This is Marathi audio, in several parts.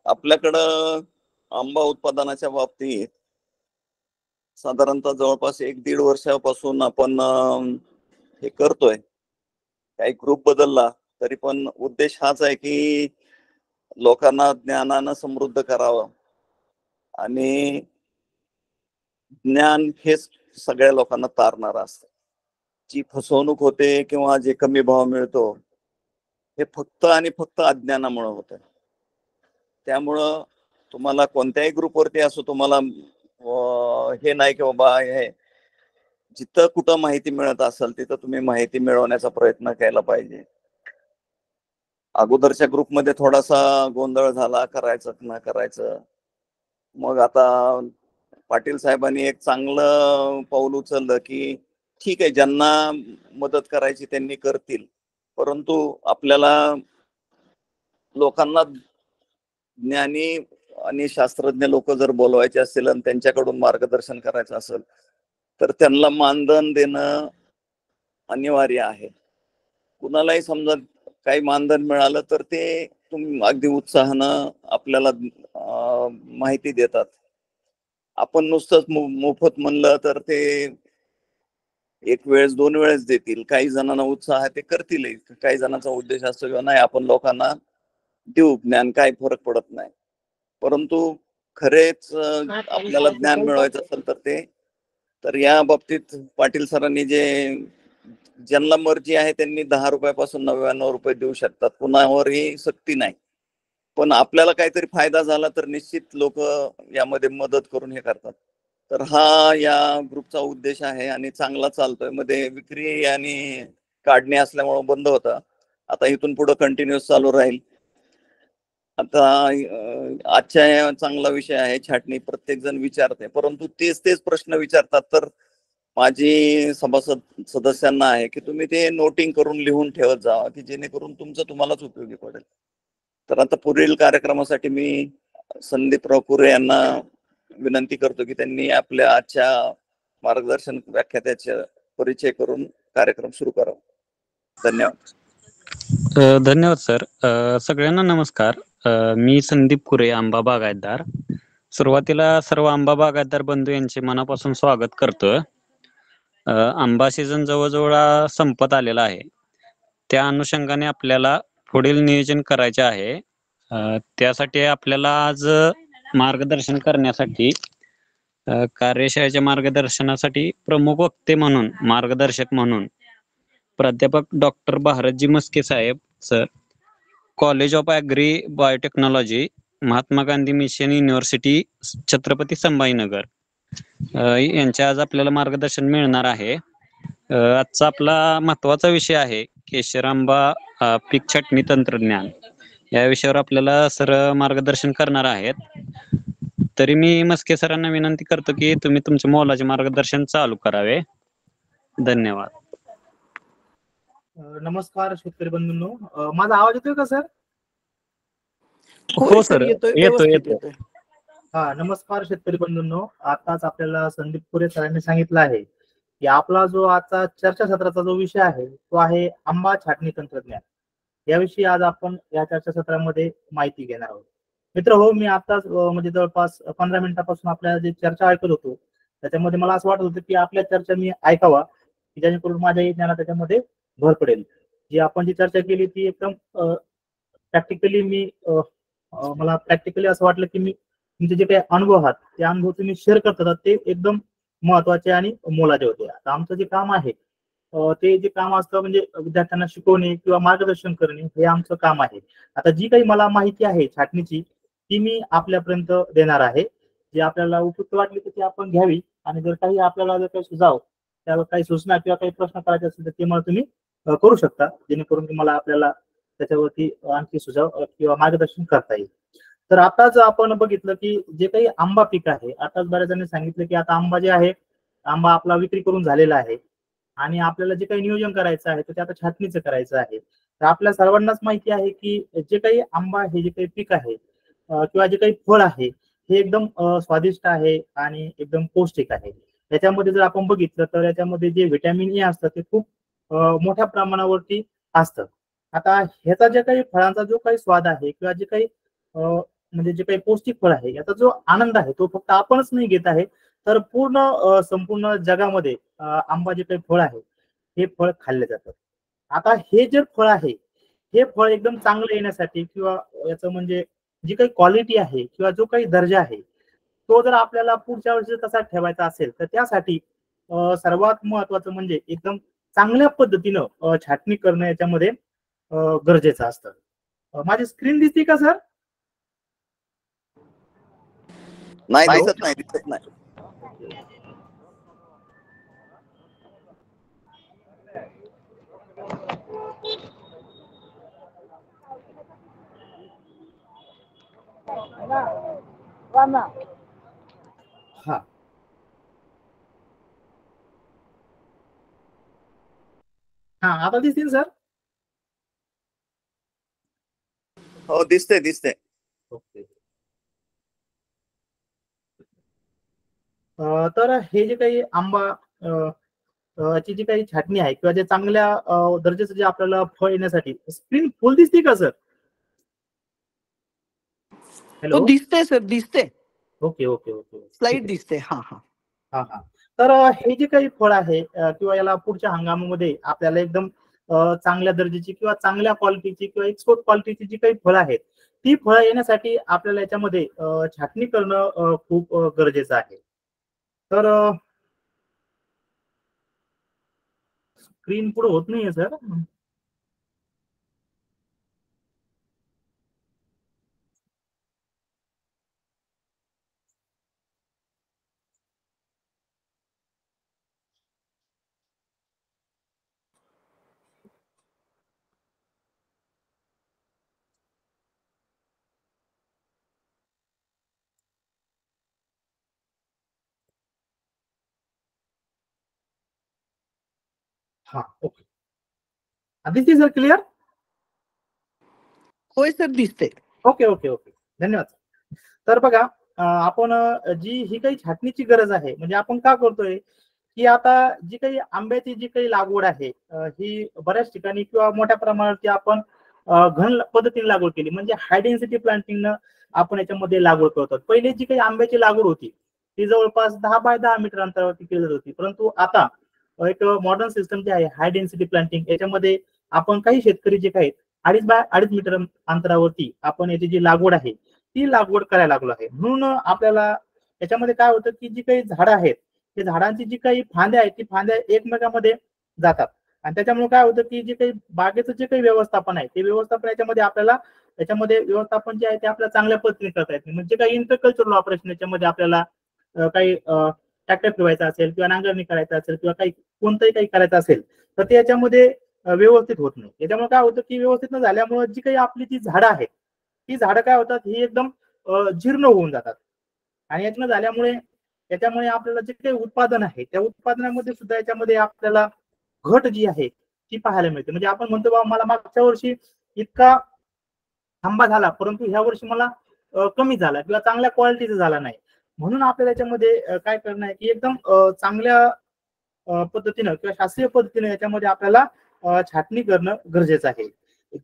आपल्याकडं आंबा उत्पादनाच्या बाबतीत साधारणतः जवळपास 1-1.5 वर्षापासून आपण हे करतोय. काही ग्रुप बदलला तरी पण उद्देश हाच आहे की लोकांना ज्ञानानं समृद्ध करावं आणि ज्ञान हेच सगळ्या लोकांना तारणारं असतं. जी फसवणूक होते किंवा जे कमी भाव मिळतो, हे फक्त आणि फक्त अज्ञानामुळे होतं. त्यामुळं तुम्हाला कोणत्याही ग्रुपवरती असो तुम्हाला हे नाही की बाबा हे जिथं कुठं माहिती मिळत असेल तिथं तुम्ही माहिती मिळवण्याचा प्रयत्न केला पाहिजे. अगोदरच्या ग्रुपमध्ये थोडासा गोंधळ झाला, करायचं ना करायचं. मग आता पाटील साहेबांनी एक चांगलं पाऊल उचललं की ठीक आहे, ज्यांना मदत करायची त्यांनी करतील, परंतु आपल्याला लोकांना ज्ञानी आणि शास्त्रज्ञ लोक जर बोलवायचे असतील आणि त्यांच्याकडून मार्गदर्शन करायचं असेल तर त्यांना मानधन देणं अनिवार्य आहे. कुणालाही समजा काही मानधन मिळालं तर ते तुम्ही अगदी उत्साहानं आपल्याला माहिती देतात. आपण नुसतंच मोफत म्हणलं तर ते एक वेळेस 2 वेळेस देतील. काही जणांना उत्साह आहे ते करतील. काही जणांचा उद्देश असतो किंवा नाही आपण लोकांना देऊ ज्ञान, काही फरक पडत नाही. परंतु खरेच आपल्याला ज्ञान मिळवायचं असेल तर ते तर या बाबतीत पाटील सरांनी जे ज्यांना मर्जी आहे त्यांनी 10 रुपयापासून 99 रुपये देऊ शकतात. कुणावरही सक्ती नाही. पण आपल्याला काहीतरी फायदा झाला तर निश्चित लोक यामध्ये मदत करून हे करतात. तर हा या ग्रुपचा उद्देश आहे आणि चांगला चालतोय. मध्ये विक्री आणि काढणे असल्यामुळे बंद होता. आता इथून पुढे कंटिन्युअस चालू राहील. आता आजच्या चांगला विषय आहे छाटणी. प्रत्येक जण विचारते, परंतु तेच तेच प्रश्न विचारतात. तर माझी सभासद सदस्यांना आहे की तुम्ही ते नोटिंग करून लिहून ठेवत जावा की जेणेकरून तुमचं तुम्हालाच उपयोगी पडेल. तर आता पुढील कार्यक्रमासाठी मी संदीपराव कुरे यांना विनंती करतो की त्यांनी आपल्या आजच्या मार्गदर्शन व्याख्यात्याचा परिचय करून कार्यक्रम सुरू करावा. धन्यवाद. धन्यवाद सर. सगळ्यांना नमस्कार. मी संदीप कुरे, आंबा बागायतदार. सुरुवातीला सर्व आंबा बागायतदार बंधू यांचे मनापासून स्वागत करतो. आंबा सीझन जवळजवळ संपत आलेला आहे. त्या अनुषंगाने आपल्याला पुढील नियोजन करायचे आहे. त्यासाठी आपल्याला आज मार्गदर्शन करण्यासाठी कार्यशाळेच्या मार्गदर्शनासाठी प्रमुख वक्ते म्हणून, मार्गदर्शक म्हणून प्राध्यापक डॉक्टर भारतजी मस्के साहेब sir, college of agri biotechnology, Mahatma Gandhi mission university, Chhatrapati Sambhajinagar यांचे आज आपल्याला मार्गदर्शन मिळणार आहे. आजचा आपला महत्त्वाचा विषय आहे केशर आंबा पीक छाटणी तंत्रज्ञान. या विषयावर आपल्याला सर मार्गदर्शन करणार आहेत. तरी मी मस्के सरांना विनंती करतो की तुम्ही तुमचे मोलाचे मार्गदर्शन चालू करावे. धन्यवाद. नमस्कार शेतकरी बंधूंनो, माझा आवाज येतोय का सर? हो सर, येतोय. हा, नमस्कार शेतकरी बंधूंनो. आताच आपल्याला संदीप कुरे सरांनी सांगितलं आहे की आपला जो आजचा चर्चासत्राचा जो विषय आहे तो आहे आंबा छाटणी तंत्रज्ञान. याविषयी आज आपण या चर्चासत्रामध्ये माहिती घेणार आहोत. मित्र हो, मी आताच म्हणजे जवळपास 15 मिनिटापासून आपल्या जे चर्चा ऐकत होतो त्याच्यामध्ये मला असं वाटत होतं की आपल्या चर्चा मी ऐकावा की जेणेकरून माझ्या ज्ञानात त्याच्यामध्ये भर पडेल. जी आपण जी चर्चा केली ती एकदम प्रॅक्टिकली मला प्रॅक्टिकली असं वाटलं की मी तुमचे जे काही अनुभव आहात ते अनुभव तुम्ही शेअर करतात ते एकदम महत्वाचे आणि मोलाचे होते. आता आमचं जे काम आहे ते जे काम असतं म्हणजे विद्यार्थ्यांना शिकवणे किंवा मार्गदर्शन करणे हे आमचं काम आहे. आता जी काही मला माहिती आहे छाटणीची ती मी आपल्यापर्यंत देणार आहे. जी आपल्याला उपयुक्त वाटली तर ती आपण घ्यावी आणि जर काही आपल्याला जर काही सुझाव त्यावर काही सूचना किंवा काही प्रश्न करायचे असतील तर ते मला तुम्ही करू शकता, जेणेकरून तुम्हाला आपल्याला त्याच्यावरती आणखी सुझाव किंवा मार्गदर्शन करता येईल. तर आताच आपण बघितलं की जे काही आंबा पीक आहे, आताच बऱ्याच जणांनी सांगितलं की आता आंबा जे आहे, आंबा आपला विक्री करून झालेला आहे आणि आपल्याला जे काही नियोजन करायचं आहे तर ते आता छाटणीचं करायचं आहे. तर आपल्या सर्वांनाच माहिती आहे की जे काही आंबा हे जे काही पीक आहे किंवा जे काही फळ आहे हे एकदम स्वादिष्ट आहे आणि एकदम पौष्टिक आहे. याच्यामध्ये जर आपण बघितलं तर याच्यामध्ये जे व्हिटॅमिन ए असतं ते खूप मोठ्या प्रमाणावरती असतं. आता ह्याचा जे काही फळांचा जो काही स्वाद आहे किंवा जे काही म्हणजे जे काही पौष्टिक फळ आहे याचा जो आनंद आहे तो फक्त आपणच नाही घेत आहे, तर पूर्ण संपूर्ण जगामध्ये आंबा जे काही फळ आहे हे फळ खाल्ले जातं. आता हे जे फळ आहे हे फळ एकदम चांगलं येण्यासाठी किंवा याचं म्हणजे जी काही क्वालिटी आहे किंवा जो काही दर्जा आहे तो जर आपल्याला पुढच्या वर्षी तसा ठेवायचा असेल तर त्यासाठी सर्वात महत्वाचं म्हणजे एकदम चांगल्या पद्धतीनं छाटणी करणं याच्यामध्ये गरजेचं असतं. माझी स्क्रीन दिसते का सर? नाही, हॅलो? दिसत नाही, दिसत नाही. हा, हा, आता दिसतील सर? हो, दिसते दिसते. ओके. तर हे जे काही आंबा ची जी काही छाटणी आहे किंवा जे चांगल्या दर्जाचं जे आपल्याला फळ येण्यासाठी स्क्रीन फुल दिसते का सर? तो हॅलो? दिसते सर, दिसते. Okay okay okay. स्लाइड दिसते. हा हा. हा हा. तर हे जे काही फळ आहे किंवा याला पुढच्या हंगामामध्ये आपल्याला एकदम चांगल्या दर्जाची किंवा चांगल्या क्वालिटीची किंवा एक्सपोर्ट क्वालिटीची जी काही फळं आहेत ती फळं येण्यासाठी आपल्याला याच्यामध्ये छाटणी करणं खूप गरजेचं आहे. तर स्क्रीन पुढे होत नाहीये सर. हा, ओके. दिसते सर क्लिअर? होय सर, दिसते. ओके ओके ओके, धन्यवाद. तर बघा आपण जी ही काही छाटणीची गरज आहे म्हणजे आपण का करतोय की आता जी काही आंब्याची जी काही लागवड आहे ही बऱ्याच ठिकाणी किंवा मोठ्या प्रमाणावरती आपण घन पद्धतीने लागवड केली म्हणजे हाय डेन्सिटी प्लांटिंगनं आपण याच्यामध्ये लागवड करतो. पहिले जी काही आंब्याची लागवड होती ती जवळपास 10 बाय 10 मीटर अंतरावरती केली जात होती, परंतु आता एक मॉडर्न सिस्टम जी आहे हाय डेन्सिटी प्लांटिंग याच्यामध्ये आपण काही शेतकरी जे काही 2.5 बाय 2.5 मीटर अंतरावरती आपण याची जी लागवड आहे ती लागवड करायला लागलो आहे. म्हणून आपल्याला याच्यामध्ये काय होतं की जी काही झाडं आहेत ते झाडांची जी काही फांद्या आहेत ती फांद्या एकमेकांमध्ये जातात आणि त्याच्यामुळे काय होतं की जे काही बागेचं जे काही व्यवस्थापन आहे ते व्यवस्थापन याच्यामध्ये आपल्याला याच्यामध्ये व्यवस्थापन जे आहे ते आपल्याला चांगल्या पद्धतीने करता येते. म्हणजे काही इंटरकल्चरल ऑपरेशन याच्यामध्ये आपल्याला काही ट्रॅक्टर फिरवायचा असेल किंवा नांगरणी करायचं असेल किंवा काही कोणतंही काही करायचं असेल तर ते याच्यामध्ये व्यवस्थित होत नाही. याच्यामुळे काय होतं की व्यवस्थित न झाल्यामुळे जी काही आपली जी झाडं आहेत ती झाडं काय होतात ही एकदम जीर्ण होऊन जातात आणि यातनं झाल्यामुळे याच्यामुळे आपल्याला जे काही उत्पादन आहे त्या उत्पादनामध्ये सुद्धा याच्यामध्ये आपल्याला घट जी आहे ती पाहायला मिळते. म्हणजे आपण म्हणतो बाबा मला मागच्या वर्षी इतका आंबा झाला परंतु ह्या वर्षी मला कमी झाला किंवा चांगल्या क्वालिटीचा झाला नाही. म्हणून आपल्याला याच्यामध्ये काय करणं आहे की एकदम चांगल्या पद्धतीनं किंवा शास्त्रीय पद्धतीनं याच्यामध्ये आपल्याला छाटणी करणं गरजेचं आहे.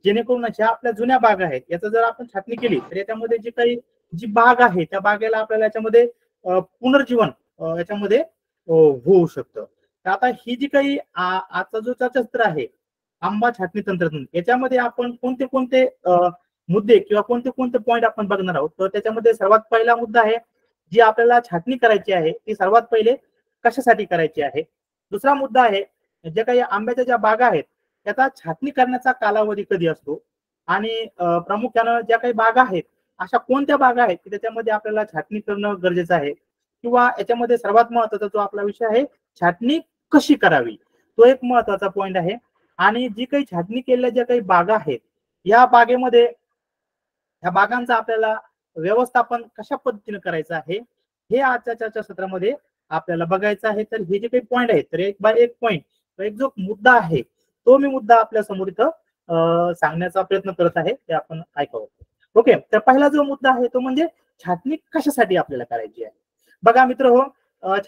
जेणेकरून ज्या आपल्या जुन्या बाग आहेत याचं जर आपण छाटणी केली तर याच्यामध्ये जी काही जी बाग आहे त्या बागेला आपल्याला याच्यामध्ये पुनर्जीवन याच्यामध्ये होऊ शकतं. तर आता ही जी काही आजचा जो चर्चासत्र आहे आंबा छाटणी तंत्रज्ञान याच्यामध्ये आपण कोणते कोणते मुद्दे किंवा कोणते कोणते पॉईंट आपण बघणार आहोत. तर त्याच्यामध्ये सर्वात पहिला मुद्दा आहे जी आपल्याला छाटणी करायची आहे ती सर्वात पहिले कशासाठी करायची आहे. दुसरा मुद्दा आहे ज्या काही आंब्याच्या ज्या बागा आहेत त्याचा छाटणी करण्याचा कालावधी कधी असतो आणि प्रामुख्यानं ज्या काही बागा आहेत अशा कोणत्या बागा आहेत की त्याच्यामध्ये आपल्याला छाटणी करणं गरजेचं आहे किंवा याच्यामध्ये सर्वात महत्वाचा जो आपला विषय आहे छाटणी कशी करावी तो एक महत्वाचा पॉईंट आहे. आणि जी काही छाटणी केलेल्या ज्या काही बागा आहेत या बागेमध्ये या बागांचं आपल्याला व्यवस्थापन कशा पद्धतीने करायचं आहे हे आजच्या चर्चासत्रामध्ये आपल्याला बघायचं आहे. तर हे जे काही पॉईंट आहेत तर एक बाय एक पॉईंट एक जो मुद्दा आहे तो मी मुद्दा आपल्या समोर इथं सांगण्याचा प्रयत्न करत आहे ते आपण ऐकावं. ओके, तर पहिला जो मुद्दा आहे तो म्हणजे छाटणी कशासाठी आपल्याला करायची आहे. बघा मित्र हो,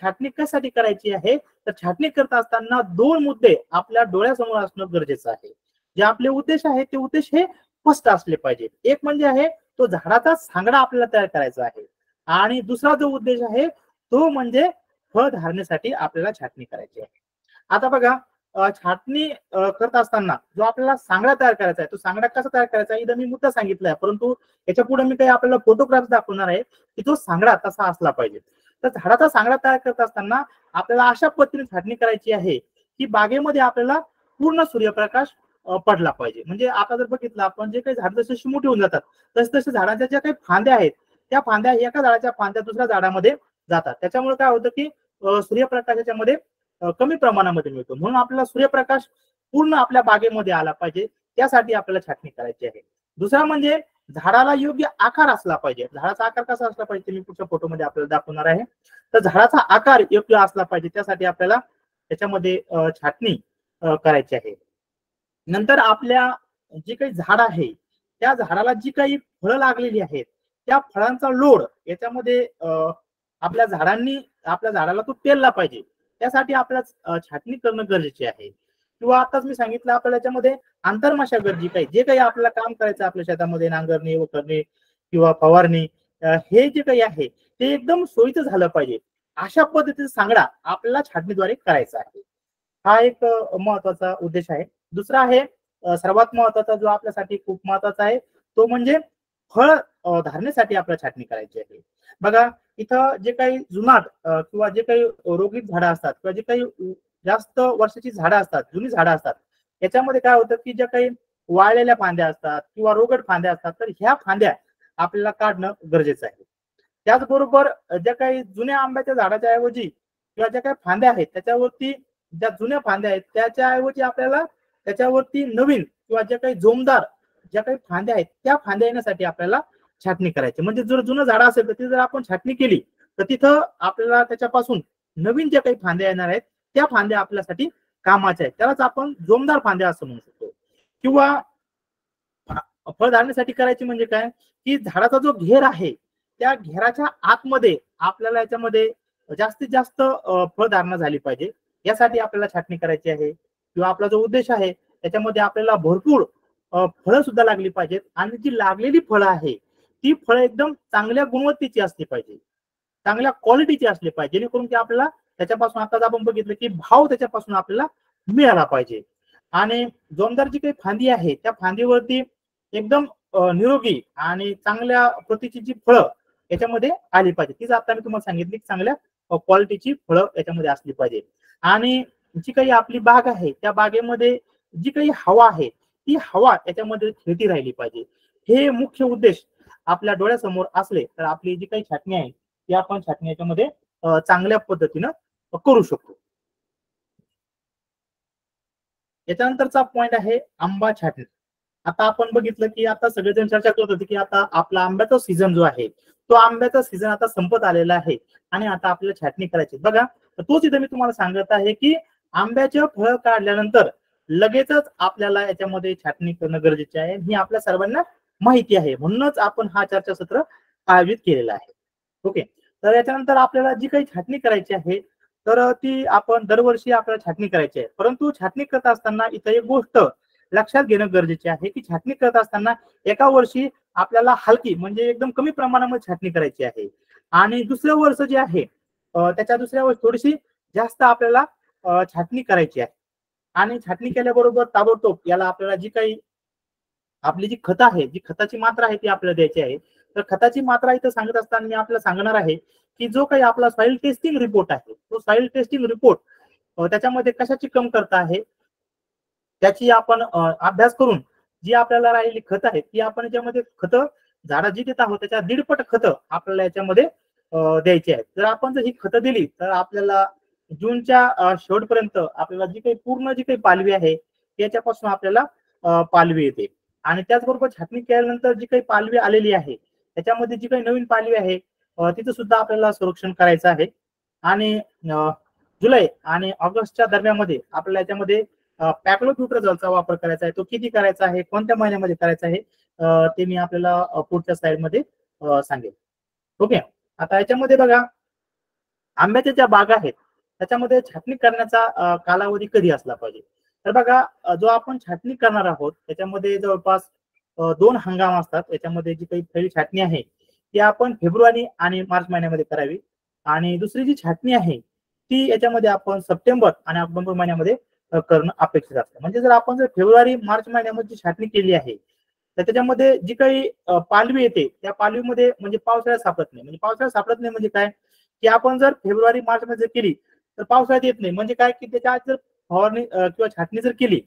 छाटणी कशासाठी करायची आहे तर छाटणी करत असताना दोन मुद्दे आपल्या डोळ्यासमोर असणं गरजेचं आहे. जे आपले उद्देश आहेत ते उद्देश हे स्पष्ट असले पाहिजे. एक म्हणजे आहे तो झाडाचा सांगडा आपल्याला तयार करायचा आहे. आणि दुसरा जो उद्देश आहे तो म्हणजे फळ धारणेसाठी आपल्याला छाटणी करायची आहे. आता बघा, छाटणी करत असताना जो आपल्याला सांगडा तयार करायचा आहे तो सांगडा कसा तयार करायचा आहे इथं मी मुद्दा सांगितलाय, परंतु याच्या पुढे मी काही आपल्याला फोटोग्राफ दाखवणार आहे की तो सांगडा तसा असला पाहिजे. तर झाडाचा सांगडा तयार करत असताना आपल्याला अशा पद्धतीने छाटणी करायची आहे की बागेमध्ये आपल्याला पूर्ण सूर्यप्रकाश पडला पाहिजे. म्हणजे आता जर बघितलं आपण जे काही झाड जसे मोठी होऊन जातात तसे तसे झाडांच्या ज्या काही फांद्या आहेत त्या फांद्या एका झाडाच्या फांद्या दुसऱ्या झाडामध्ये जातात. त्याच्यामुळे काय होतं की सूर्यप्रकाशाच्या मध्ये कमी प्रमाणामध्ये मिळतो. म्हणून आपल्याला सूर्यप्रकाश पूर्ण आपल्या बागेमध्ये आला पाहिजे, त्यासाठी आपल्याला छाटणी करायची आहे. दुसरा म्हणजे झाडाला योग्य आकार असला पाहिजे. झाडाचा आकार कसा असला पाहिजे ते मी पुढच्या फोटोमध्ये आपल्याला दाखवणार आहे. तर झाडाचा आकार योग्य असला पाहिजे त्यासाठी आपल्याला त्याच्यामध्ये छाटणी करायची आहे. नंतर आपल्या जे काही झाड आहे त्या झाडाला जी काही फळं लागलेली आहेत त्या फळांचा लोड याच्यामध्ये आपल्या झाडाला तो पेलला पाहिजे, त्यासाठी आपल्याला छाटणी करणं गरजेचे आहे. किंवा आताच मी सांगितलं आपल्याला याच्यामध्ये आंतरमाशा गरजेचे आहे. जे काही आपल्याला काम करायचं आपल्या शेतामध्ये नांगरणी वखरणी किंवा फवारणी हे जे काही आहे ते एकदम सोयीचं झालं पाहिजे, अशा पद्धतीचा सांगडा आपल्याला छाटणीद्वारे करायचा आहे. हा एक महत्वाचा उद्देश आहे. दुसरा आहे सर्वात महत्वाचा जो आपल्यासाठी खूप महत्वाचा आहे तो म्हणजे फळ धारणेसाठी आपल्याला छाटणी करायची आहे. बघा, इथं जे काही जुनाट किंवा जे काही रोगीत झाडं असतात किंवा जे काही जास्त वर्षाची झाडं असतात, जुनी झाडं असतात, याच्यामध्ये काय होतं की ज्या काही वाळलेल्या फांद्या असतात किंवा रोगट फांद्या असतात तर ह्या फांद्या आपल्याला काढणं गरजेचं आहे. त्याचबरोबर ज्या काही जुन्या आंब्याच्या झाडाच्या ऐवजी किंवा ज्या काही फांद्या आहेत त्याच्यावरती ज्या जुन्या फांद्या आहेत त्याच्या ऐवजी आपल्याला त्याच्यावरती नवीन किंवा ज्या काही जोमदार ज्या काही फांद्या आहेत त्या फांद्या येण्यासाठी आपल्याला छाटणी करायची. म्हणजे जर जुनं झाड असेल तर ती जर आपण छाटणी केली तर तिथं आपल्याला त्याच्यापासून नवीन ज्या काही फांद्या येणार आहेत त्या फांद्या आपल्यासाठी कामाच्या आहेत, त्यालाच आपण जोमदार फांद्या असं म्हणू शकतो. किंवा फळ धारणेसाठी करायची म्हणजे काय की झाडाचा जो घेर आहे त्या घेराच्या आतमध्ये आपल्याला याच्यामध्ये जास्तीत जास्त फळधारणा झाली पाहिजे, यासाठी आपल्याला छाटणी करायची आहे. किंवा आपला जो उद्देश आहे त्याच्यामध्ये आपल्याला भरपूर फळं सुद्धा लागली पाहिजेत आणि जी लागलेली फळं आहे ती फळं एकदम चांगल्या गुणवत्तेची असली पाहिजे, चांगल्या क्वालिटीची असली पाहिजे, जेणेकरून की आपल्याला त्याच्यापासून आताच आपण बघितलं की भाव त्याच्यापासून आपल्याला मिळाला पाहिजे. आणि जोमदार जी काही फांदी आहे त्या फांदीवरती एकदम निरोगी आणि चांगल्या प्रतीची जी फळं याच्यामध्ये आली पाहिजे, तीच आता मी तुम्हाला सांगितली चांगल्या क्वालिटीची फळं याच्यामध्ये असली पाहिजे. आणि जी काही आपली बाग आहे त्या बागेमध्ये जी काही हवा आहे ती हवा याच्यामध्ये खेळती राहिली पाहिजे. हे मुख्य उद्देश आपल्या डोळ्यासमोर असले तर आपली जी काही छाटणी आहे ती आपण छाटणी याच्यामध्ये चांगल्या पद्धतीनं करू शकतो. याच्यानंतरचा पॉइंट आहे आंबा छाटणी. आता आपण बघितलं की आता सगळेजण चर्चा करत होते की आता आपला आंब्याचा सीझन जो आहे तो आंब्याचा सीझन आता संपत आलेला आहे आणि आता आपल्याला छाटणी करायची. बघा, तोच इथे मी तुम्हाला सांगत आहे की आंब्याचे फळ काढल्यानंतर लगेचच आपल्याला याच्यामध्ये छाटणी करणं गरजेचे आहे, ही आपल्या सर्वांना माहिती आहे. म्हणूनच आपण हा चर्चासत्र आयोजित केलेला आहे. ओके, तर याच्यानंतर आपल्याला जी काही छाटणी करायची आहे तर ती आपण दरवर्षी आपल्याला छाटणी करायची आहे. परंतु छाटणी करत असताना इथं एक गोष्ट लक्षात घेणं गरजेचे आहे की छाटणी करत असताना एका वर्षी आपल्याला हलकी म्हणजे एकदम कमी प्रमाणामध्ये छाटणी करायची आहे आणि दुसरं वर्ष जे आहे त्याच्या दुसऱ्या वर्षी थोडीशी जास्त आपल्याला छाटणी करायची आहे. आणि छाटणी केल्याबरोबर ताबडतोब याला आपल्याला जी काही आपली जी खत आहे, जी खताची मात्रा आहे ती आपल्याला द्यायची आहे. तर खताची मात्रा इथं सांगत असताना मी आपल्याला सांगणार आहे की जो काही आपला सॉइल टेस्टिंग रिपोर्ट आहे तो सॉइल टेस्टिंग रिपोर्ट त्याच्यामध्ये कशाची कमतरता आहे त्याची आपण अभ्यास करून जी आपल्याला राहिलेली खत आहे ती आपण याच्यामध्ये खत झाडा जी देत आहोत त्याच्या 1.5 पट खत आपल्याला याच्यामध्ये द्यायची आहेत. जर आपण जर ही खत दिली तर आपल्याला जूनच्या शेवटपर्यंत आपल्याला जी काही पूर्ण जी काही पालवी आहे त्याच्यापासून आपल्याला पालवी येते. आणि त्याचबरोबर छाटणी केल्यानंतर जी काही पालवी आलेली आहे त्याच्यामध्ये जी काही नवीन पालवी आहे तिचं सुद्धा आपल्याला संरक्षण करायचं आहे. आणि जुलै आणि ऑगस्टच्या दरम्यानमध्ये आपल्याला याच्यामध्ये पॅक्लोब्युट्राझोलचा वापर करायचा आहे. तो किती करायचा आहे, कोणत्या महिन्यामध्ये करायचा आहे ते मी आपल्याला पुढच्या स्लाइडमध्ये सांगेल. ओके, आता याच्यामध्ये बघा आंब्याच्या ज्या बागा आहेत त्याच्यामध्ये छाटणी करण्याचा कालावधी कधी असला पाहिजे. तर बघा, जो आपण छाटणी करणार आहोत त्याच्यामध्ये जवळपास 2 हंगाम असतात. याच्यामध्ये जी काही पहिली छाटणी आहे ती आपण फेब्रुवारी आणि मार्च महिन्यामध्ये करावी आणि दुसरी जी छाटणी आहे ती याच्यामध्ये आपण सप्टेंबर आणि ऑक्टोबर महिन्यामध्ये करणं अपेक्षित असतं. म्हणजे जर फेब्रुवारी मार्च महिन्यामध्ये जी छाटणी केली आहे तर त्याच्यामध्ये जी काही पालवी येते त्या पालवीमध्ये म्हणजे पावसाळ्यात सापडत नाही. म्हणजे पावसाळ्यात सापडत नाही म्हणजे काय, की आपण जर फेब्रुवारी मार्च मध्ये केली तर पावसाळ्यात येत नाही. म्हणजे काय, की त्याच्या आत जर फवारणी किंवा छाटणी जर केली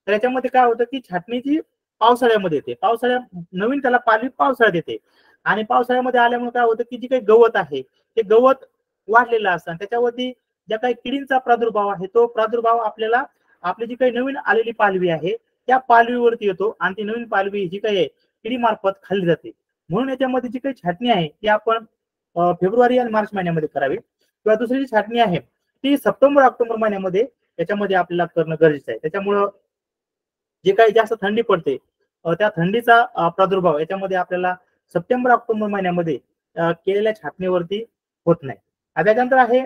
तर याच्यामध्ये काय होतं, की छाटणीची पावसाळ्यामध्ये येते. नवीन त्याला पालवी पावसाळ्यात येते आणि पावसाळ्यामध्ये आल्यामुळे काय होतं, की जी काही गवत आहे ते गवत वाढलेलं असतं आणि त्याच्यावरती ज्या काही किडींचा प्रादुर्भाव आहे तो प्रादुर्भाव आपल्याला आपली जी काही नवीन आलेली पालवी आहे त्या पालवीवरती येतो आणि ती नवीन पालवी जी काही आहे किडीमार्फत खाल्ली जाते. म्हणून याच्यामध्ये जी काही छाटणी आहे ती आपण फेब्रुवारी आणि मार्च महिन्यामध्ये करावी किंवा दुसरी जी छाटणी आहे ती सप्टेंबर ऑक्टोबर महिन्यामध्ये याच्यामध्ये आपल्याला करणं गरजेचं आहे. त्याच्यामुळं जे काही जास्त थंडी पडते त्या थंडीचा प्रादुर्भाव याच्यामध्ये आपल्याला सप्टेंबर ऑक्टोबर महिन्यामध्ये केलेल्या छाटणीवरती होत नाही. आता त्याच्यानंतर आहे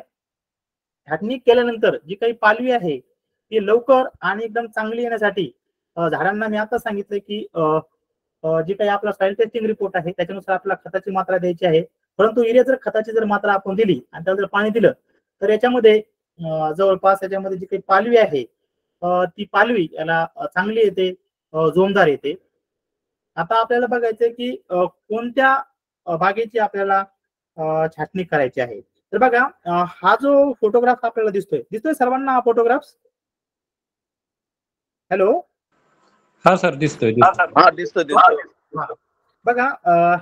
छाटणी केल्यानंतर जी काही पालवी आहे ती लवकर आणि एकदम चांगली येण्यासाठी झाडांना मी आता सांगितलं की जी काही आपला सॉइल टेस्टिंग रिपोर्ट आहे त्याच्यानुसार आपल्याला खताची मात्रा द्यायची आहे. परंतु युरिया जर खताची जर मात्रा आपण दिली आणि त्याला जर पाणी दिलं तर याच्यामध्ये जवळपास याच्यामध्ये जी काही पालवी आहे ती पालवी याला चांगली येते, जोमदार येते. आता आपल्याला बघायचंय की कोणत्या बागेची आपल्याला छाटणी करायची आहे. तर बघा हा जो फोटोग्राफ आपल्याला दिसतोय सर्वांना हा फोटोग्राफ. हॅलो. हा सर, दिसतोय हा दिसतोय. हा. बघा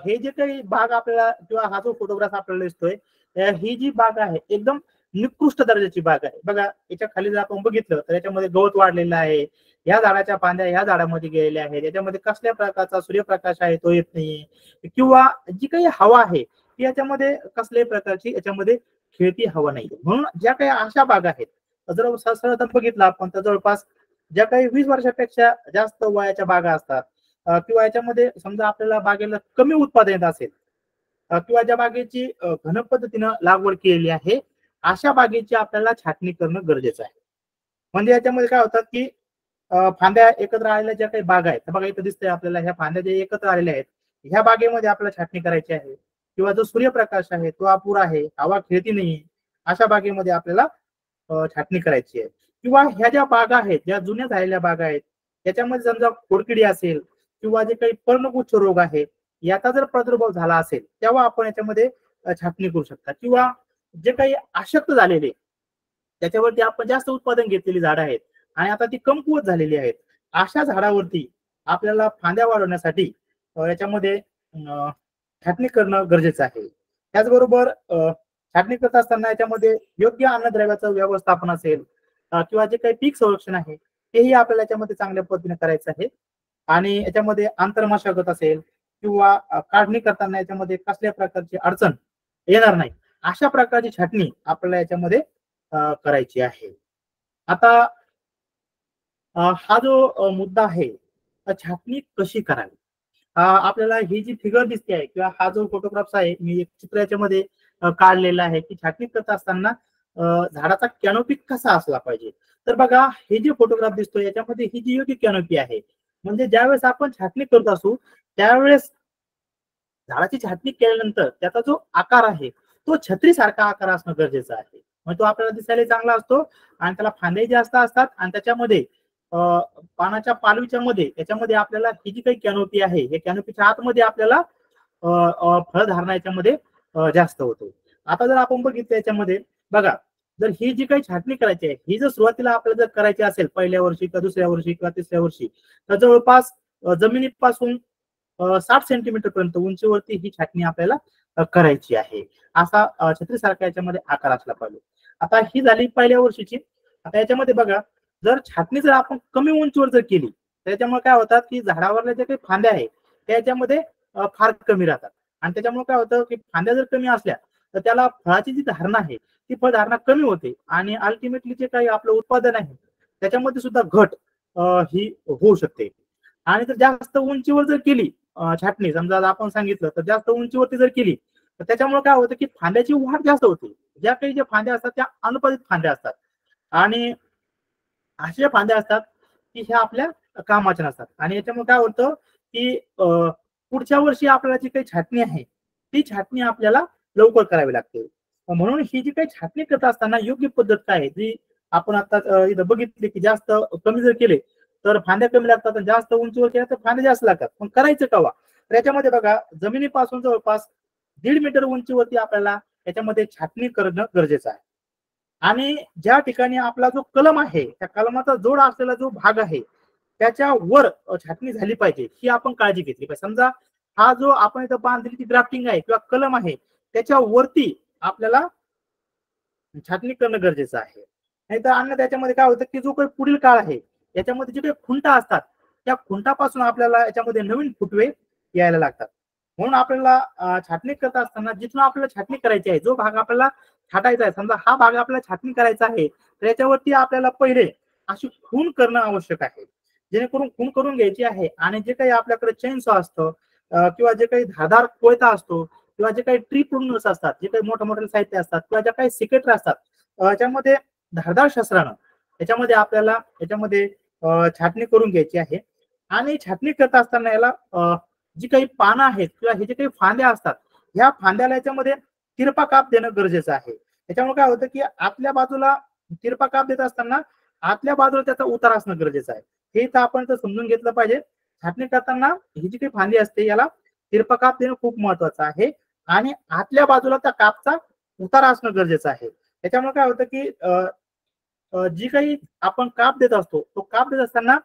हे जे काही बाग आपल्याला किंवा हा जो फोटोग्राफ आपल्याला दिसतोय ही जी बाग आहे एकदम निकृष्ट दर्जाची बाग आहे. बघा याच्या खाली जर आपण बघितलं तर याच्यामध्ये गवत वाढलेलं आहे. या झाडाच्या फांद्या या झाडामध्ये गेलेल्या आहेत. याच्यामध्ये कसल्या प्रकारचा सूर्यप्रकाश आहे तो येत नाहीये किंवा जी काही हवा आहे ती याच्यामध्ये कसल्याही प्रकारची याच्यामध्ये खेळती हवा नाही. म्हणून ज्या काही अशा बागा आहेत जर सरळ बघितलं आपण तर जवळपास ज्या काही 20 वर्षापेक्षा जास्त वयाच्या बागा असतात किंवा याच्यामध्ये समजा आपल्याला बागेला कमी उत्पादन येत असेल किंवा ज्या बागेची घन पद्धतीनं लागवड केलेली आहे अशा बागेची आपल्याला छाटणी करणं गरजेचं आहे. म्हणजे याच्यामध्ये काय होतात की फांद्या एकत्र आलेल्या ज्या काही बागा आहेत तर बघा इथं दिसतंय आपल्याला ह्या फांद्या जे एकत्र आलेल्या आहेत ह्या बागेमध्ये आपल्याला छाटणी करायची आहे किंवा जो सूर्यप्रकाश आहे तो अपुरा आहे, हवा खेळती नाहीये, अशा बागेमध्ये आपल्याला छाटणी करायची आहे. किंवा ह्या ज्या बागा आहेत ज्या जुन्या झालेल्या बागा आहेत त्याच्यामध्ये समजा खोडकिडी असेल किंवा जे काही पर्णगुच्छ रोग आहे याचा जर प्रादुर्भाव झाला असेल तेव्हा आपण याच्यामध्ये छाटणी करू शकता. किंवा जे काही अशक्त झालेले त्याच्यावरती आपण जास्त उत्पादन घेतलेली झाडं आहेत आणि आता ती कमकुवत झालेली आहेत अशा झाडावरती आपल्याला फांद्या वाढवण्यासाठी याच्यामध्ये छाटणी करणं गरजेचं आहे. त्याचबरोबर छाटणी करत असताना याच्यामध्ये योग्य अन्नद्रव्याचं व्यवस्थापन असेल किंवा जे काही पीक संरक्षण आहे तेही आपल्याला याच्यामध्ये चांगल्या पद्धतीने करायचं आहे. आणि याच्यामध्ये आंतरमशागत असेल किंवा काढणी करताना याच्यामध्ये कसल्या प्रकारची अडचण येणार नाही अशा प्रकारची छाटणी आपल्याला याच्यामध्ये करायची आहे. आता हा जो मुद्दा आहे छाटणी कशी करावी आपल्याला ही जी फिगर दिसते आहे किंवा हा जो फोटोग्राफ आहे मी एक चित्र याच्यामध्ये काढलेला आहे की छाटणी करत असताना झाडाचा कॅनोपी कसा असला पाहिजे. तर बघा हे जे फोटोग्राफ दिसतोय याच्यामध्ये ही जी योग्य कॅनोपी आहे म्हणजे ज्यावेळेस आपण छाटणी करत असू त्यावेळेस झाडाची छाटणी केल्यानंतर त्याचा जो आकार आहे तो छत्रीसारखा आकार असणं गरजेचं आहे. म्हणजे तो आपल्याला दिसायला चांगला असतो आणि त्याला फांदे जास्त असतात आणि त्याच्यामध्ये पानाच्या पालवीच्या मध्ये त्याच्यामध्ये आपल्याला ही जी काही कॅनोपी आहे या कॅनोपीच्या आतमध्ये आपल्याला फळधारणा याच्यामध्ये जास्त होतो. आता जर आपण बघितलं याच्यामध्ये बघा जर ही जी काही छाटणी करायची आहे ही जर सुरुवातीला आपल्याला जर करायची असेल पहिल्या वर्षी किंवा दुसऱ्या वर्षी किंवा तिसऱ्या वर्षी तर जवळपास जमिनीपासून 60 सेंटीमीटर पर्यंत उंचीवरती ही छाटणी आपल्याला करायची आहे. असा छत्रीसारखा याच्यामध्ये आकार असला पाहिजे. आता ही झाली पहिल्या वर्षीची. आता याच्यामध्ये बघा जर छाटणी जर आपण कमी उंचीवर जर केली त्याच्यामुळे काय होतात की झाडावरल्या ज्या काही फांद्या आहेत त्याच्यामध्ये फार कमी राहतात आणि त्याच्यामुळे काय होतं की फांद्या जर कमी असल्या तर त्याला फळाची जी धारणा आहे ती फळधारणा कमी होते आणि अल्टिमेटली जे काही आपलं उत्पादन आहे त्याच्यामध्ये सुद्धा घट ही होऊ शकते. आणि जर जास्त उंचीवर जर केली छाटणी समजा आपण सांगितलं तर जास्त उंचीवरती जर केली तर त्याच्यामुळे काय होतं की फांद्याची वाढ जास्त होते. ज्या काही ज्या फांद्या असतात त्या अनुपादित फांद्या असतात आणि अशा फांद्या असतात की ह्या आपल्या कामाच्या नसतात आणि याच्यामुळे काय होतं की पुढच्या वर्षी आपल्याला जी काही छाटणी आहे ती छाटणी आपल्याला लवकर करावी लागते. म्हणून ही जी काही छाटणी करत असताना योग्य पद्धत काय आहे, जी आपण आता इथं बघितली की जास्त कमी जर केले तर फांद्या कमी लागतात आणि जास्त उंचीवर केल्या तर फांद्या जास्त लागतात. पण करायचं कवा? तर याच्यामध्ये बघा, जमिनीपासून जवळपास 1.5 मीटर उंचीवरती आपल्याला याच्यामध्ये छाटणी करणं गरजेचं आहे. आणि ज्या ठिकाणी आपला जो कलम आहे त्या कलमाचा जोड असलेला जो भाग आहे त्याच्यावर छाटणी झाली पाहिजे, ही आपण काळजी घेतली पाहिजे. समजा हा जो आपण इथं बांधलेली ग्राफ्टिंग आहे किंवा कलम आहे त्याच्यावरती आपल्याला छाटणी करणं गरजेचं आहे. नाही तर अन्न त्याच्यामध्ये काय होतं की जो काही पुढील काळ आहे याच्यामध्ये जे काही खुंटा असतात त्या खुंटापासून आपल्याला याच्यामध्ये नवीन फुटवे यायला लागतात. म्हणून आपल्याला छाटणी करत असताना जिथून आपल्याला छाटणी करायची आहे, जो भाग आपल्याला छाटायचा आहे, समजा हा भाग आपल्याला छाटणी करायचा आहे तर याच्यावरती आपल्याला पहिले अशी खून करणं आवश्यक आहे. जेणेकरून खून करून घ्यायची आहे आणि जे काही आपल्याकडे चेनसॉ असतं किंवा जे काही धारदार कोयता असतो किंवा जे काही ट्री प्रुनर्स असतात, जे काही मोठे मोठे साहित्य असतात किंवा ज्या काही सिकेटर असतात याच्यामध्ये धारदार शस्त्रानं याच्यामध्ये आपल्याला याच्यामध्ये छाटणी करून घ्यायची आहे. आणि छाटणी करत असताना याला जी काही पानं आहेत किंवा हे जे काही फांद्या असतात ह्या फांद्याला याच्यामध्ये तिरपा काप देणं गरजेचं आहे. त्याच्यामुळे काय होतं की आतल्या बाजूला तिरपा काप देत असताना आतल्या बाजूला त्याचा उतार असणं गरजेचं आहे. हे तर आपण समजून घेतलं पाहिजे. छाटणी करताना ही जी काही फांदी असते याला तिरपा काप देणं खूप महत्वाचं आहे आणि आतल्या बाजूला त्या कापचा उतार असणं गरजेचं आहे. त्याच्यामुळे काय होतं की जी काही आपण काप देत असतो तो काप देत असताना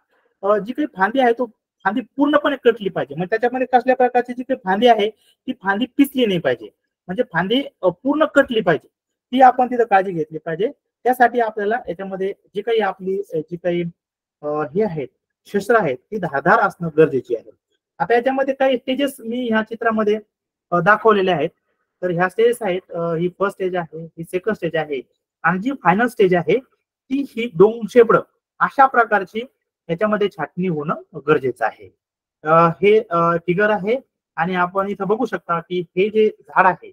जी काही फांदी आहे तो फांदी पूर्णपणे कटली पाहिजे. म्हणजे त्याच्यामध्ये कसल्या प्रकारची जी काही फांदी आहे ती फांदी पिसली नाही पाहिजे. म्हणजे फांदी पूर्ण कटली पाहिजे, ती आपण तिथं काळजी घेतली पाहिजे. त्यासाठी आपल्याला याच्यामध्ये जी काही आपली जी काही हे आहेत शस्त्र आहेत ती धारदार असणं गरजेची आहे. आता याच्यामध्ये काही स्टेजेस मी ह्या चित्रामध्ये दाखवलेले आहेत. तर ह्या स्टेजेस आहेत, ही फर्स्ट स्टेज आहे, ही सेकंड स्टेज आहे आणि जी फायनल स्टेज आहे ती ही डोंग शेपड अशा प्रकारची याच्यामध्ये छाटणी होणं गरजेचं आहे. हे फिगर आहे आणि आपण इथं बघू शकता की हे जे झाड आहे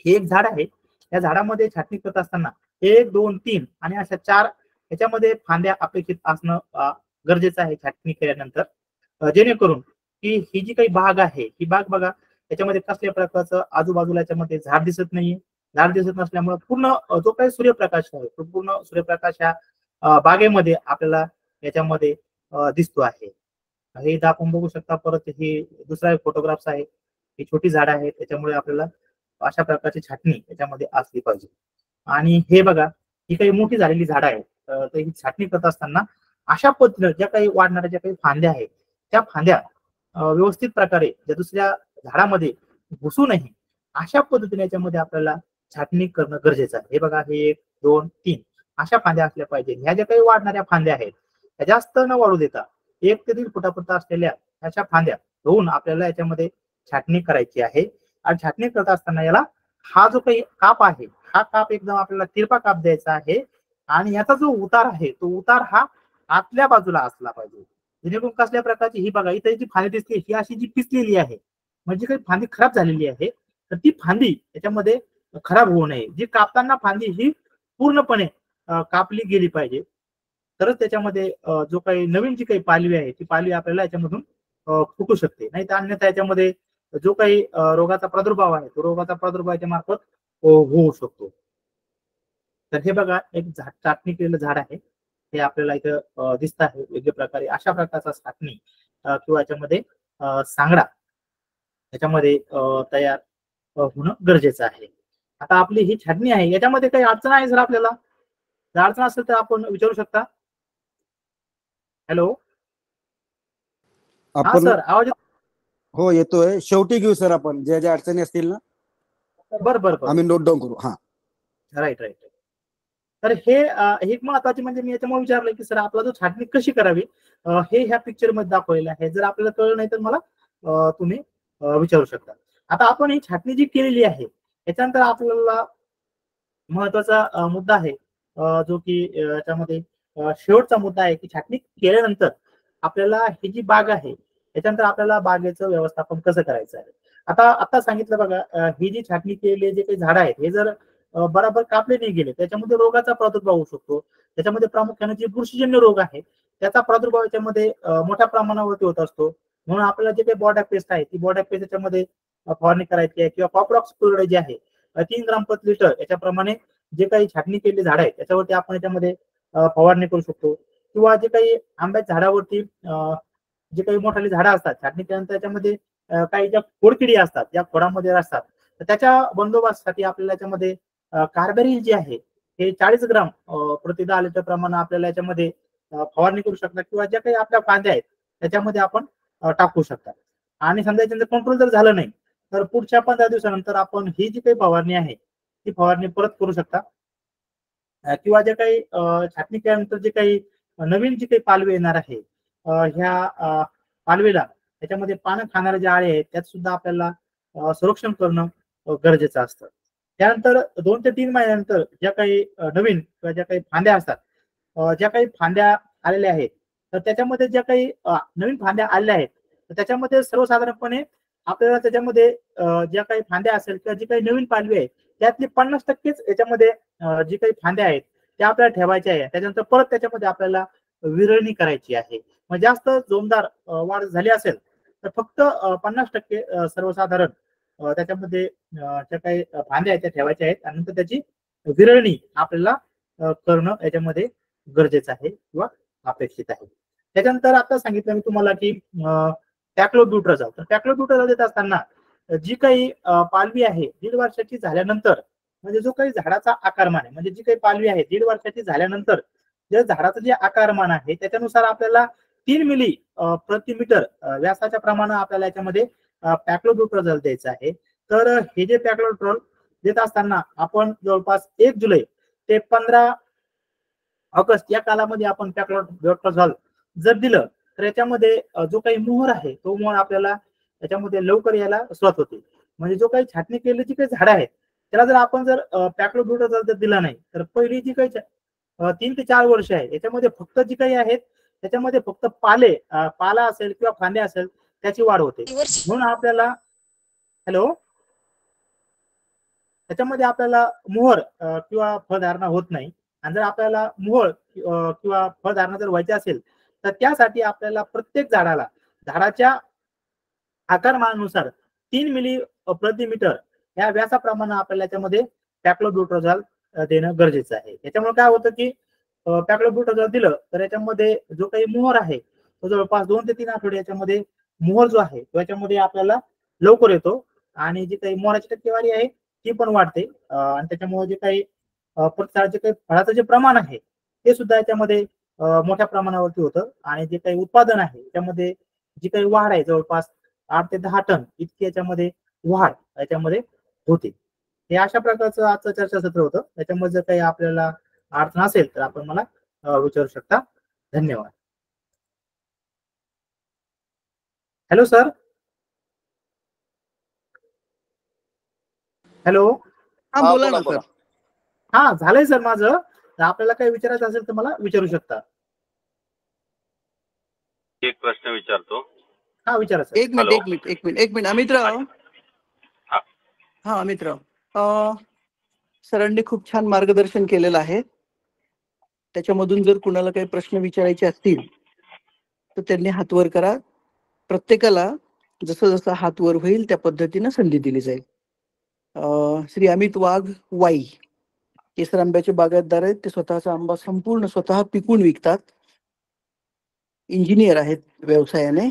हे एक झाड आहे. या झाडामध्ये छाटणी करत असताना 1, 2, 3 आणि अशा 4 याच्यामध्ये फांद्या अपेक्षित असणं गरजेचं आहे छाटणी केल्यानंतर. जेणेकरून की ही जी काही बाग आहे ही बाग बघा त्याच्यामध्ये कसल्या प्रकारचं आजूबाजूला याच्यामध्ये झाड दिसत नाहीये. झाड दिसत नसल्यामुळे पूर्ण जो काही सूर्यप्रकाश आहे तो पूर्ण सूर्यप्रकाश ह्या बागेमध्ये आपल्याला याच्यामध्ये दिसतो आहे. हे इथं आपण बघू शकता. परत हे दुसरा एक फोटोग्राफ्स आहे. ही छोटी झाड आहे त्याच्यामुळे आपल्याला अशा प्रकारची छाटणी याच्यामध्ये असली पाहिजे. आणि हे बघा ही काही मोठी झालेली झाडं आहेत. तर ही छाटणी करत असताना अशा पद्धतीने ज्या काही वाढणाऱ्या ज्या काही फांद्या आहेत त्या फांद्या व्यवस्थित प्रकारे त्या दुसऱ्या झाडामध्ये घुसू नये अशा पद्धतीने याच्यामध्ये आपल्याला छाटणी करणं गरजेचं आहे. हे बघा हे 1, 2, 3 अशा फांद्या असल्या पाहिजे. ह्या ज्या काही वाढणाऱ्या फांद्या आहेत त्या जास्त न वाढू देता 1 ते 1.5 फुटापर्यंत असलेल्या अशा फांद्या घेऊन आपल्याला याच्यामध्ये छाटणी करायची आहे. आणि छाटणी करत असताना याला हा जो काही काप आहे हा काप एकदम आपल्याला तिरपा काप द्यायचा आहे आणि याचा जो उतार आहे तो उतार हा आतल्या बाजूला असला पाहिजे. जेणेकरून कसल्या प्रकारची ही बघा इथे जी फांदी दिसते ही अशी जी पिसलेली आहे म्हणजे काही फांदी खराब झालेली आहे तर ती फांदी याच्यामध्ये खराब होऊ नये. जी कापताना फांदी ही पूर्णपणे कापली गेली पाहिजे. तरच त्याच्यामध्ये जो काही नवीन जी काही पालवी आहे ती पालवी आपल्याला याच्यामधून फुटू शकते. नाही तर अन्यथा याच्यामध्ये जो काही रोगाचा प्रादुर्भाव आहे तो रोगाचा प्रादुर्भाव याच्या मार्फत होऊ शकतो. तर हे बघा एक छाटणी केलेलं झाड आहे. हे आपल्याला इथं दिसत आहे वेगळ्या प्रकारे. अशा प्रकारचा छाटणी किंवा याच्यामध्ये सांगडा याच्यामध्ये तयार होणं गरजेचं आहे. आता आपली ही छाटणी आहे याच्यामध्ये काही अडचण आहे जर आपल्याला जर अडचण असेल तर आपण विचारू शकता. हॅलो. हा आपण सर आवाज हो येतोय. शेवटी घेऊ सर आपण ज्या ज्या अडचणी असतील ना बर बर बर आम्ही नोट डाऊन करू. हा राईट राईट. तर हे एक महत्वाचे म्हणजे मी याच्यामुळे विचारलं की सर आपला जो छाटणी कशी करावी हे ह्या पिक्चर मध्ये दाखवलेलं आहे. जर आपल्याला कळलं नाही तर मला तुम्ही विचारू शकता. आता आपण ही छाटणी जी केलेली आहे याच्यानंतर आपल्याला महत्वाचा मुद्दा आहे जो की याच्यामध्ये शेवटचा मुद्दा आहे की छाटणी केल्यानंतर आपल्याला ही जी बाग आहे त्याच्यानंतर आपल्याला बागेचं व्यवस्थापन कसं करायचं आहे. आता सांगितलं बघा ही जी छाटणी केलेली जे काही झाडं आहेत हे जर बरोबर कापले नाही गेले त्याच्यामध्ये रोगाचा प्रादुर्भाव होऊ शकतो. त्याच्यामध्ये प्रामुख्याने जे बुरशीजन्य रोग आहे त्याचा प्रादुर्भाव याच्यामध्ये मोठ्या प्रमाणावरती होत असतो. म्हणून आपल्याला जे काही बॉर्डर पेस्ट आहे ती बॉर्डर पेस्ट याच्यामध्ये फवारणी करायची आहे, किंवा कॉप्रॉक्स क्लोराईड जे आहे 3 ग्राम प्रति लिटर याच्याप्रमाणे जे काही छाटणी केलेली झाड आहेत त्याच्यावरती आपण याच्यामध्ये फवारणी करू शकतो. किंवा जे काही आंब्याच्या झाडावरती जे काही मोठाली झाडं असतात छाटणी केल्यानंतर त्याच्यामध्ये काही ज्या खोडकिडी असतात ज्या खोडामध्ये असतात तर त्याच्या बंदोबस्तासाठी आपल्याला याच्यामध्ये कार्बेरिल जे आहे हे 40 ग्राम प्रति 10 लिटर प्रमाणे आपल्याला याच्यामध्ये फवारणी करू शकता, किंवा ज्या काही आपल्या फांद्या आहेत त्याच्यामध्ये आपण टाकू शकता. आणि समजा याच्यानंतर कंट्रोल जर झालं नाही तर पुढच्या 15 दिवसानंतर आपण ही जी काही फवारणी आहे ती फवारणी परत करू शकता. किंवा जे काही छाटणी केल्यानंतर जे काही नवीन जी काही पालवी येणार आहे ह्या पालवीला त्याच्यामध्ये पानं खाणारे जे आळे आहेत त्यात सुद्धा आपल्याला संरक्षण करणं गरजेचं असतं. त्यानंतर 2 ते 3 महिन्यानंतर ज्या काही नवीन किंवा ज्या काही फांद्या असतात, ज्या काही फांद्या आलेल्या आहेत तर त्याच्यामध्ये ज्या काही नवीन फांद्या आलेल्या आहेत तर त्याच्यामध्ये सर्वसाधारणपणे आपल्याला त्याच्यामध्ये ज्या काही फांद्या असेल किंवा जी काही नवीन पालवी आहे त्यातली 50%च याच्यामध्ये जी काही फांद्या आहेत त्या आपल्याला ठेवायच्या आहे. त्याच्यानंतर परत त्याच्यामध्ये आपल्याला विरळणी करायची आहे. मग जास्त जोमदार वाढ झाली असेल तर फक्त 50% सर्वसाधारण त्याच्यामध्ये ज्या काही फांद्या आहेत त्या ठेवायच्या आहेत आणि नंतर त्याची विरळणी आपल्याला करणं याच्यामध्ये गरजेचं आहे किंवा अपेक्षित आहे. त्याच्यानंतर आता सांगितलं मी तुम्हाला की पॅक्लोब्युट्राझोल. तर पॅक्लोब्युट्राझोल देत असताना जी काही पालवी आहे 1.5 वर्षाची झाल्यानंतर, म्हणजे जो काही झाडाचा आकारमान आहे, म्हणजे जी काही पालवी आहे 1.5 वर्षाची झाल्यानंतर जे झाडाचं जे आकारमान आहे त्याच्यानुसार आपल्याला 3 मिली प्रति मीटर व्यासाच्या प्रमाणे आपल्याला याच्यामध्ये पॅक्लोब्युट्राझोल द्यायचं आहे. तर हे जे पॅक्लोब्युट्राझोल देत असताना आपण जवळपास 1 जुलै ते 15 ऑगस्ट या कालामध्ये आपण पॅक्लोब्युट्राझोल जर दिलं तर याच्यामध्ये जो काही मोहर आहे तो मोहर आपल्याला याच्यामध्ये लवकर यायला सुरुवात होते. म्हणजे जो काही छाटणी केलेली जी काही झाडं आहेत त्याला जर आपण जर पॅक्लोब्युट्राझोल जर दिला नाही तर पहिली जी काही 3 ते 4 वर्ष आहे याच्यामध्ये फक्त जी काही आहेत त्याच्यामध्ये फक्त पाला असेल किंवा फांदे असेल त्याची वाढ होते. म्हणून आपल्याला त्याच्यामध्ये आपल्याला मोहर किंवा फळधारणा होत नाही. आणि जर आपल्याला मोहर किंवा फळधारणा जर व्हायची असेल तर त्यासाठी आपल्याला प्रत्येक झाडाच्या आकारमानानुसार 3 मिली प्रति मीटर या व्यासाप्रमाणे आपल्याला याच्यामध्ये पॅक्लोब्युट्राझोल देणं गरजेचं आहे. याच्यामुळे काय होतं की पॅक्लोब्युट्राझोल दिलं तर याच्यामध्ये जो काही मोहर आहे तो जवळपास 2 ते 3 आठवडे याच्यामध्ये मोहर जो आहे तो याच्यामध्ये आपल्याला लवकर येतो आणि जी काही मोहराची टक्केवारी आहे ती पण वाढते. आणि त्याच्यामुळे जे काही जे काही फळाचं जे प्रमाण आहे ते सुद्धा याच्यामध्ये मोठ्या प्रमाणावरती होतं. आणि जे काही उत्पादन आहे त्यामध्ये जी काही वाढ आहे जवळपास 8 ते 10 टन इतकी याच्यामध्ये वाढ याच्यामध्ये होते. हे अशा प्रकारचं आजचं चर्चासत्र होतं. त्याच्यामध्ये जर काही आपल्याला अडचण असेल तर आपण मला विचारू शकता. धन्यवाद. Hello sir. हॅलो. हा हा, बोला बोला ना बोला. सर. हा झालंय सर माझं. तर आपल्याला काही विचारायचं असेल तर मला विचारू शकता. एक प्रश्न विचारतो. हा विचारा सर. एक मिनिट अमितराव. हा. हा अमितराव, सरांनी खूप छान मार्गदर्शन केलेलं आहे. त्याच्यामधून जर कुणाला काही प्रश्न विचारायचे असतील तर त्यांनी हात वर करा. प्रत्येकाला जसं जसं हात वर होईल त्या पद्धतीने संधी दिली जाईल. श्री अमित वाघ वाई केसर आंब्याचे बागायतदार आहेत. ते स्वतःचा आंबा संपूर्ण स्वतः पिकून विकतात. इंजिनियर आहेत व्यवसायाने.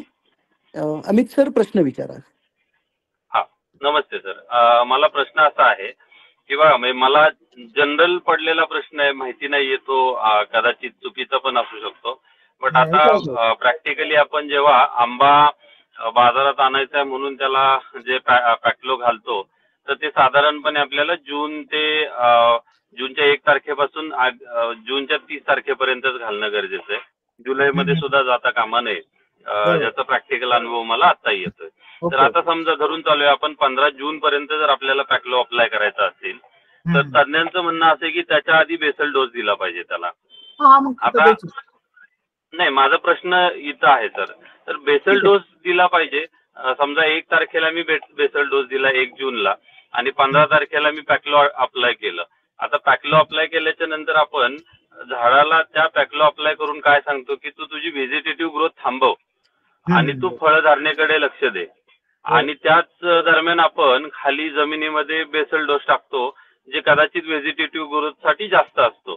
अमित सर प्रश्न विचारा. हा, नमस्ते सर. मला प्रश्न असा आहे किंवा मला जनरल पडलेला प्रश्न आहे, माहिती नाहीये तो कदाचित चुकीचा पण असू शकतो. बट आता प्रॅक्टिकली आपण जेव्हा आंबा बाजारात आणायचा आहे म्हणून त्याला जे पॅकलो घालतो तर ते साधारणपणे आपल्याला जूनच्या 1 तारखेपासून जूनच्या 30 तारखेपर्यंतच घालणं गरजेचं आहे. जुलैमध्ये सुद्धा जाता कामा नये. ज्याचा प्रॅक्टिकल अनुभव मला आता येतोय. तर आता समजा धरून चालूया आपण 15 जून पर्यंत जर आपल्याला पॅकलो अप्लाय करायचा असेल तर तज्ञांचं म्हणणं असं की त्याच्या आधी बेसल डोस दिला पाहिजे त्याला. आता नाही, माझा प्रश्न इथं आहे सर. तर बेसल डोस दिला पाहिजे. समजा 1 तारखेला मी बेसल डोस दिला 1 जूनला आणि 15 तारखेला मी पॅकलो अप्लाय केलं. आता पॅकलो अप्लाय केल्याच्या नंतर आपण झाडाला त्या पॅकलो अप्लाय करून काय सांगतो की तू तुझी व्हेजिटेटिव्ह ग्रोथ थांबव आणि तू फळधारणेकडे लक्ष दे. आणि त्याच दरम्यान आपण खाली जमिनीमध्ये बेसल डोस टाकतो, जे कदाचित व्हेजिटेटिव्ह ग्रोथसाठी जास्त असतो.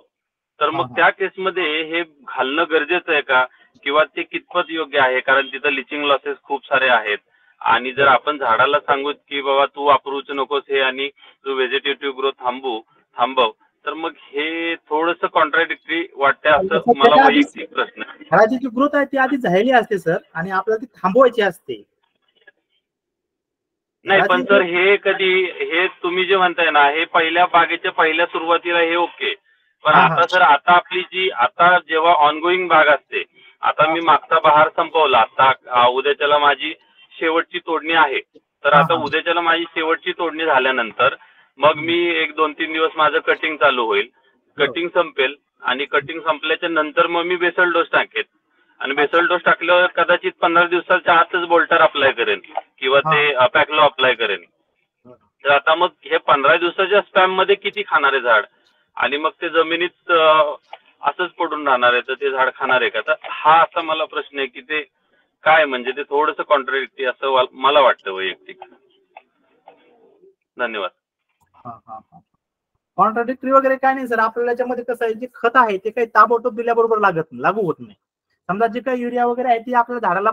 तर मग त्या केसमध्ये हे घालणं गरजेचं आहे का, किंवा ते कितपत योग्य आहे? कारण तिथं लिचिंग लॉसेस खूप सारे आहेत. आणि जर आपण झाडाला सांगू की बाबा तू वापरूच नकोस हे आणि तू व्हेजिटेटिव्ह ग्रोथ थांबव, तर मग हे थोडंसं कॉन्ट्राडिक्टरी वाटते, असं मला वैयक्तिक प्रश्न आहे. झाडाची जी ग्रोथ आहे ती आधी झालेली असते सर, आणि आपल्याला ती थांबवायची असते. नाही पण सर, हे तुम्ही जे म्हणताय ना, हे पहिल्या बागेच्या पहिल्या सुरुवातीला हे ओके. पण आता सर, आता जेव्हा ऑनगोईंग बाग असते, आता मी मागचा बहार संपवला, आता उद्याच्याला माझी शेवटची तोडणी आहे. तर आता उद्याच्याला माझी शेवटची तोडणी झाल्यानंतर मग मी 1-2-3 दिवस माझं कटिंग चालू होईल. कटिंग संपेल आणि कटिंग संपल्याच्या नंतर मग मी बेसल डोस टाकेन. आणि बेसल डोस टाकल्यावर कदाचित 15 दिवसाच्या आतच बोल्टर अप्लाय करेन किंवा ते पॅकलो अप्लाय करेन. तर आता मग हे 15 दिवसाच्या स्पॅम मध्ये किती खाणार आहे झाड, आणि मग ते जमिनीत असंच पडून राहणार आहे, तर ते झाड खाणार आहे का? तर हा असा मला प्रश्न आहे की ते काय, म्हणजे ते थोडंसं कॉन्ट्राडिक्टरी असं मला वाटतं वैयक्तिक. धन्यवाद. कॉन्ट्राडिक्टरी वगैरे काय नाही सर. आपल्याला याच्यामध्ये कसं आहे, जे खत आहे ते काही ताबडतोब दिल्याबरोबर लागू होत नाही. समजा जे काही युरिया वगैरे आहे ते आपल्या झाडाला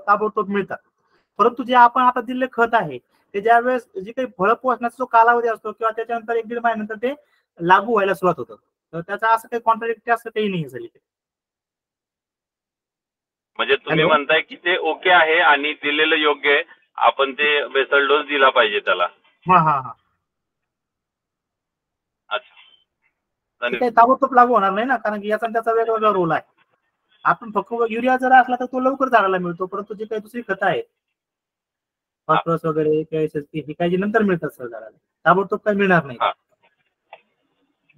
ताबडतोब मिळतात, परंतु जे आपण आता दिलेले खत आहे ते ज्यावेळेस जे काही फळं पोहोचण्याचा जो कालावधी असतो किंवा त्याच्यानंतर 1-1.5 महिन्यानंतर ते लागू व्हायला सुरुवात होतं. तर त्याचा असं काही कॉन्ट्राडिक्टरी असं काही नाही सर इथे. म्हणजे तुम्ही म्हणताय की ते ओके आहे आणि दिलेलं योग्य आहे, आपण ते बेसल डोस दिला पाहिजे त्याला. अच्छा, काही ताबडतोब लागू होणार नाही ना, कारण की याचा त्याचा वेगवेगळा रोल आहे. आपण फक्त युरिया जर असला तर तो लवकर झाडाला मिळतो, परंतु जे काही दुसरी खतं आहेत, फॉस्फरस वगैरे किंवा SSP, ही काही नंतर मिळतात सर झाडाला, ताबडतोब काही मिळणार नाही.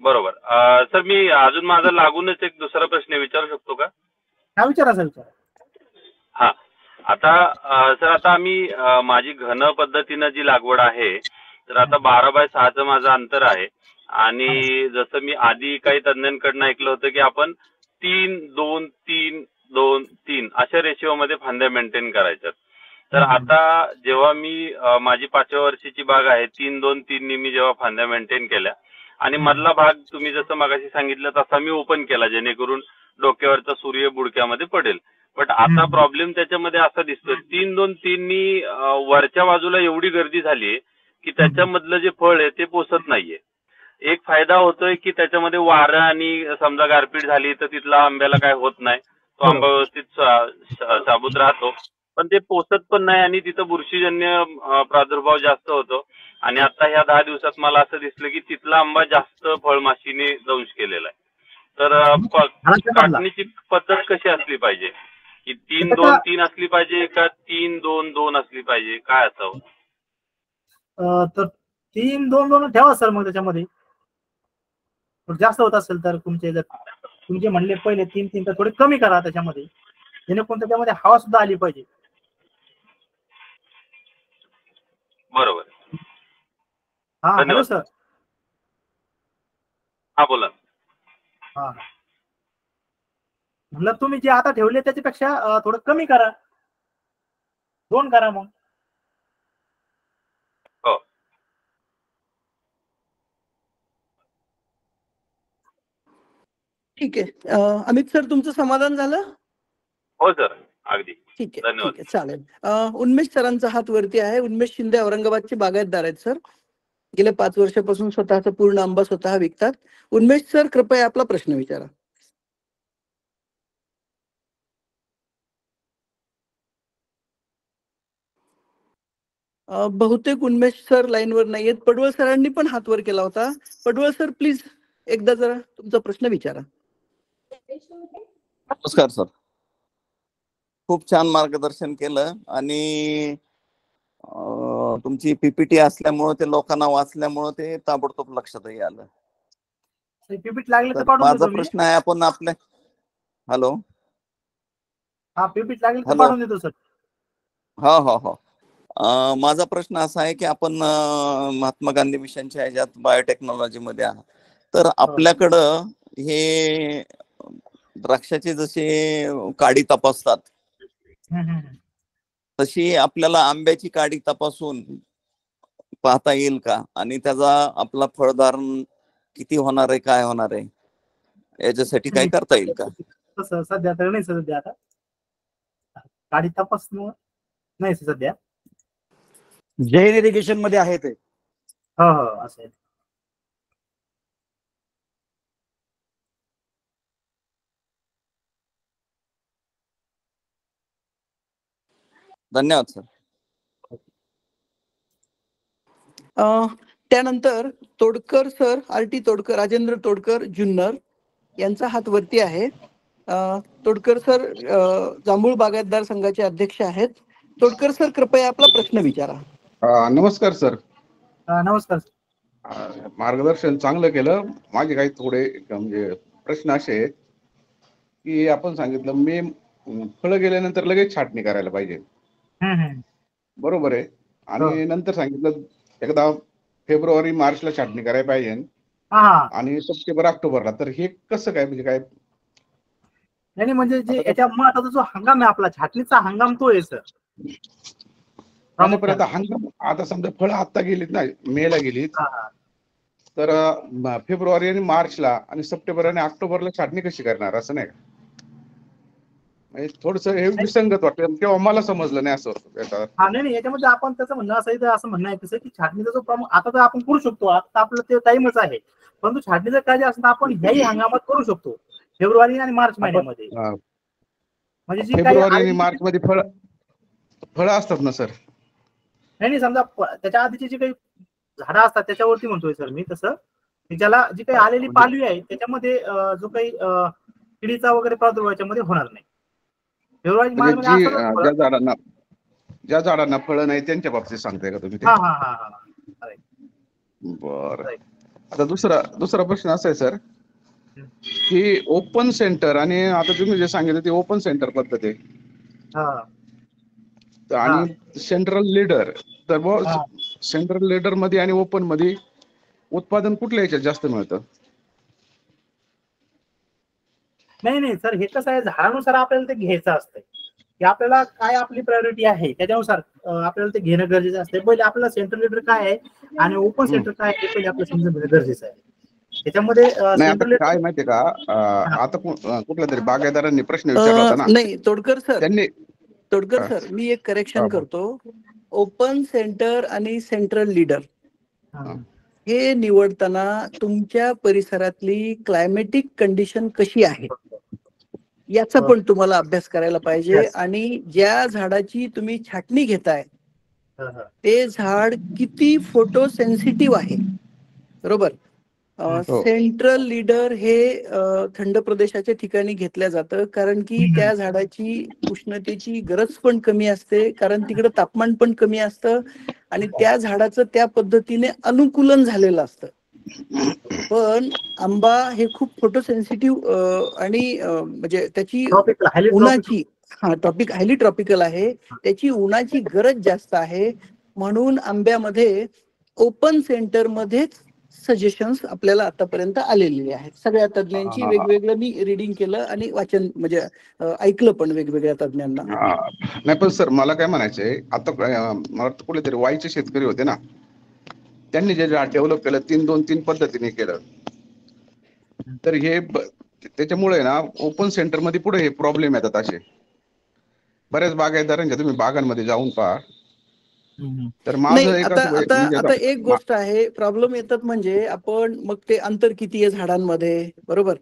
बरोबर. सर, मी अजून माझा लागूनच एक दुसरा प्रश्न विचारू शकतो का? हा, विचारा सर, विचारा. हा, आता सर, आता आम्ही माझी घन पद्धतीनं जी लागवड आहे, तर आता 12x6चं माझं अंतर आहे. आणि जसं मी आधी काही तज्ञांकडनं ऐकलं होतं की आपण 3-2-3-2-3 अशा रेशिओमध्ये फांद्या मेंटेन करायच्यात. तर आता जेव्हा मी माझी 5व्या वर्षीची बाग आहे, 3-2-3 मी जेव्हा फांद्या मेंटेन केल्या आणि मधला भाग तुम्ही जसं मगाशी सांगितलं तसा मी ओपन केला, जेणेकरून डोक्यावरचा सूर्य बुडक्यामध्ये पडेल. बट आता प्रॉब्लेम त्याच्यामध्ये असा दिसतोय, 3-2-3 वरच्या बाजूला एवढी गर्दी झालीये की त्याच्यामधलं जे फळ आहे ते पोसत नाहीये. एक फायदा होतोय की त्याच्यामध्ये वारा आणि समजा गारपीट झाली तर तिथला आंब्याला काय होत नाही, तो आंबा व्यवस्थित साबूत राहतो. पण ते पोसत पण नाही आणि तिथं बुरशीजन्य प्रादुर्भाव जास्त होतो. आणि आता ह्या 10 दिवसात मला असं दिसलं की तिथला आंबा जास्त फळमाशीने दंश केलेला आहे. तर काढणीची पद्धत कशी असली पाहिजे, की 3-2-3 असली पाहिजे का 3-2-2 असली पाहिजे, काय असावं? तर 3-2-2 ठेवा सर. मग त्याच्यामध्ये जास्त होत असेल तर तुमचे म्हणले पहिले 3-3 तर थोडे कमी करा त्याच्यामध्ये, जेणेकरून त्याच्यामध्ये हवा सुद्धा आली पाहिजे. बरोबर. हा, हॅलो सर. हा, बोला. हा, म्हणलं तुम्ही जे आता ठेवले त्याच्यापेक्षा थोडं कमी करा, 2 करा मग. हो. ठीक आहे. अमित सर, तुमचं समाधान झालं? हो सर, अगदी. ठीक आहे, धन्यवाद. ठीक आहे, चालेल. उन्मेष सरांचा हात वरती आहे. उन्मेष शिंदे औरंगाबादचे बागायतदार आहेत सर. गेल्या 5 वर्षापासून स्वतःचा पूर्ण आंबा स्वतः विकतात. उन्मेष सर, कृपया आपला प्रश्न विचारा. बहुतेक उन्मेष सर लाईनवर नाहीयेत. पडवळ सरांनी पण हात वर केला होता. पडवळ सर, प्लीज एकदा जरा तुमचा प्रश्न विचारा. नमस्कार सर, खूप छान मार्गदर्शन केलं आणि तुमची PPT असल्यामुळे ते लोकांना वाचल्यामुळे ते ताबडतोब लक्षातही आलं. पीपीटी लागले तर तर पाठवून माझा देतो मी. प्रश्न आहे, आपण आपल्या हॅलो हा, पीपीटी लागले तर हॅलो पाठवून देतो सर. हो हो हो. माझा प्रश्न असा आहे की आपण महात्मा गांधी मिशनच्या ह्याच्यात बायोटेक्नॉलॉजी मध्ये आहात, तर आपल्याकडं हे द्राक्षाचे जसे काडी तपासतात तशी आपल्याला आंब्याची काडी तपासून पाहता येईल का, आणि त्याचा आपला फळधारण किती होणार आहे, काय होणार आहे, याच्यासाठी काय करता येईल का? तसं सध्या तर नाही सध्या, आता गाडी तपासणं नाही सध्या. जैन इरिगेशन मध्ये आहे ते. हो हो असं आहे. धन्यवाद सर. त्यानंतर तोडकर सर, आर.टी. तोडकर, राजेंद्र तोडकर जुन्नर यांचा हात वरती आहे. तोडकर सर जांभूळ बागायतदार संघाचे अध्यक्ष आहेत. तोडकर सर, कृपया आपला प्रश्न विचारा. नमस्कार सर. नमस्कार. मार्गदर्शन चांगलं केलं. माझे काही थोडे म्हणजे प्रश्न असे आहेत की आपण सांगितलं मे फळं गेल्यानंतर लगेच छाटणी करायला पाहिजे, बरोबर आहे, आणि नंतर सांगितलं एकदा फेब्रुवारी मार्चला छाटणी करायला पाहिजे आणि सप्टेंबर ऑक्टोबरला. तर हे कसं काय, म्हणजे काय? नाही म्हणजे जे याच्या महत्वाचा जो हंगाम आहे आपला छाटणीचा हंगाम तो आहे सर. आता हंगाम, आता समजा फळं आता गेलीत ना, मेला गेलीत, तर फेब्रुवारी आणि मार्चला आणि सप्टेंबर आणि ऑक्टोबरला छाटणी कशी करणार, असं नाही का? थोडस हे विसंगत वाटतं किंवा मला समजलं नाही असं होतं. नाही याच्यामध्ये आपण त्याचं म्हणणं असं म्हणणं आहे तसं की छाटणीचा जो आता तर आपण करू शकतो, आता आपलं ते टाइमच आहे, परंतु छाटणीचं कार्य असं आपण ह्याही हंगामात करू शकतो, फेब्रुवारी आणि मार्च महिन्यामध्ये. म्हणजे जी फेब्रुवारी आणि मार्च मध्ये फळं असतात ना सर? नाही समजा त्याच्या आधीची जी काही झाडं असतात त्याच्यावरती म्हणतोय सर मी. तसं ज्याला जी काही आलेली पालवी आहे त्याच्यामध्ये जो काही किडीचा वगैरे प्रादुर्भाव याच्यामध्ये होणार नाही. फेब्रुवारी मार्च ज्या झाडांना फळं नाही त्यांच्या बाबतीत सांगताय का तुम्ही? बरं. आता दुसरा प्रश्न असा आहे सर की ओपन सेंटर, आणि आता तुम्ही जे सांगितलं ते ओपन सेंटर पद्धत आहे आणि सेंट्रल लीडर, तर सेंट्रल लीडर मध्ये आणि ओपन मध्ये उत्पादन कुठल्या याच्यात जास्त मिळतं? नाही सर, हे कसं आहे, झाडानुसार आपल्याला ते घ्यायचं असतंय की आपल्याला काय आपली प्रायोरिटी आहे त्याच्यानुसार आपल्याला ते घेणं गरजेचं असतं. पहिले आपल्याला सेंट्रल लीडर काय आहे आणि ओपन सेंटर काय आहे हे पहिले आपल्याला समजून घेणं गरजेचं आहे. त्याच्यामध्ये काय माहितीये का, आता कुठल्या तरी बागायतदारांनी प्रश्न विचारला होता ना. नाही तोडकर सर, मी एक करेक्शन करतो. ओपन सेंटर आणि सेंट्रल लीडर हे निवडताना तुमच्या परिसरातली क्लायमेटिक कंडिशन कशी आहे याचा पण तुम्हाला अभ्यास करायला पाहिजे. आणि ज्या झाडाची तुम्ही छाटणी घेताय ते झाड किती फोटो सेन्सिटिव्ह आहे, बरोबर. सेंट्रल लीडर हे थंड प्रदेशाच्या ठिकाणी घेतल्या जातं, कारण की त्या झाडाची उष्णतेची गरज पण कमी असते, कारण तिकडे तापमान पण कमी असतं आणि त्या झाडाचं त्या पद्धतीने अनुकूलन झालेलं असतं. पण आंबा हे खूप फोटोसेन्सिटिव्ह आणि म्हणजे त्याची उन्हाची टॉपिक हायली ट्रॉपिकल आहे, त्याची उन्हाची गरज जास्त आहे. म्हणून आंब्यामध्ये ओपन सेंटर मध्येच सजेशन्स आपल्याला आतापर्यंत आलेले आहेत. सगळ्या तज्ञांची वेगवेगळं मी रिडिंग केलं आणि वाचन म्हणजे ऐकलं पण वेगवेगळ्या तज्ञांना. नाही पण सर मला काय म्हणायचंय, आता मला कुठेतरी वाईचे शेतकरी होते ना, त्यांनी जे डेव्हलप केलं 3-2-3 पद्धतीने केलं, तर हे त्याच्यामुळे ना ओपन सेंटर मध्ये पुढे हे प्रॉब्लेम येतात. असे बऱ्याच बागायतदारांच्या तुम्ही बागांमध्ये जाऊन पहा. तर माझं आता एक गोष्ट आहे, प्रॉब्लेम येतात म्हणजे आपण मग ते अंतर किती आहे झाडांमध्ये, बरोबर,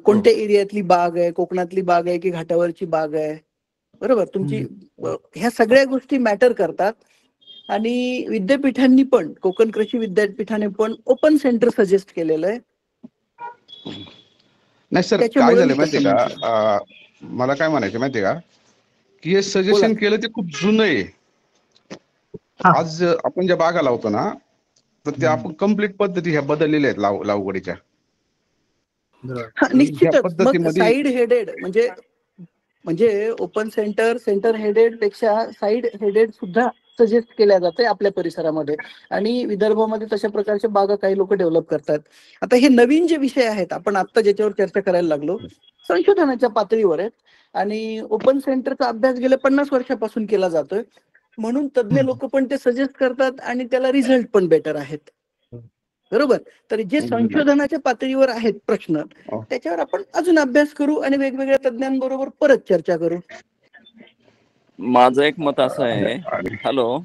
कोणत्या एरियातली बाग आहे, कोकणातली बाग आहे की घाटावरची बाग आहे, बरोबर, तुमची ह्या सगळ्या गोष्टी मॅटर करतात. आणि विद्यापीठांनी पण, कोकण कृषी विद्यापीठाने पण ओपन सेंटर सजेस्ट केलेलं आहे. नाही सर, काय झालं माहितीये का, मला काय म्हणायचं माहितीये का, की हे सजेशन केलं ते खूप जुनं आहे. आज आपण ज्या बागा लावतो ना, तर त्या आपण कम्प्लीट पद्धती ह्या बदललेल्या आहेत लागवडीच्या. निश्चितच. मग साईड हेडेड म्हणजे ओपन सेंटर हेडेड पेक्षा साईड हेडेड सुद्धा सजेस्ट केल्या जाते आपल्या परिसरामध्ये, आणि विदर्भामध्ये तशा प्रकारच्या बागा काही लोक डेव्हलप करतात. आता हे नवीन जे विषय आहेत आपण आता ज्याच्यावर चर्चा करायला लागलो, संशोधनाच्या पातळीवर आहेत. आणि ओपन सेंटरचा अभ्यास गेल्या 50 वर्षापासून केला जातोय, म्हणून तज्ञ लोक पण ते सजेस्ट करतात आणि त्याला रिझल्ट पण बेटर आहेत. बरोबर. तर जे संशोधनाच्या पातळीवर आहेत प्रश्न, त्याच्यावर आपण अजून अभ्यास करू आणि वेगवेगळ्या तज्ञांबरोबर परत चर्चा करू. माझं एक मत असं आहे. हॅलो.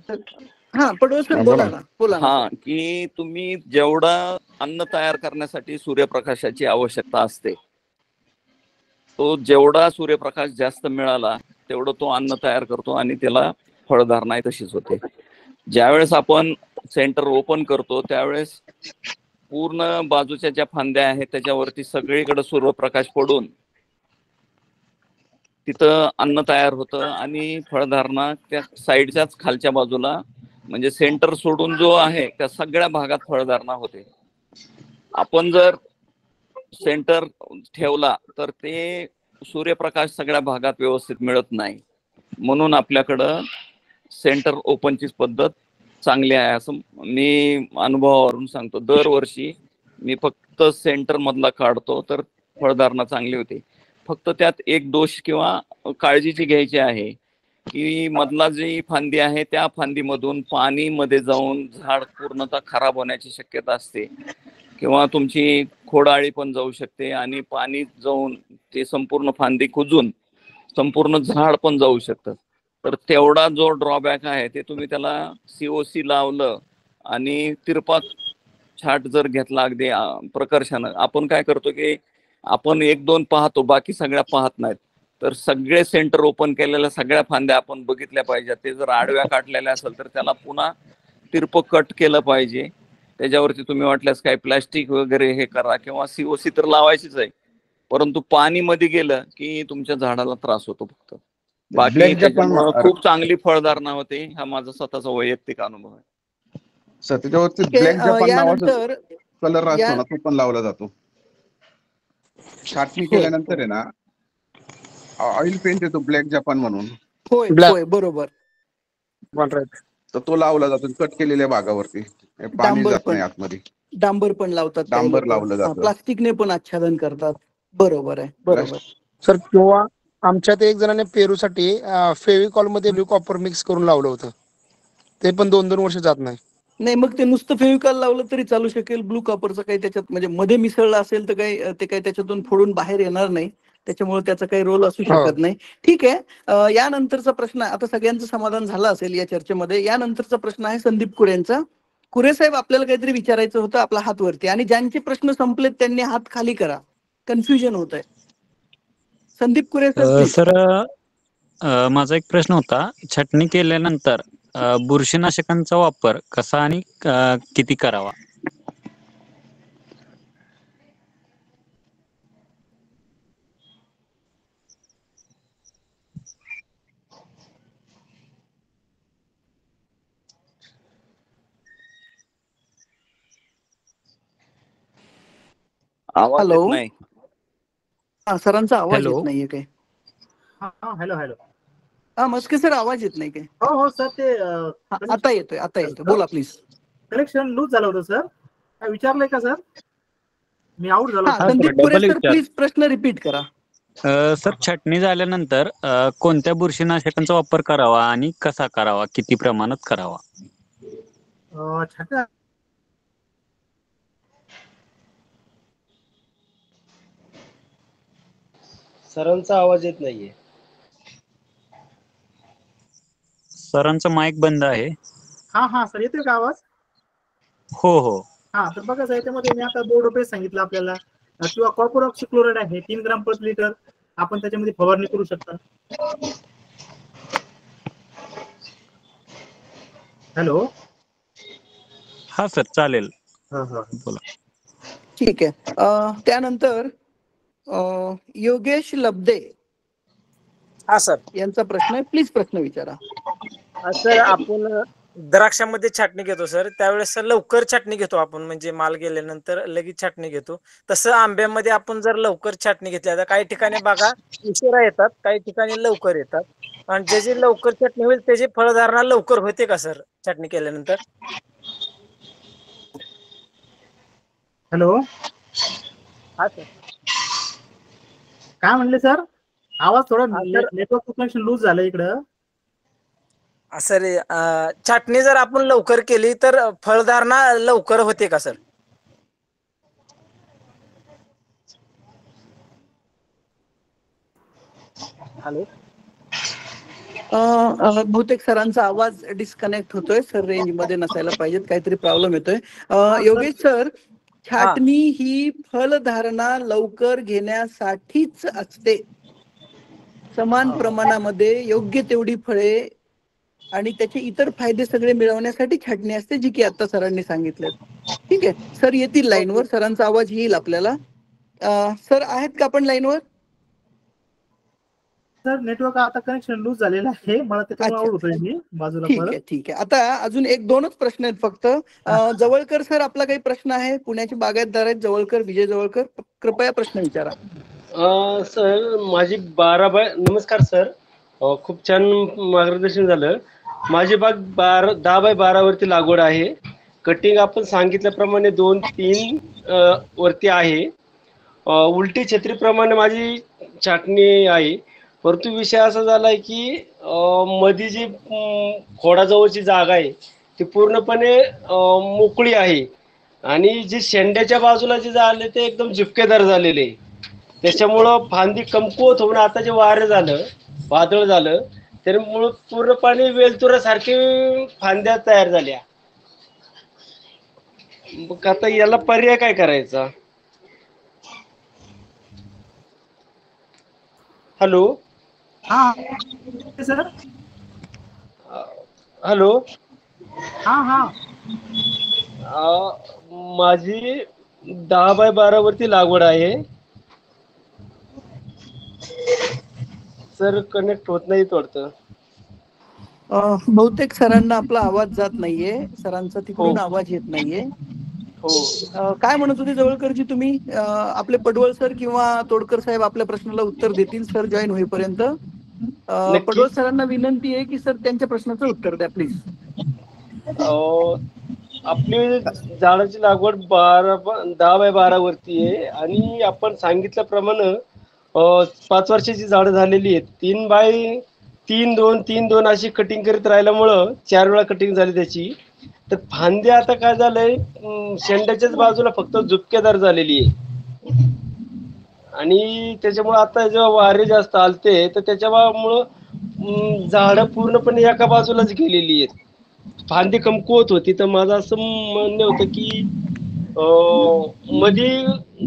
हा पडवळ सर बोला ना, बोला ना हा, सर. की तुम्ही जेवढा अन्न तयार करण्यासाठी सूर्यप्रकाशाची आवश्यकता असते, तो जेवढा सूर्यप्रकाश जास्त मिळाला तेवढं तो अन्न तयार करतो आणि त्याला फळधारणा तशीच होते. ज्यावेळेस आपण सेंटर ओपन करतो त्यावेळेस पूर्ण बाजूच्या ज्या फांद्या आहेत त्याच्यावरती सगळीकडे सूर्यप्रकाश पडून तिथं अन्न तयार होतं आणि फळधारणा त्या साईडच्याच खालच्या बाजूला, म्हणजे सेंटर सोडून जो आहे त्या सगळ्या भागात फळधारणा होते. आपण जर सेंटर ठेवला तर ते सूर्यप्रकाश सगळ्या भागात व्यवस्थित मिळत नाही. म्हणून आपल्याकडं सेंटर ओपनची पद्धत चांगली आहे असं मी अनुभवावरून सांगतो. दरवर्षी मी फक्त सेंटर मधला काढतो तर फळधारणा चांगली होते. फक्त त्यात एक दोष किंवा काळजीची घ्यायची आहे की मधला जी फांदी आहे त्या फांदीमधून पाणी मध्ये जाऊन झाड पूर्णतः खराब होण्याची शक्यता असते किंवा तुमची खोडाळी पण जाऊ शकते आणि पाणी जाऊन ते संपूर्ण फांदी कुजून संपूर्ण झाड पण जाऊ शकतं. तर तेवढा जो ड्रॉबॅक आहे ते तुम्ही त्याला COC लावलं आणि तिरपा छाट जर घेतला अगदी प्रकर्षानं, आपण काय करतो की आपण एक दोन पाहतो बाकी सगळ्या पाहत नाहीत. तर सगळे सेंटर ओपन केलेल्या सगळ्या फांद्या आपण बघितल्या पाहिजेत. ते जर आडव्या काढलेल्या असेल तर त्याला पुन्हा तिरपं कट केलं पाहिजे. त्याच्यावरती तुम्ही वाटल्यास काय प्लॅस्टिक वगैरे हे करा किंवा COC तर लावायचीच आहे, परंतु पाणी मध्ये गेलं की तुमच्या झाडाला त्रास होतो फक्त. बाकी त्याच्यामुळं खूप चांगली फळधारणा होते. हा माझा स्वतःचा वैयक्तिक अनुभव आहे. सर त्याच्यावरती ठीक आहे, ब्लॅक जपान नावाचा यानंतर कलर असतो या- ना, तो पण लावला जातो. छाटणी होय, केल्यानंतर आहे ना ऑइल पेंट येतो ब्लॅक जपान म्हणून, होय होय बरोबर. तर तो लावला जातो कट केलेल्या भागावरती. पाणी डांबर जात पण नाही आतमध्ये. डांबर पण लावतात काही डांबर लोक. लावलं जातं. प्लास्टिकने पण आच्छादन करतात. बरोबर आहे, बरोबर. सर किंवा आमच्यात एक जणांनी पेरूसाठी फेविकॉल मध्ये ब्लू कॉपर मिक्स करून लावलं होतं, ते पण 2-2 वर्ष जात नाही. नाही मग ते नुसतं फेविकॉल लावलं तरी चालू शकेल. ब्लू कॉपरचं काही त्याच्यात म्हणजे मध्ये मिसळलं असेल तर काही ते काही त्याच्यातून फोडून बाहेर येणार नाही, त्याच्यामुळे त्याचा काही रोल असू शकत नाही. ठीक आहे. यानंतरचा प्रश्न, आता सगळ्यांचं समाधान झालं असेल या चर्चेमध्ये. यानंतरचा प्रश्न आहे संदीप कुरेंचा. कुरे साहेब आपल्याला काहीतरी विचारायचं होतं, आपला हात वरती, आणि ज्यांचे प्रश्न संपलेत त्यांनी हात खाली करा, कन्फ्युजन होत आहे. संदीप कुरे सर. सर माझा एक प्रश्न होता, छाटणी केल्यानंतर बुरशीनाशकांचा वापर कसा आणि किती करावा? आवाज हॅलो. येत नाही. सरांचा आवाज हॅलो. येत नाहीये काय? Hello hello. मस्के सर आवाज येत नाही काय? हो हो सर, ते आता येतोय, आता येतोय, बोला प्लीज. कनेक्शन लूज झालं होतं सर. काय विचारलंय का सर? मी आउट झालो. संदीप कुरे सर प्लीज प्रश्न रिपीट करा. सर छाटणी झाल्यानंतर कोणत्या बुरशीनाशकांचा वापर करावा आणि कसा करावा, किती प्रमाणात करावा? छाटणी सरांचा आवाज येत नाहीये. सरांचा माईक बंद आहे. हा सर, येतोय का आवाज? हो हो. हा, तर बघा सर, याच्यामध्ये मी आता 2 रुपये सांगितलं आपल्याला, किंवा कॉपर ऑक्सिक्लोराइड आहे 3 ग्राम पर लिटर, आपण त्याच्यामध्ये फवारणी करू शकता. हॅलो. हा सर चालेल. बोला. ठीक आहे. त्यानंतर योगेश लब्दे हा सर. यांचा प्रश्न आहे, प्लीज प्रश्न विचारा. सर आपण द्राक्षामध्ये छाटणी घेतो सर, त्यावेळेस सर लवकर छाटणी घेतो आपण, म्हणजे माल गेल्यानंतर लगेच छाटणी घेतो. तसं आंब्यामध्ये आपण जर लवकर छाटणी घेतली, तर काही ठिकाणी बागा उशिरा येतात, काही ठिकाणी लवकर येतात, आणि ज्याची लवकर छाटणी होईल त्याची फळधारणा लवकर होते का सर छाटणी केल्यानंतर? हॅलो. हा सर. काय म्हणले सर? आवाज थोडा तर नेटवर्क कनेक्शन लूज झालं इकडं. सर छाटणी जर आपण लवकर केली तर फळधारणा लवकर होते का सर? हॅलो. बहुतेक सरांचा आवाज डिस्कनेक्ट होतोय सर, रेंज मध्ये नसायला पाहिजेत, काहीतरी प्रॉब्लेम येतोय. योगेश सर, छाटणी ही फलधारणा लवकर घेण्यासाठीच असते. समान प्रमाणामध्ये योग्य तेवढी फळे आणि त्याचे इतर फायदे सगळे मिळवण्यासाठी छाटणी असते, जी की आता सरांनी सांगितलं. ठीक आहे सर, येतील लाईनवर, सरांचा आवाज येईल आपल्याला. सर आहेत का आपण लाईनवर? सर नेटवर्क आता कनेक्शन लूज झालेलं आहे, मला त्याच्यामुळे आवड होतोय मी बाजूला. ठीक आहे. आता अजून एक दोनच प्रश्न आहेत फक्त. जवळकर सर, आपला काही प्रश्न आहे? पुण्याचे बागायतदार आहेत जवळकर, विजय जवळकर, कृपया प्रश्न विचारा. सर माझी नमस्कार सर, खूप छान मार्गदर्शन झालं. माझी बाग 10x12 वरती लागवड आहे. कटिंग आपण सांगितल्याप्रमाणे 2-3 वरती आहे. उलटी छत्रीप्रमाणे माझी छाटणी आहे. परंतु विषय असा झालाय की मध्ये जी खोडाजवळची जागा आहे ती पूर्णपणे मोकळी आहे आणि जी शेंड्याच्या बाजूला जे झाले ते एकदम झुपकेदार झालेले. त्याच्यामुळं फांदी कमकुवत होऊन आता जे वादळ झालं त्यामुळं पूर्णपणे वेलतुरासारखे फांद्या तयार झाल्या. मग आता याला पर्याय काय करायचा? हॅलो. हा सर. हॅलो. हा. माझी 10x12 वरती लागवड आहे सर. कनेक्ट होत नाही वाटतं. बहुतेक सरांना आपला आवाज जात नाहीये, सरांचा तिकडून आवाज येत नाहीये. काय म्हणत होते जवळकरजी तुम्ही? आपले पडवळ सर किंवा तोडकर साहेब आपल्या प्रश्नाला उत्तर देतील सर जॉईन होईपर्यंत. पडवळ सरांना विनंती आहे की सर त्यांच्या प्रश्नाचं उत्तर द्या प्लीज. आपली झाडाची लागवड 10x12 वरती आहे आणि आपण सांगितल्याप्रमाणे 5 वर्षाची झाडं झालेली आहेत. 3x3, 2-3-2 अशी कटिंग करीत राहिल्यामुळं 4 वेळा कटिंग झाली त्याची. तर फांदी आता काय झालंय, शेंड्याच्याच बाजूला फक्त झुपकेदार झालेली आहे आणि त्याच्यामुळे आता जेव्हा वारे जास्त आलते तर त्याच्यामुळं झाडं पूर्णपणे एका बाजूलाच गेलेली आहेत. फांदी कमकुवत होती. तर माझं असं म्हणणं होतं की मध्ये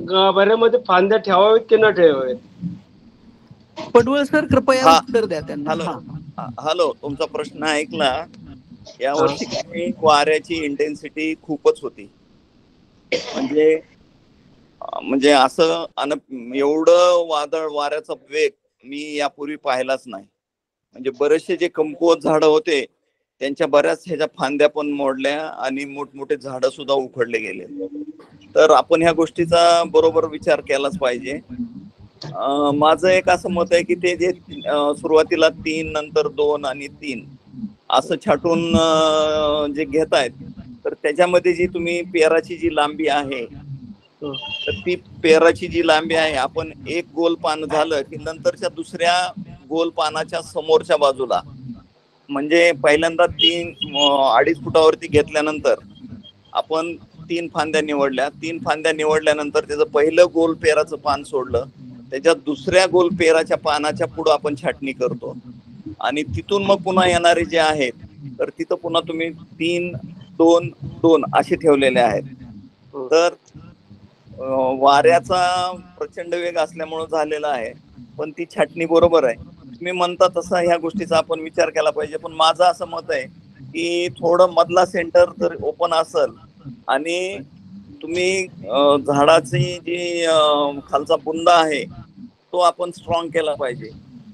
गाभाऱ्यामध्ये फांद्या ठेवाव्यात की न ठेवाव्यात? पडवळ सर कृपया उत्तर द्या त्यांना. हॅलो, तुमचा प्रश्न ऐकला. यावर्षी वाऱ्याची इंटेन्सिटी खूपच होती. म्हणजे असं एवढं वाऱ्याचा वेग मी यापूर्वी पाहिलाच नाही. म्हणजे बरेचसे जे कमकुवत झाडं होते त्यांच्या बऱ्याच ह्याच्या फांद्या पण मोडल्या आणि मोठमोठे झाडं सुद्धा उखडले गेले. तर आपण ह्या गोष्टीचा बरोबर विचार केलाच पाहिजे. माझं एक असं मत आहे की ते जे सुरुवातीला 3 नंतर 2 आणि 3 असं छाटून जे घेत आहेत, तर त्याच्यामध्ये जी तुम्ही पेराची जी लांबी आहे, तर ती पेराची जी लांबी आहे, आपण एक गोल पान झालं की नंतरच्या दुसऱ्या गोल पानाच्या समोरच्या बाजूला, म्हणजे पहिल्यांदा 2.5 फुटावरती घेतल्यानंतर आपण 3 फांद्या निवडल्या. 3 फांद्या निवडल्यानंतर त्याचं पहिलं गोल पेराचं पान सोडलं, त्याच्या दुसऱ्या गोल पेराच्या पानाच्या पुढं आपण छाटणी करतो आणि तिथून मग पुन्हा येणारे जे आहेत तर तिथं पुन्हा तुम्ही 3-2-2 असे ठेवलेले आहेत. तर वाऱ्याचा प्रचंड वेग असल्यामुळे झालेला आहे. पण ती छाटणी बरोबर आहे, तुम्ही म्हणता तसा ह्या गोष्टीचा आपण विचार केला पाहिजे. पण माझं असं मत आहे की थोडं मधला सेंटर जर ओपन असेल आणि तुम्ही झाडाची जी खालचा बुंदा आहे तो आपण स्ट्रॉंग केला पाहिजे.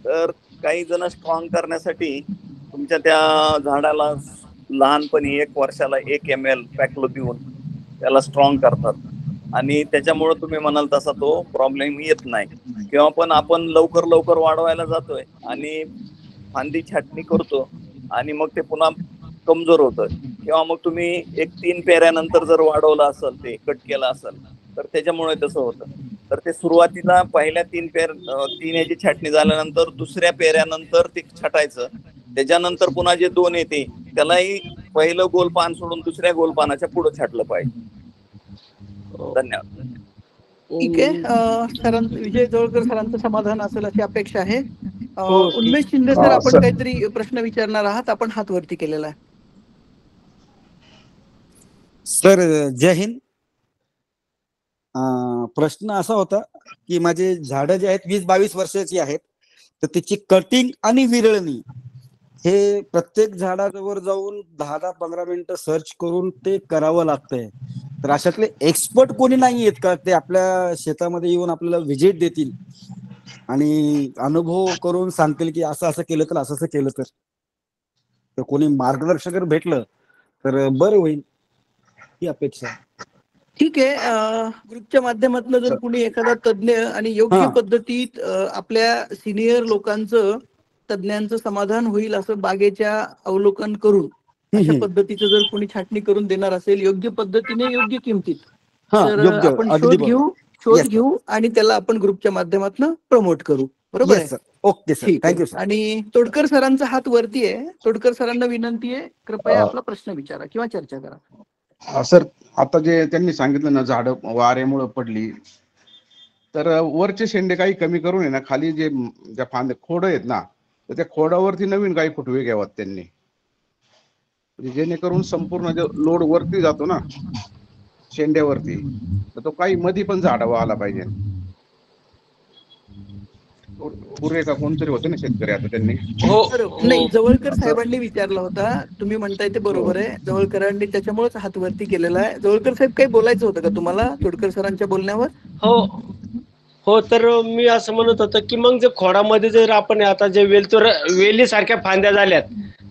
तर काही जण स्ट्रॉंग करण्यासाठी तुमच्या त्या झाडाला लहानपणी 1 वर्षाला 1 ml पॅकलो देऊन त्याला स्ट्रॉंग करतात आणि त्याच्यामुळे तुम्ही म्हणाल तसा तो प्रॉब्लेम येत नाही. किंवा पण आपण लवकर वाढवायला जातोय आणि फांदी छाटणी करतो आणि मग ते पुन्हा कमजोर होतं. किंवा मग तुम्ही 1-3 पेऱ्यानंतर जर वाढवलं असेल, ते कट केलं असेल, तर त्याच्यामुळे तसं होतं. तर ते सुरुवातीला पहिल्या तीन याची छाटणी झाल्यानंतर दुसऱ्या पेऱ्यानंतर ते छाटायचं. त्याच्यानंतर पुन्हा जे 2 येते त्यालाही पहिलं गोल पान सोडून दुसऱ्या गोल पानाच्या पुढे छाटलं पाहिजे. धन्यवाद. ठीक आहे. विजय जवळकर सरांचं समाधान असेल अशी अपेक्षा आहे. हो, ठीक. उन्मेष शिंदे सर, आपण काहीतरी प्रश्न विचारणार आहात, आपण हात वरती केलेला आहे. सर जय हिंद. प्रश्न असा होता की माझे झाडं जे आहेत 20-22 वर्षाची आहेत, तर त्याची कटिंग आणि विरळणी हे प्रत्येक झाडावर जाऊन 10-15 मिनिटं सर्च करून ते करावं लागतंय. तर अशातले एक्सपर्ट कोणी नाही आहेत का ते आपल्या शेतामध्ये येऊन आपल्याला व्हिजिट देतील आणि अनुभव करून सांगतील की असं असं केलं तर असं असं केलं तर कोणी मार्गदर्शक भेटलं तर बरं होईल ही अपेक्षा. ठीक आहे. ग्रुपच्या माध्यमातून जर कुणी एखादा तज्ञ आणि योग्य पद्धतीत आपल्या सिनियर लोकांचं तज्ञांचं समाधान होईल असं बागेच्या अवलोकन करून अशा पद्धतीचं जर कोणी छाटणी करून देणार असेल योग्य पद्धतीने योग्य किमतीत, तर आपण शोध घेऊ आणि त्याला आपण ग्रुपच्या माध्यमातून प्रमोट करू. बरोबर आहे? Okay sir, thank you sir. आणि तोडकर सरांचा हात वरती आहे. तोडकर सरांना विनंती आहे, कृपया आपला प्रश्न विचारा किंवा चर्चा करा. सर, आता जे त्यांनी सांगितलं ना, झाडं वाऱ्यामुळे पडली, तर वरचे शेंडे काही कमी करून आहे ना, खाली जे ज्या फांदे खोड आहेत ना, तर त्या खोडावरती नवीन काही फुटवे घ्यावात त्यांनी, जेणेकरून संपूर्ण जो लोड वरती जातो ना शेंड्यावरती, तर तो काही मध्ये पण झाडावा आला पाहिजे. पुरे का कोणतरी होते ना शेतकरी, आता त्यांनी नाही, जवळकर साहेबांनी विचारला होता. तुम्ही म्हणताय ते बरोबर आहे. जवळकरांनी त्याच्यामुळेच हात वरती केलेला आहे. जवळकर साहेब, काही बोलायचं होतं का तुम्हाला तोडकर सरांच्या बोलण्यावर? हो, तर मी असं म्हणत होतं की मग जे खोडामध्ये जर आपण आता जे वेली सारख्या फांद्या झाल्यात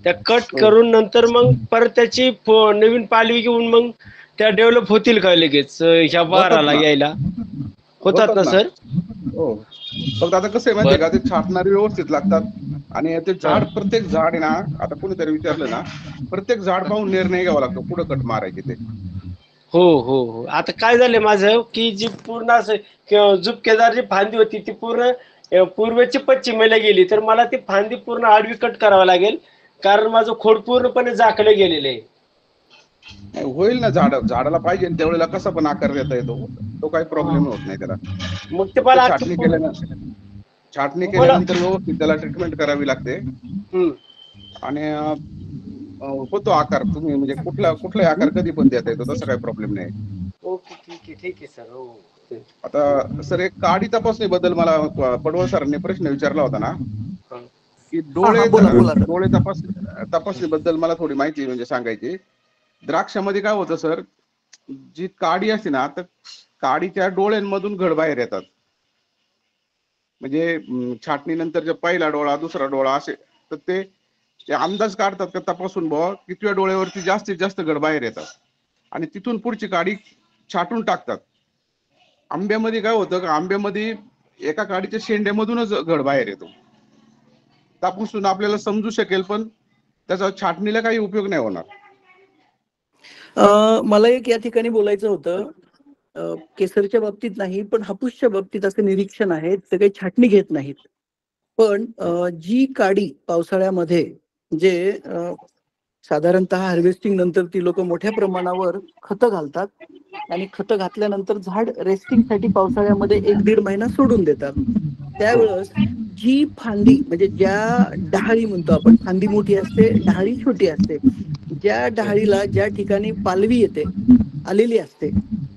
त्या कट करून नंतर मग परत त्याची नवीन पालवी घेऊन मग त्या डेव्हलप होतील का लगेच ह्या बहाराला यायला? होतात ना सर? हो, फक्त आता कसं आहे माहितीये का, ते छाटणारे व्यवस्थित लागतात आणि ते झाड, प्रत्येक झाड आहे ना, आता कोणीतरी विचारलं ना, प्रत्येक झाड पाहून निर्णय घ्यावा लागतो पुढे कट मारायचे ते. हो. आता काय झालंय माझं की जी पूर्ण असं झुपकेदार जी फांदी होती ती पूर्ण पूर्वेची पश्चिमेला गेली, तर मला ती फांदी पूर्ण आडवी कट करावं लागेल, कारण माझं खोड पूर्णपणे झाकलं गेलेलं आहे. होईल ना, झाडाला पाहिजे त्यावेळेला कसा पण आकार देता येतो, तो काही प्रॉब्लेम होत नाही त्याला. मग ते मला छाटणी केल्यानंतर व्यवस्थित त्याला ट्रीटमेंट करावी लागते आणि होतो आकार. तुम्ही म्हणजे कुठलाही आकार कधी पण देता येतो, तसा काही प्रॉब्लेम नाही. ओके, ठीक आहे सर. आता सर, एक काडी तपासणी बद्दल मला पडवळ सरांनी प्रश्न विचारला होता ना, की डोळे तपासणी बद्दल मला थोडी माहिती म्हणजे सांगायची. द्राक्षामध्ये काय होतं सर, जी काडी असते ना, तर काडीच्या डोळ्यांमधून घड बाहेर येतात. म्हणजे छाटणीनंतर पहिला डोळा, दुसरा डोळा असे, तर ते अंदाज काढतात का तपासून बुवा कितव्या डोळ्यावरती जास्तीत जास्त घड बाहेर येतात आणि तिथून पुढची काडी छाटून टाकतात. आंब्यामध्ये काय होतं का, आंब्यामध्ये एका काडीच्या शेंड्यामधूनच घड बाहेर येतो. तपासून आपल्याला समजू शकेल, पण त्याचा छाटणीला काही उपयोग नाही होणार. मला एक या ठिकाणी बोलायचं होतं. केसरच्या बाबतीत नाही, पण हापूसच्या बाबतीत असं निरीक्षण आहे, ते काही छाटणी घेत नाहीत. पण जी काडी पावसाळ्यामध्ये जे साधारणतः हार्वेस्टिंग नंतर ती लोक मोठ्या प्रमाणावर खतं घालतात आणि खतं घातल्यानंतर झाड रेस्टिंगसाठी पावसाळ्यामध्ये 1-1.5 महिना सोडून देतात. त्यावेळेस जी फांदी, म्हणजे ज्या डहाळी म्हणतो आपण, फांदी मोठी असते, डहाळी छोटी असते, ज्या डहाळीला ज्या ठिकाणी पालवी आलेली असते,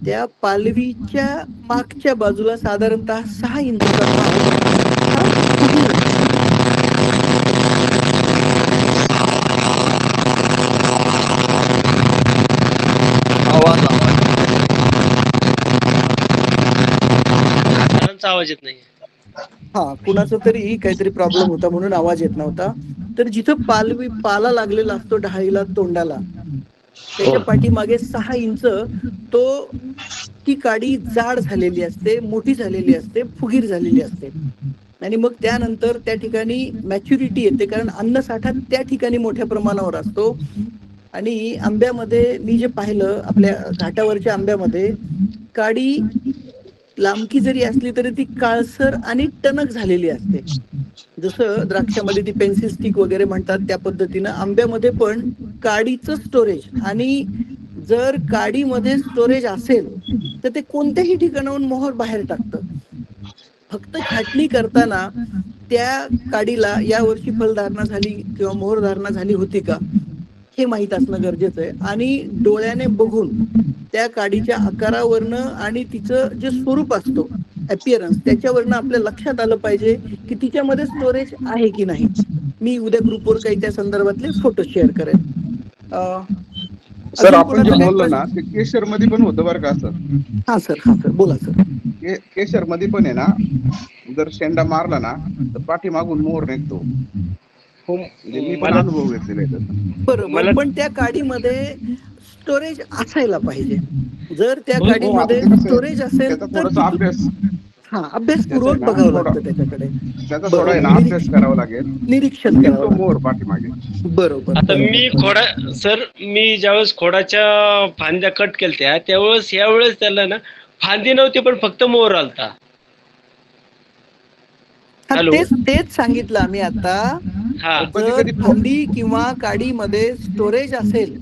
त्या पालवीच्या मागच्या बाजूला साधारणतः 6 इंचाचा आवाज येत नाही. कुणाचा तरी काहीतरी प्रॉब्लेम होता म्हणून आवाज येत नव्हता. तर जिथं पाला लागलेला असतो डहाळीला, तोंडाला, त्याच्या पाठीमागे 6 इंच ती काडी जाड झालेली असते, मोठी झालेली असते, फुगीर झालेली असते. आणि मग त्यानंतर त्या ठिकाणी मॅच्युरिटी येते, कारण अन्नसाठा त्या ठिकाणी मोठ्या प्रमाणावर असतो. आणि आंब्यामध्ये मी जे पाहिलं, आपल्या घाटावरच्या आंब्यामध्ये काडी लांबकी जरी असली तरी ती काळसर आणि टणक झालेली असते. जसं द्राक्षामध्ये ती पेन्सिल स्टिक वगैरे म्हणतात त्या पद्धतीनं आंब्यामध्ये पण काडीचं स्टोरेज, आणि जर काडीमध्ये स्टोरेज असेल तर ते कोणत्याही ठिकाणाहून मोहर बाहेर टाकतं. फक्त छाटणी करताना त्या काडीला यावर्षी फलधारणा झाली किंवा मोहरधारणा झाली होती का हे माहीत असणं गरजेचं आहे. आणि डोळ्याने बघून त्या काडीच्या आकारावरनं आणि तिचं जे स्वरूप असतो अपिअरन्स त्याच्यावरनं आपल्या लक्षात आलं पाहिजे की तिच्यामध्ये स्टोरेज आहे की नाही. मी उद्या ग्रुपवर काही त्या संदर्भातले फोटो शेअर करेन. सर आपण जे बोललो ना ते केशर मध्ये पण होतं बरं का सर. हा सर बोला सर. केशर मध्ये पण आहे ना, जर शेंडा मारला ना तर पाठीमागून मोर निघतो. हो, म्हणजे मी पण अनुभव घेतलेला आहे. बरोबर, पण त्या काडीमध्ये स्टोरेज असायला पाहिजे. जर त्या काडीमध्ये स्टोरेज असेल तर अभ्यास अभ्यासपूर्वक बघावं लागतं त्याच्याकडे. त्याचा थोडा अभ्यास करावा लागेल, निरीक्षण करावं लागतं. मोर पाठीमागे. बरोबर. आता मी ज्यावेळेस खोडाच्या फांद्या कट केलत्या त्यावेळेस यावेळेस त्याला ना फांदी नव्हती पण फक्त मोर आलता. तेच सांगितलं आम्ही आता. जर फांदी किंवा काडीमध्ये स्टोरेज असेल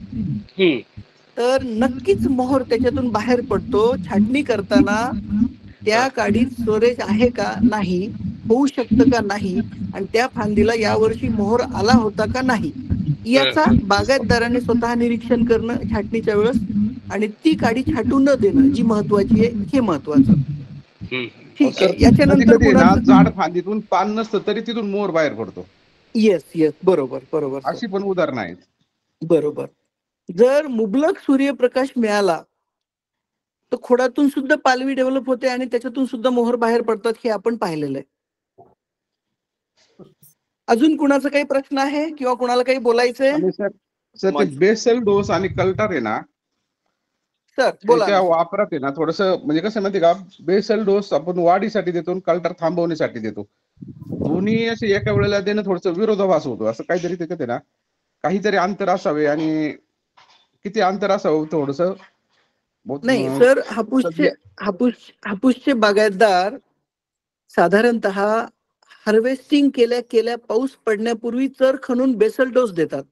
तर नक्कीच मोहर त्याच्यातून बाहेर पडतो. छाटणी करताना त्या काडीत स्टोरेज आहे का नाही, होऊ शकतं का नाही, आणि त्या फांदीला यावर्षी मोहर आला होता का नाही याचा बागायतदाराने स्वतः निरीक्षण करणं छाटणीच्या वेळेस, आणि ती काडी छाटून न देणं जी महत्वाची आहे हे महत्वाचं. ठीक आहे. याच्यानंतर झाड फांदीतून पान नसतं तरी तिथून मोर बाहेर पडतो. येस बरोबर. अशी पण उदाहरणं आहेत. बरोबर. जर मुबलक सूर्यप्रकाश मिळाला तर खोडातून सुद्धा पालवी डेव्हलप होते आणि त्याच्यातून सुद्धा मोहर बाहेर पडतात हे आपण पाहिलेलं आहे. अजून कुणाचा काही प्रश्न आहे किंवा कुणाला काही बोलायचंय? सर ते बेसल डोस आणि कल्टर आहे ना सर बोला. त्या वापरात आहे ना थोडस म्हणजे कसं माहिती का, बेसल डोस आपण वाढीसाठी देतो, कल्टर थांबवण्यासाठी देतो. दोन्ही असे एका वेळेला देणं थोडस विरोधाभास होतो. असं काहीतरी त्याच्यात आहे ना, काहीतरी अंतर असावे, आणि किती अंतर असावं थोडस. नाही सर, हापूसचे बागायतदार साधारणतः हार्वेस्टिंग केल्या पाऊस पडण्यापूर्वी चर खणून बेसल डोस देतात.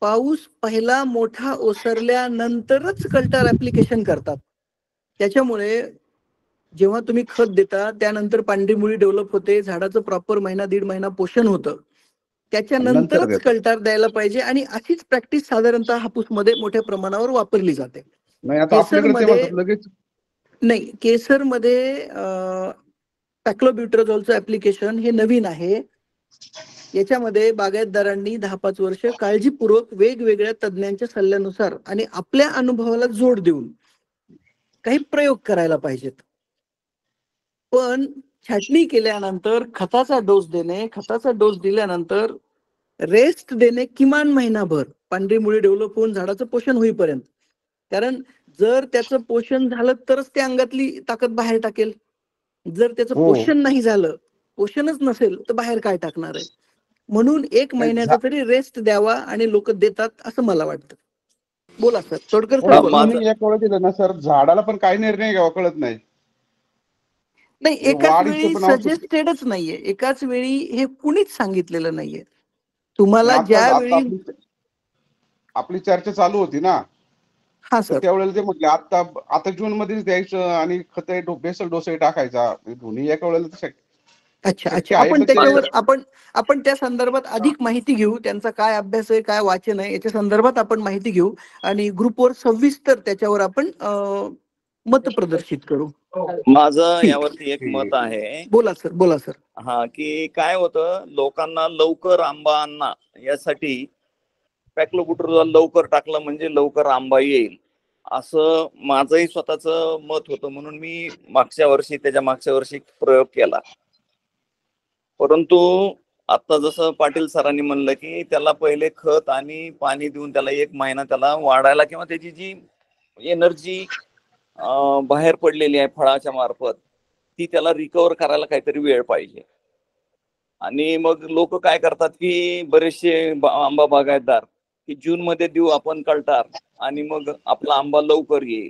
पाऊस पहिला मोठा ओसरल्यानंतरच कल्टर ऍप्लिकेशन करतात. त्याच्यामुळे जेव्हा तुम्ही खत देता त्यानंतर पांढरी मुळी डेव्हलप होते, झाडाचं प्रॉपर महिना दीड महिना पोषण होतं, त्याच्यानंतरच कल्टर द्यायला पाहिजे. आणि अशीच प्रॅक्टिस साधारणतः हापूसमध्ये मोठ्या प्रमाणावर वापरली जाते. नाही, केसरमध्ये पॅक्लोब्युट्राझोलचं ऍप्लिकेशन हे नवीन आहे. याच्यामध्ये बागायतदारांनी 10-5 वर्ष काळजीपूर्वक वेगवेगळ्या तज्ञांच्या सल्ल्यानुसार आणि आपल्या अनुभवाला जोड देऊन काही प्रयोग करायला पाहिजेत. पण छाटणी केल्यानंतर खताचा डोस दिल्यानंतर रेस्ट देणे किमान महिनाभर, पांढरी मुळी डेव्हलप होऊन झाडाचं पोषण होईपर्यंत. कारण जर त्याचं पोषण झालं तरच त्या अंगातली ताकद बाहेर टाकेल. जर त्याचं पोषण नाही झालं, पोषणच नसेल तर बाहेर काय टाकणार आहे. म्हणून 1 महिन्याचा तरी रेस्ट द्यावा आणि लोक देतात असं मला वाटतं. बोला सर. तोडकर सर. दिलं ना सर, झाडाला पण काही निर्णय घ्यावा कळत नाही. नाही, एकाच वेळी सजेस्टेडच नाहीये, एकाच वेळी हे कुणीच सांगितलेलं नाहीये तुम्हाला. ज्यावेळी आपली चर्चा चालू होती ना, हा सर, त्यावेळेला ते म्हटले आता जून मध्येच द्यायचं आणि खत बेसल डोस टाकायचा, दोन्ही एका वेळेला. अच्छा, आपण त्याच्यावर आपण त्या संदर्भात अधिक माहिती घेऊ. त्यांचा काय अभ्यास आहे, काय वाचन आहे याच्या संदर्भात आपण माहिती घेऊ आणि ग्रुपवर सविस्तर त्याच्यावर आपण मत प्रदर्शित करू. माझं यावरती एक मत आहे. बोला सर. हा, की काय होतं, लोकांना लवकर आंबा आणा यासाठी पॅक्लोब्युट्राझोल लवकर टाकलं म्हणजे लवकर आंबा येईल असं माझंही स्वतःच मत होतं. म्हणून मी मागच्या वर्षी प्रयोग केला. परंतु आता जसं पाटील सरांनी म्हणलं की त्याला पहिले खत आणि पाणी देऊन त्याला 1 महिना त्याला वाढायला किंवा त्याची जी एनर्जी बाहेर पडलेली आहे फळाच्या मार्फत ती त्याला रिकवर करायला काहीतरी वेळ पाहिजे. आणि मग लोक काय करतात की बरेचसे आंबा बागायतदार की जून मध्ये देऊ आपण कल्टार आणि मग आपला आंबा लवकर येईल.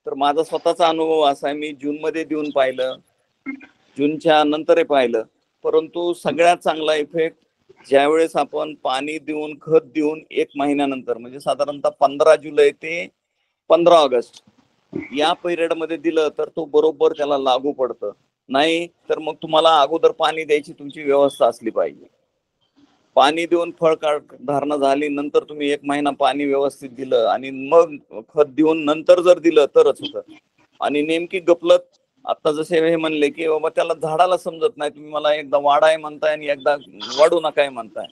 तर माझा स्वतःचा अनुभव असा आहे, मी जूनमध्ये देऊन पाहिलं, जूनच्या नंतरही पाहिलं, परंतु सगळ्यात चांगला इफेक्ट ज्यावेळेस आपण पाणी देऊन खत देऊन 1 महिन्यानंतर म्हणजे साधारणतः 15 जुलै ते 15 ऑगस्ट या पिरियड मध्ये दिलं तर तो बरोबर त्याला लागू पडतं. नाही तर मग तुम्हाला अगोदर पाणी द्यायची तुमची व्यवस्था असली पाहिजे. पाणी देऊन फळ धारणा झाली नंतर तुम्ही 1 महिना पाणी व्यवस्थित दिलं आणि मग खत देऊन नंतर जर दिलं तरच होतं. आणि नेमकी गपलत आता जसे हे म्हणले की बाबा त्याला झाडाला समजत नाही, तुम्ही मला एकदा वाढाय म्हणताय आणि एकदा वाढू नकाय म्हणताय,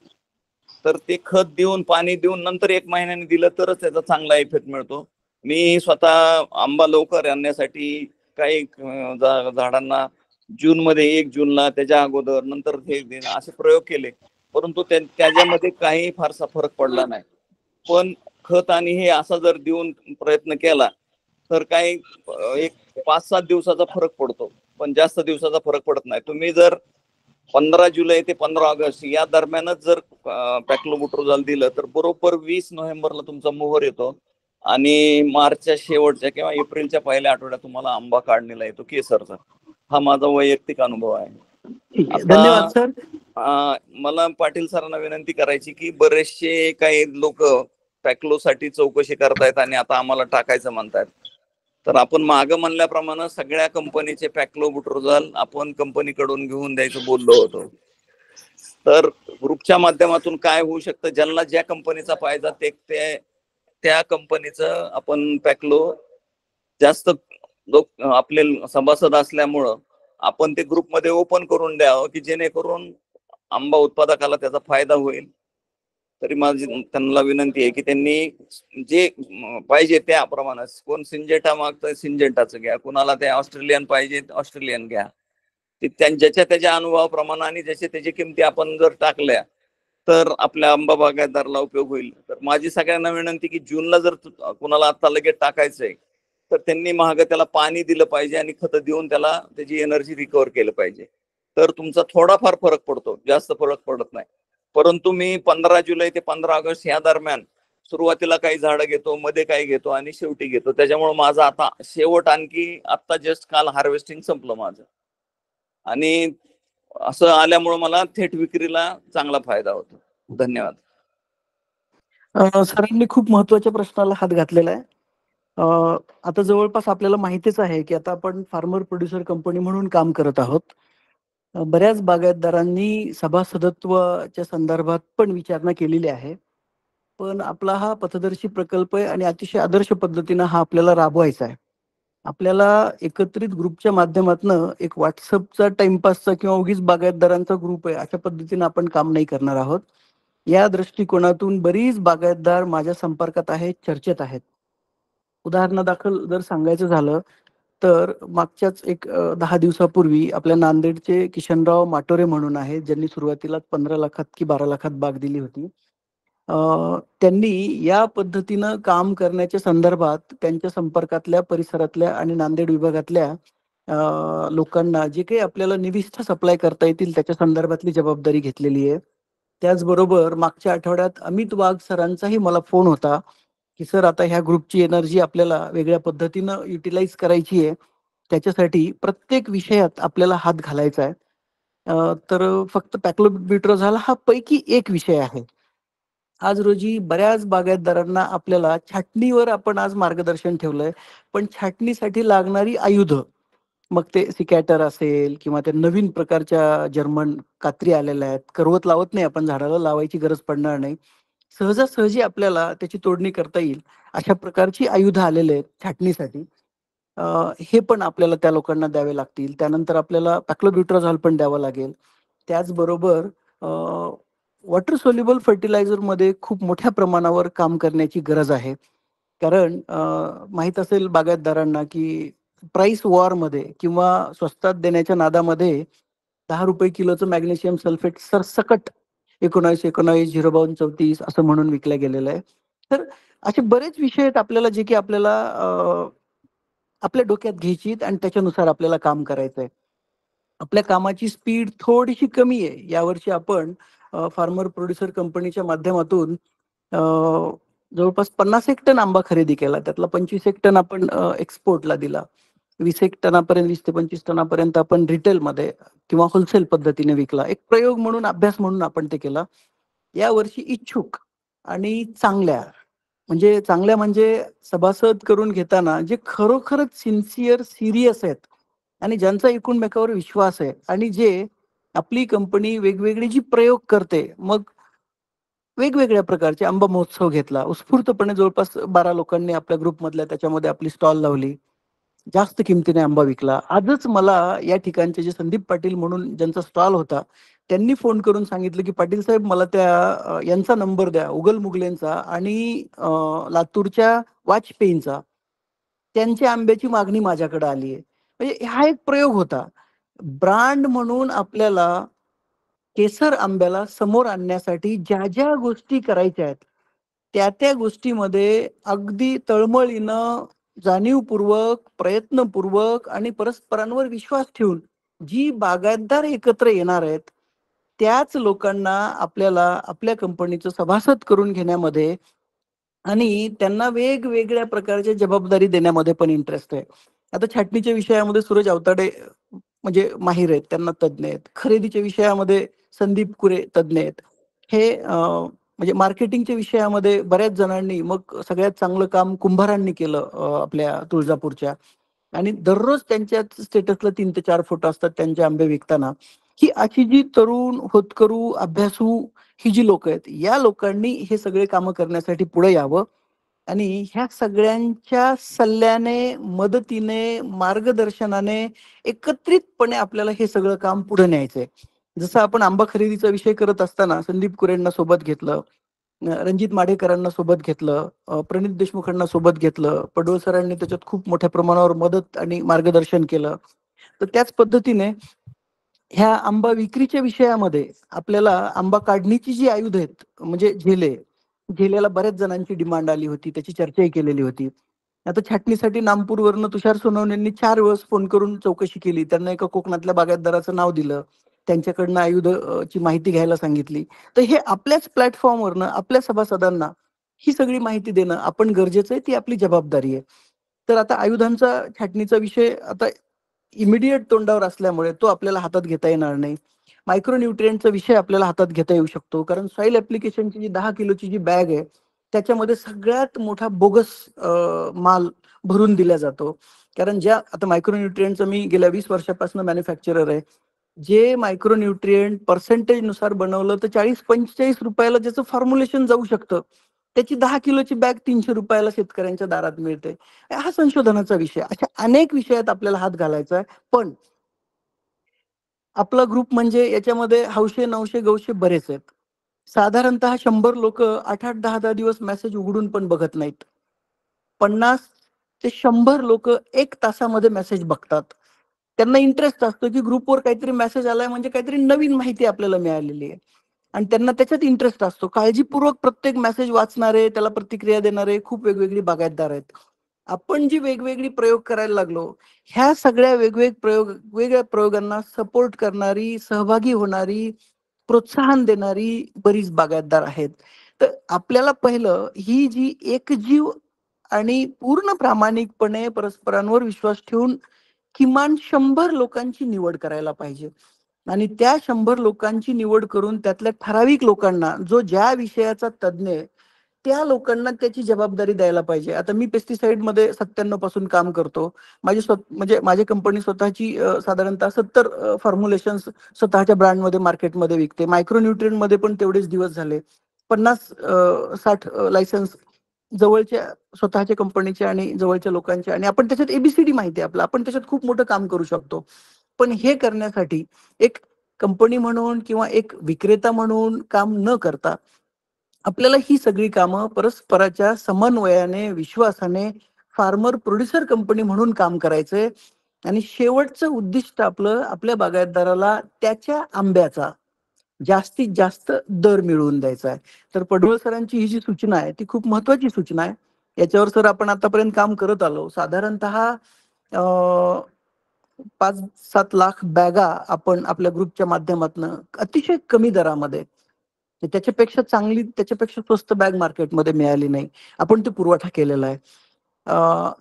तर ते खत देऊन पाणी देऊन नंतर 1 महिन्याने दिलं तरच त्याचा चांगला इफेक्ट मिळतो. मी स्वतः आंबा लवकर आणण्यासाठी काही झाडांना जूनमध्ये 1 जूनला त्याच्या अगोदर नंतर हे असे प्रयोग केले, परंतु त्याच्यामध्ये काही फारसा फरक पडला नाही. पण खत आणि हे असा जर देऊन प्रयत्न केला तर काही 5-7 दिवसाचा फरक पडतो, पण जास्त दिवसाचा फरक पडत नाही. तुम्ही जर 15 जुलै ते 15 ऑगस्ट या दरम्यानच जर पॅक्लोबुट्रोझाल दिलं तर बरोबर 20 नोव्हेंबरला तुमचा मोहर येतो आणि मार्चच्या शेवटच्या किंवा एप्रिलच्या पहिल्या आठवड्यात तुम्हाला आंबा काढणीला येतो केसरचा. हा माझा वैयक्तिक अनुभव आहे. ठीक आहे, धन्यवाद सर. मला पाटील सरांना विनंती करायची की बरेचसे काही लोक पॅक्लोसाठी चौकशी करतायत आणि आता आम्हाला टाकायचं म्हणतायत, तर आपण मागं म्हणल्याप्रमाणे सगळ्या कंपनीचे पॅक्लोबुट्रोझाल आपण कंपनीकडून घेऊन द्यायचं बोललो होतो. तर ग्रुपच्या माध्यमातून काय होऊ शकतं, ज्यांना ज्या कंपनीचा पाहिजे ते त्या कंपनीचं आपण पॅक्लो जास्त लोक आपले सभासद असल्यामुळं आपण ते ग्रुपमध्ये ओपन करून द्यावं की जेणेकरून आंबा उत्पादकाला त्याचा फायदा होईल. तरी माझी त्यांना विनंती आहे की त्यांनी जे पाहिजे त्याप्रमाणे, कोण सिंजेटा मागतोय सिंजेटाचं घ्या, कोणाला ते ऑस्ट्रेलियन पाहिजे ऑस्ट्रेलियन घ्या, ते ज्याच्या त्याच्या अनुभवाप्रमाणे आणि ज्याच्या त्याच्या किमती आपण जर टाकल्या तर आपल्या आंबा बागायतदाराला उपयोग होईल. तर माझी सगळ्यांना विनंती की जूनला जर कुणाला आता लगेच टाकायचंय तर त्यांनी महाग त्याला पाणी दिलं पाहिजे आणि खतं देऊन त्याला त्याची एनर्जी रिकव्हर केलं पाहिजे, तर तुमचा थोडाफार फरक पडतो, जास्त फरक पडत नाही. परंतु मी 15 जुलै ते 15 ऑगस्ट या दरम्यान सुरुवातीला काही झाडं घेतो, मध्ये काही घेतो आणि शेवटी घेतो. त्याच्यामुळे माझं आता शेवट आणखी आता जस्ट काल हार्वेस्टिंग संपलं माझं, आणि असं आल्यामुळे मला थेट विक्रीला चांगला फायदा होतो. धन्यवाद. सरांनी खूप महत्वाच्या प्रश्नाला हात घातलेला आहे. आता जवळपास आपल्याला माहितीच आहे की आता आपण फार्मर प्रोड्युसर कंपनी म्हणून काम करत आहोत. बऱ्याच बागायतदारांनी सभासदत्वाच्या संदर्भात पण विचारणा केलेली आहे, पण आपला हा पथदर्शी प्रकल्प आहे आणि अतिशय आदर्श पद्धतीनं हा आपल्याला राबवायचा आहे. आपल्याला एकत्रित ग्रुपच्या माध्यमातून एक व्हॉट्सअपचा टाइमपासचा किंवा उगीच बागायतदारांचा ग्रुप आहे अशा पद्धतीनं आपण काम नाही करणार आहोत. या दृष्टिकोनातून बरीच बागायतदार माझ्या संपर्कात आहेत, चर्चेत आहेत. उदाहरणादाखल जर सांगायचं झालं तर मागच्याच 10 दिवसापूर्वी आपल्या नांदेडचे किशनराव माटोरे म्हणून आहेत, ज्यांनी सुरुवातीला 15 लाखात की 12 लाखात बाग दिली होती. त्यांनी या पद्धतीनं काम करण्याच्या संदर्भात त्यांच्या संपर्कातल्या परिसरातल्या आणि नांदेड विभागातल्या लोकांना जे काही आपल्याला निविष्ठा सप्लाय करता येतील त्याच्या संदर्भातली जबाबदारी घेतलेली आहे. त्याचबरोबर मागच्या आठवड्यात अमित वाघ सरांचाही मला फोन होता की सर आता ह्या ग्रुपची एनर्जी आपल्याला वेगळ्या पद्धतीनं युटिलाइज करायची आहे, त्याच्यासाठी प्रत्येक विषयात आपल्याला हात घालायचा आहे. तर फक्त पॅक्लोब्युट्रोझाल हा पैकी एक विषय आहे. आज रोजी बऱ्याच बागायतदारांना आपल्याला छाटणीवर आपण आज मार्गदर्शन ठेवलंय, पण छाटणीसाठी लागणारी आयुध, मग ते सिकॅटर असेल किंवा त्या नवीन प्रकारच्या जर्मन कात्री आलेल्या आहेत, करवत लावत नाही आपण झाडाला, लावायची गरज पडणार नाही, सहजासहजी आपल्याला त्याची तोडणी करता येईल अशा प्रकारची आयुध आलेले आहेत छाटणीसाठी. हे पण आपल्याला त्या लोकांना द्यावे लागतील. त्यानंतर आपल्याला पॅक्लोब्युट्रोझाल पण द्यावं लागेल. त्याचबरोबर वॉटर सोल्युबल फर्टिलायझर मध्ये खूप मोठ्या प्रमाणावर काम करण्याची गरज आहे. कारण माहित असेल बागायतदारांना की प्राइस वॉर मध्ये किंवा स्वस्तात देण्याच्या नादामध्ये 10 रुपये किलोचं मॅग्नेशियम सल्फेट सरसकट 19 03234 असं म्हणून विकल्या गेलेलं आहे. तर असे बरेच विषय आहेत आपल्याला जे की आपल्याला आपल्या डोक्यात घ्यायची आणि त्याच्यानुसार आपल्याला काम करायचं आहे. आपल्या कामाची स्पीड थोडीशी कमी आहे. यावर्षी आपण फार्मर प्रोड्युसर कंपनीच्या माध्यमातून जवळपास 50 टन आंबा खरेदी केला. त्यातला 25 टन आपण एक्सपोर्टला दिला. 20 टनापर्यंत 20 ते 25 टनापर्यंत आपण रिटेलमध्ये किंवा होलसेल पद्धतीने विकला. एक प्रयोग म्हणून, अभ्यास म्हणून आपण ते केला. यावर्षी इच्छुक आणि चांगल्या म्हणजे सभासद करून घेताना जे खरोखरच सिन्सिअर, सिरियस आहेत आणि ज्यांचा एकूणमेकावर विश्वास आहे आणि जे आपली कंपनी वेगवेगळी जी प्रयोग करते, मग वेगवेगळ्या प्रकारचे आंबा महोत्सव घेतला. उत्स्फूर्तपणे जवळपास 12 लोकांनी आपल्या ग्रुपमधल्या त्याच्यामध्ये आपली स्टॉल लावली. जास्त किमतीने आंबा विकला. आजच मला या ठिकाणचे जे संदीप पाटील म्हणून ज्यांचा स्टॉल होता, त्यांनी फोन करून सांगितलं, की पाटील साहेब मला त्या यांचा नंबर द्या, उगल मुगलेंचा आणि लातूरच्या वाजपेयींचा. त्यांच्या आंब्याची मागणी माझ्याकडे आली आहे. म्हणजे हा एक प्रयोग होता. ब्रँड म्हणून आपल्याला केसर आंब्याला समोर आणण्यासाठी ज्या ज्या गोष्टी करायच्या आहेत, त्या गोष्टीमध्ये अगदी तळमळीनं, जाणीवपूर्वक, प्रयत्नपूर्वक आणि परस्परांवर विश्वास ठेवून जी बागायतदार एकत्र येणार आहेत, त्याच लोकांना आपल्याला आपल्या कंपनीचं सभासद करून घेण्यामध्ये आणि त्यांना वेगवेगळ्या प्रकारच्या जबाबदारी देण्यामध्ये पण इंटरेस्ट आहे. आता छाटणीच्या विषयामध्ये सूरज अवताडे म्हणजे माहिर आहेत, त्यांना तज्ज्ञ आहेत. खरेदीच्या विषयामध्ये संदीप कुरे तज्ज्ञ आहेत. हे म्हणजे मार्केटिंगच्या विषयामध्ये बऱ्याच जणांनी, मग सगळ्यात चांगलं काम कुंभारांनी केलं आपल्या तुळजापूरच्या. आणि दररोज त्यांच्या स्टेटसला 3 ते 4 फोटो असतात त्यांचे आंबे विकताना. ही अशी जी तरुण, होतकरू, अभ्यासू ही जी लोक आहेत, या लोकांनी हे सगळे कामं करण्यासाठी पुढे यावं आणि ह्या सगळ्यांच्या सल्ल्याने, मदतीने, मार्गदर्शनाने एकत्रितपणे आपल्याला हे सगळं काम पुढे न्यायचंय. जसं आपण आंबा खरेदीचा विषय करत असताना संदीप कुरेंना सोबत घेतलं, रणजित माडेकरांना सोबत घेतलं, प्रणित देशमुखांना सोबत घेतलं, पडवळ सरांनी त्याच्यात खूप मोठ्या प्रमाणावर मदत आणि मार्गदर्शन केलं. तर त्याच पद्धतीने ह्या आंबा विक्रीच्या विषयामध्ये आपल्याला आंबा काढणीची जी आयुध आहेत, म्हणजे झेलेला बऱ्याच जणांची डिमांड आली होती, त्याची चर्चाही केलेली होती. आता छाटणीसाठी नागपूरवरनं तुषार सोनवणेंनी 4 वेळेस फोन करून चौकशी केली. त्यांना एका कोकणातल्या बागायतदाराचं नाव दिलं, त्यांच्याकडनं ची माहिती घ्यायला सांगितली. तर हे आपल्याच प्लॅटफॉर्मवरनं आपल्या सभासदांना ही सगळी माहिती देणं आपण गरजेचं आहे, ती आपली जबाबदारी आहे. तर आता आयुधांचा छाटणीचा विषय आता इमिडिएट तोंडावर असल्यामुळे तो आपल्याला हातात घेता येणार नाही. मायक्रोन्यूट्रिएंटचा विषय आपल्याला हातात घेता येऊ शकतो, कारण सॉइल ऍप्लिकेशनची जी 10 किलोची जी बॅग आहे, त्याच्यामध्ये सगळ्यात मोठा बोगस माल भरून दिला जातो. कारण ज्या आता मायक्रोन्यूट्रिएंटचं मी गेल्या 20 वर्षापासून मॅन्युफॅक्चरर आहे. जे मायक्रोन्यूट्रिएंट पर्सेंटेज नुसार बनवलं तर 40-45 रुपयाला ज्याचं फॉर्म्युलेशन जाऊ शकतं, त्याची 10 किलोची बॅग 300 रुपयाला शेतकऱ्यांच्या दारात मिळते. हा संशोधनाचा विषय. अशा अनेक विषयात आपल्याला हात घालायचा आहे. पण आपला ग्रुप म्हणजे याच्यामध्ये हौशे, नवशे, गवशे बरेच आहेत. साधारणतः 100 लोक 8-8, 10-10 दिवस मेसेज उघडून पण बघत नाहीत. 50 ते 100 लोक 1 तासामध्ये मेसेज बघतात. त्यांना इंटरेस्ट असतो, की ग्रुपवर काहीतरी मेसेज आलाय म्हणजे काहीतरी नवीन माहिती आपल्याला मिळालेली आहे आणि त्यांना त्याच्यात इंटरेस्ट असतो. काळजीपूर्वक प्रत्येक मेसेज वाचणारे, त्याला प्रतिक्रिया देणारे खूप वेगवेगळी बागायतदार आहेत. आपण जी वेगवेगळी प्रयोग करायला लागलो, ह्या सगळ्या वेगवेगळ्या प्रयोगांना सपोर्ट करणारी, सहभागी होणारी, प्रोत्साहन देणारी बरीच बागायतदार आहेत. तर आपल्याला पहिलं ही जी एकजीव आणि पूर्ण प्रामाणिकपणे परस्परांवर विश्वास ठेवून किमान 100 लोकांची निवड करायला पाहिजे आणि त्या 100 लोकांची निवड करून त्यातल्या ठराविक लोकांना, जो ज्या विषयाचा तज्ज्ञ आहे, त्या लोकांना त्याची जबाबदारी द्यायला पाहिजे. आता मी पेस्टिसाइड मध्ये 97 पासून काम करतो. म्हणजे माझी कंपनी स्वतःची साधारणतः 70 फॉर्म्युलेशन्स स्वतःच्या ब्रँडमध्ये मार्केटमध्ये विकते. मायक्रोन्यूट्रिएंट मध्ये पण तेवढेच दिवस झाले. 50-60 लायसन्स जवळच्या स्वतःच्या कंपनीचे आणि जवळच्या लोकांचे, आणि आपण त्याच्यात एबीसीडी माहिती आहे आपलं, आपण त्याच्यात खूप मोठं काम करू शकतो. पण हे करण्यासाठी एक कंपनी म्हणून किंवा एक विक्रेता म्हणून काम न करता आपल्याला ही सगळी कामं परस्पराच्या समन्वयाने, विश्वासाने फार्मर प्रोड्युसर कंपनी म्हणून काम करायचंय आणि शेवटचं उद्दिष्ट आपलं आपल्या बागायतदाराला त्याच्या आंब्याचा जास्तीत जास्त दर मिळवून द्यायचा आहे. तर पडवळ सरांची ही जी सूचना आहे ती खूप महत्वाची सूचना आहे. याच्यावर सर आपण आतापर्यंत काम करत आलो. साधारणतः 5-7 लाख बॅगा आपण आपल्या ग्रुपच्या माध्यमातून अतिशय कमी दरामध्ये त्याच्यापेक्षा चांगली, त्याच्यापेक्षा स्वस्त बॅग मार्केटमध्ये मिळाली नाही. आपण ते पुरवठा केलेला आहे.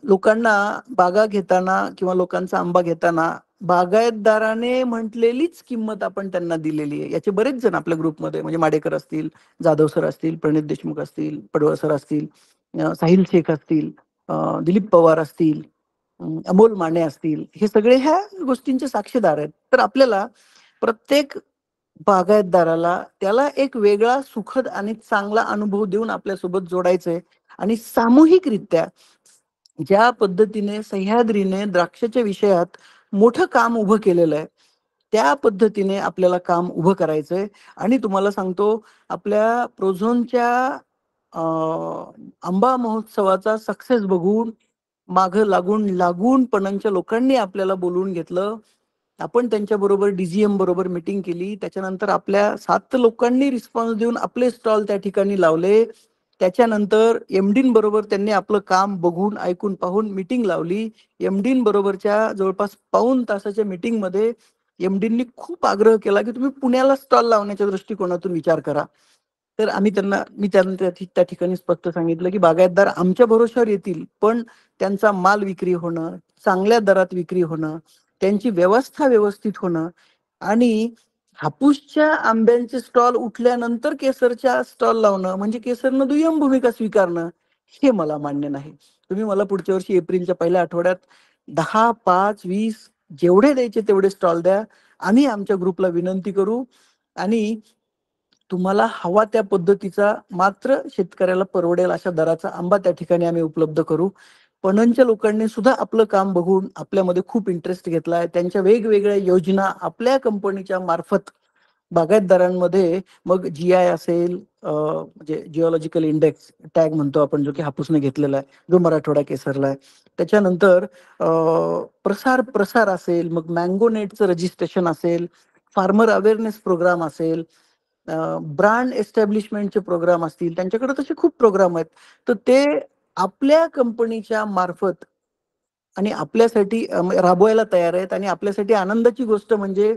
लोकांना बागा घेताना किंवा लोकांचा आंबा घेताना बागायतदाराने म्हटलेलीच किंमत आपण त्यांना दिलेली आहे. याचे बरेच जण आपल्या ग्रुपमध्ये, म्हणजे माडेकर असतील, जाधव सर असतील, प्रणित देशमुख असतील, पडवळ सर असतील, साहिल शेख असतील, दिलीप पवार असतील, अमोल माने असतील, हे सगळे ह्या गोष्टींचे साक्षीदार आहेत. तर आपल्याला प्रत्येक बागायतदाराला त्याला एक वेगळा सुखद आणि चांगला अनुभव देऊन आपल्यासोबत जोडायचंय आणि सामूहिकरित्या ज्या पद्धतीने सह्याद्रीने द्राक्षाच्या विषयात मोठं काम उभं केलेलं आहे त्या पद्धतीने आपल्याला काम उभं करायचंय. आणि तुम्हाला सांगतो, आपल्या प्रोझोनच्या आंबा महोत्सवाचा सक्सेस बघून मागं लागून पणनच्या लोकांनी आपल्याला बोलवून घेतलं. आपण त्यांच्या बरोबर DGM बरोबर मीटिंग केली. त्याच्यानंतर आपल्या 7 लोकांनी रिस्पॉन्स देऊन आपले स्टॉल त्या ठिकाणी लावले. त्याच्यानंतर MD बरोबर त्यांनी आपलं काम बघून ऐकून पाहून मीटिंग लावली. MD बरोबरच्या जवळपास पाऊण तासाच्या मीटिंग मध्ये MDंनी खूप आग्रह केला की तुम्ही पुण्याला स्टॉल लावण्याच्या दृष्टिकोनातून विचार करा. तर मी त्यांना त्या ठिकाणी स्पष्ट सांगितलं की बागायतदार आमच्या भरोश्यावर येतील, पण त्यांचा माल विक्री होणं, चांगल्या दरात विक्री होणं, त्यांची व्यवस्था व्यवस्थित होणं आणि हापूसच्या आंब्यांचे स्टॉल उठल्यानंतर केसरच्या स्टॉल लावणं म्हणजे केसरनं दुय्यम भूमिका स्वीकारणं, हे मला मान्य नाही. तुम्ही मला पुढच्या वर्षी एप्रिलच्या पहिल्या आठवड्यात 10, 5, 20 जेवढे द्यायचे तेवढे स्टॉल द्या. आम्ही आमच्या ग्रुपला विनंती करू आणि तुम्हाला हवा त्या पद्धतीचा, मात्र शेतकऱ्याला परवडेल अशा दराचा आंबा त्या ठिकाणी आम्ही उपलब्ध करू. पणनच्या लोकांनी सुद्धा आपलं काम बघून आपल्यामध्ये खूप इंटरेस्ट घेतलाय. त्यांच्या वेगवेगळ्या योजना आपल्या कंपनीच्या मार्फत बागायतदारांमध्ये, मग GI असेल, म्हणजे जिओलॉजिकल इंडेक्स टॅग म्हणतो आपण, जो की हापूसने घेतलेला आहे, जो मराठवाडा केसरला आहे. त्याच्यानंतर प्रसार असेल, मग मँगो नेटचं रजिस्ट्रेशन असेल, फार्मर अवेअरनेस प्रोग्राम असेल, ब्रँड एस्टॅब्लिशमेंटचे प्रोग्राम असतील, त्यांच्याकडे तसे खूप प्रोग्राम आहेत. तर ते आपल्या कंपनीच्या मार्फत आणि आपल्यासाठी राबवायला तयार आहेत. आणि आपल्यासाठी आनंदाची गोष्ट म्हणजे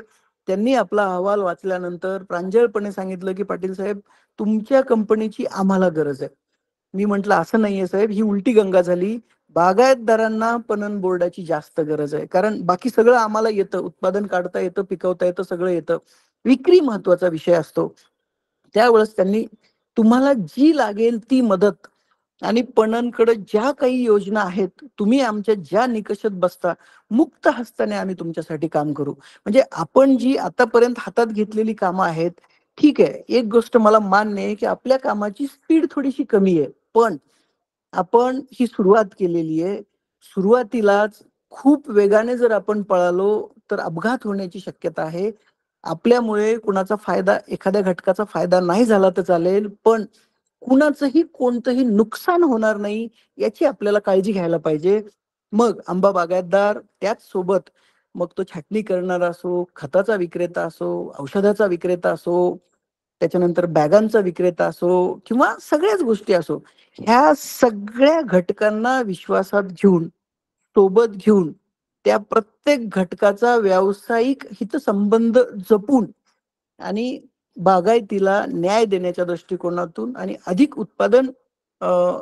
त्यांनी आपला अहवाल वाचल्यानंतर प्रांजळपणे सांगितलं की पाटील साहेब, तुमच्या कंपनीची आम्हाला गरज आहे. मी म्हंटल असं नाहीये साहेब, ही उलटी गंगा झाली. बागायतदारांना पणन बोर्डाची जास्त गरज आहे, कारण बाकी सगळं आम्हाला येतं, उत्पादन काढता येतं, पिकवता येतं, सगळं येतं, विक्री महत्वाचा विषय असतो. त्यावेळेस त्यांनी तुम्हाला जी लागेल ती मदत आणि पणनकडे ज्या काही योजना आहेत, तुम्ही आमच्या ज्या निकषात बसता, मुक्त हस्ताने आम्ही तुमच्यासाठी काम करू. म्हणजे आपण जी आतापर्यंत हातात घेतलेली कामं आहेत, ठीक आहे, एक गोष्ट मला मान्य आहे की आपल्या कामाची स्पीड थोडीशी कमी आहे, पण आपण ही सुरुवात केलेली आहे. सुरुवातीलाच खूप वेगाने जर आपण पळालो तर अपघात होण्याची शक्यता आहे. आपल्यामुळे कुणाचा फायदा, एखाद्या घटकाचा फायदा नाही झाला तर चालेल, पण कुणाचंही कोणतंही नुकसान होणार नाही याची आपल्याला काळजी घ्यायला पाहिजे. मग आंबा बागायतदार, त्याच सोबत मग तो छाटणी करणारा असो, खताचा विक्रेता असो, औषधाचा विक्रेता असो, त्याच्यानंतर बॅगांचा विक्रेता असो किंवा सगळ्याच गोष्टी असो, ह्या सगळ्या घटकांना विश्वासात घेऊन, सोबत घेऊन, त्या प्रत्येक घटकाचा व्यावसायिक हितसंबंध जपून आणि बागायतीला न्याय देण्याच्या दृष्टिकोनातून आणि अधिक उत्पादन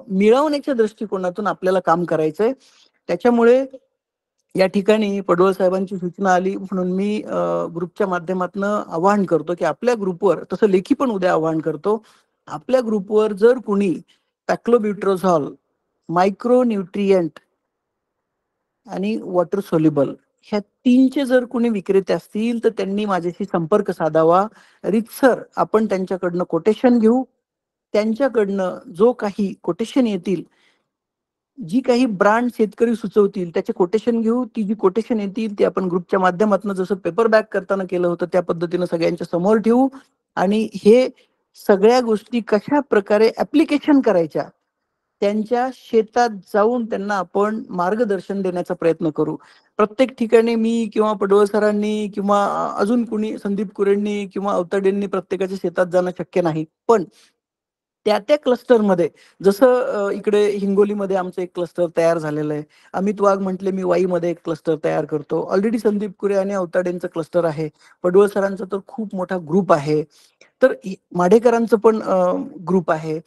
मिळवण्याच्या दृष्टिकोनातून आपल्याला काम करायचंय. त्याच्यामुळे या ठिकाणी पडवळ साहेबांची सूचना आली म्हणून मी ग्रुपच्या माध्यमातून आवाहन करतो की आपल्या ग्रुपवर, तसं लेखी पण उद्या आवाहन करतो, आपल्या ग्रुपवर जर कुणी पॅक्लोब्युट्रोझॉल, मायक्रो न्यूट्रिएंट आणि वॉटर सोल्युबल ह्या 3चे जर कोणी विक्रेते असतील तर त्यांनी माझ्याशी संपर्क साधावा. रितसर आपण त्यांच्याकडनं कोटेशन घेऊ. त्यांच्याकडनं जो काही कोटेशन येतील, जी काही ब्रँड शेतकरी सुचवतील त्याचे कोटेशन घेऊ. ती जी कोटेशन येतील ती आपण ग्रुपच्या माध्यमातून जसं पेपर बॅक करताना केलं होतं त्या पद्धतीनं सगळ्यांच्या समोर ठेवू आणि हे सगळ्या गोष्टी कशा प्रकारे ऍप्लिकेशन करायच्या त्यांच्या शेतात जाऊन त्यांना आपण मार्गदर्शन देण्याचा प्रयत्न करू. प्रत्येक ठिकाणी मी किंवा पडवळ सरांनी किंवा अजून कुणी संदीप कुरेंनी किंवा अवताडेंनी प्रत्येकाच्या शेतात जाणं शक्य नाही, पण त्या क्लस्टरमध्ये जसं इकडे हिंगोलीमध्ये आमचं एक क्लस्टर तयार झालेलं आहे. अमित वाघ म्हटले मी वाईमध्ये एक क्लस्टर तयार करतो. ऑलरेडी संदीप कुरे आणि अवताडेंचं क्लस्टर आहे. पडवळ सरांचा तर खूप मोठा ग्रुप आहे. तर माडेकरांचं पण ग्रुप आहे.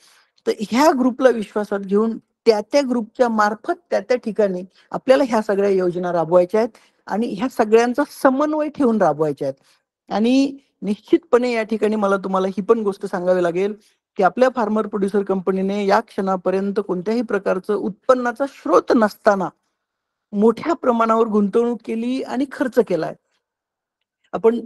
तर ह्या ग्रुपला विश्वासात घेऊन त्या ग्रुपच्या मार्फत त्या ठिकाणी आपल्याला ह्या सगळ्या योजना राबवायच्या आहेत आणि ह्या सगळ्यांचा समन्वय ठेवून राबवायच्या आहेत. आणि निश्चितपणे या ठिकाणी मला तुम्हाला ही पण गोष्ट सांगावी लागेल की आपल्या फार्मर प्रोड्युसर कंपनीने या क्षणापर्यंत कोणत्याही प्रकारचं उत्पन्नाचा स्रोत नसताना मोठ्या प्रमाणावर गुंतवणूक केली आणि खर्च केलाय. आपण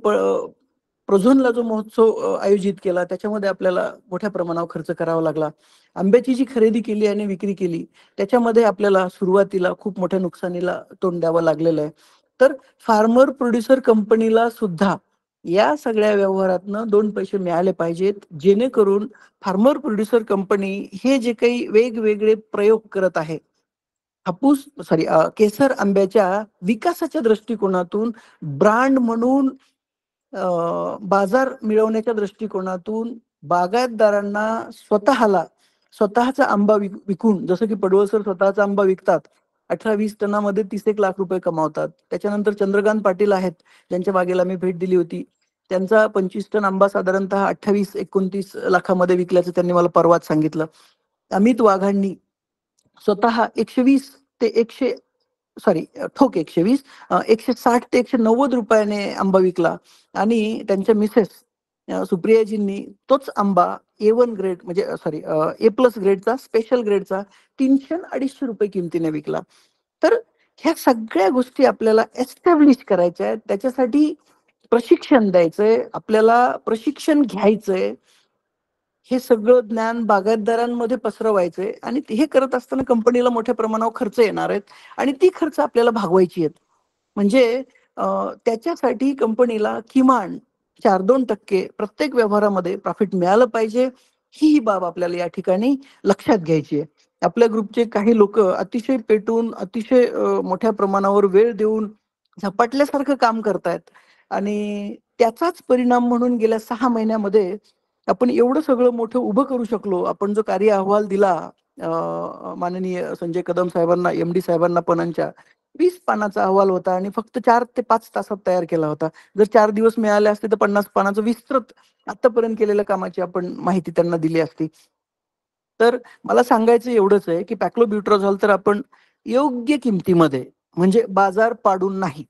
प्रोझोनला जो महोत्सव आयोजित केला त्याच्यामध्ये आपल्याला मोठ्या प्रमाणावर खर्च करावा लागला. आंब्याची जी खरेदी केली आणि विक्री केली त्याच्यामध्ये आपल्याला सुरुवातीला खूप मोठ्या नुकसानीला तोंड द्यावं लागलेलं आहे. तर फार्मर प्रोड्युसर कंपनीला सुद्धा या सगळ्या व्यवहारातनं 2 पैसे मिळाले पाहिजेत, जेणेकरून फार्मर प्रोड्युसर कंपनी हे जे काही वेगवेगळे प्रयोग करत आहे केसर आंब्याच्या विकासाच्या दृष्टिकोनातून, ब्रँड म्हणून बाजार मिळवण्याच्या दृष्टिकोनातून, बागायतदारांना स्वतःचा आंबा विकून, जसं की पडवळ सर स्वतःचा आंबा विकतात, 18-20 टनामध्ये 30 लाख रुपये कमावतात. त्याच्यानंतर चंद्रकांत पाटील आहेत ज्यांच्या बागेला मी भेट दिली होती. त्यांचा 25 टन आंबा साधारणतः 28-29 लाखामध्ये विकल्याचं त्यांनी मला परवाच सांगितलं. अमित वाघांनी स्वतः 120 ते 160 ते 190 रुपयाने आंबा विकला आणि त्यांच्या मिसेस सुप्रियाजींनी तोच आंबा A1 ग्रेड म्हणजे A+ ग्रेडचा, स्पेशल ग्रेडचा 300-250 रुपये किमतीने विकला. तर ह्या सगळ्या गोष्टी आपल्याला एस्टॅब्लिश करायच्या आहेत. त्याच्यासाठी प्रशिक्षण द्यायचंय, आपल्याला प्रशिक्षण घ्यायचंय, हे सगळं ज्ञान बागायतदारांमध्ये पसरवायचंय आणि हे करत असताना कंपनीला मोठ्या प्रमाणावर खर्च येणार आहेत आणि ती खर्च आपल्याला भागवायची आहेत. म्हणजे त्याच्यासाठी कंपनीला किमान 4-2% प्रत्येक व्यवहारामध्ये प्रॉफिट मिळालं पाहिजे. ही बाब आपल्याला या ठिकाणी लक्षात घ्यायची आहे. आपल्या ग्रुपचे काही लोक अतिशय पेटून, अतिशय मोठ्या प्रमाणावर वेळ देऊन झपाटल्यासारखं काम करतायत आणि त्याचाच परिणाम म्हणून गेल्या 6 महिन्यामध्ये आपण एवढं सगळं मोठं उभं करू शकलो. आपण जो कार्य अहवाल दिला माननीय संजय कदम साहेबांना, MD साहेबांना पणनच्या, 20 पानाचा अहवाल होता आणि फक्त 4 ते 5 तासात तयार केला होता. जर 4 दिवस मिळाले असते तर 50 पानाचं विस्तृत आतापर्यंत केलेल्या कामाची आपण माहिती त्यांना दिली असती. तर मला सांगायचं एवढंच आहे की पॅक्लोब्युट्राझॉल तर आपण योग्य किमतीमध्ये, म्हणजे बाजार पाडून नाही,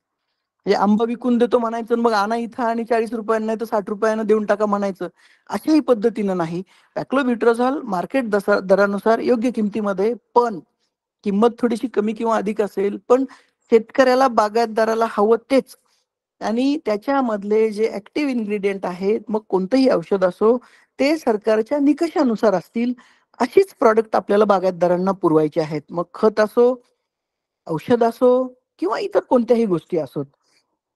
म्हणजे आंबा विकून देतो म्हणायचं मग आणा इथं आणि 40 रुपयांना नाही तर 60 रुपयांना देऊन टाका म्हणायचं, अशाही पद्धतीनं नाही. पॅक्लोब्युट्राझॉल मार्केट दरानुसार योग्य किमतीमध्ये, पण किंमत थोडीशी कमी किंवा अधिक असेल, पण शेतकऱ्याला, बागायतदाराला हवं तेच. आणि त्याच्यामधले जे ऍक्टिव्ह इन्ग्रेडियंट आहेत, मग कोणतंही औषध असो, ते सरकारच्या निकषानुसार असतील अशीच प्रॉडक्ट आपल्याला बागायतदारांना पुरवायचे आहेत. मग खत असो, औषध असो किंवा इतर कोणत्याही गोष्टी असोत.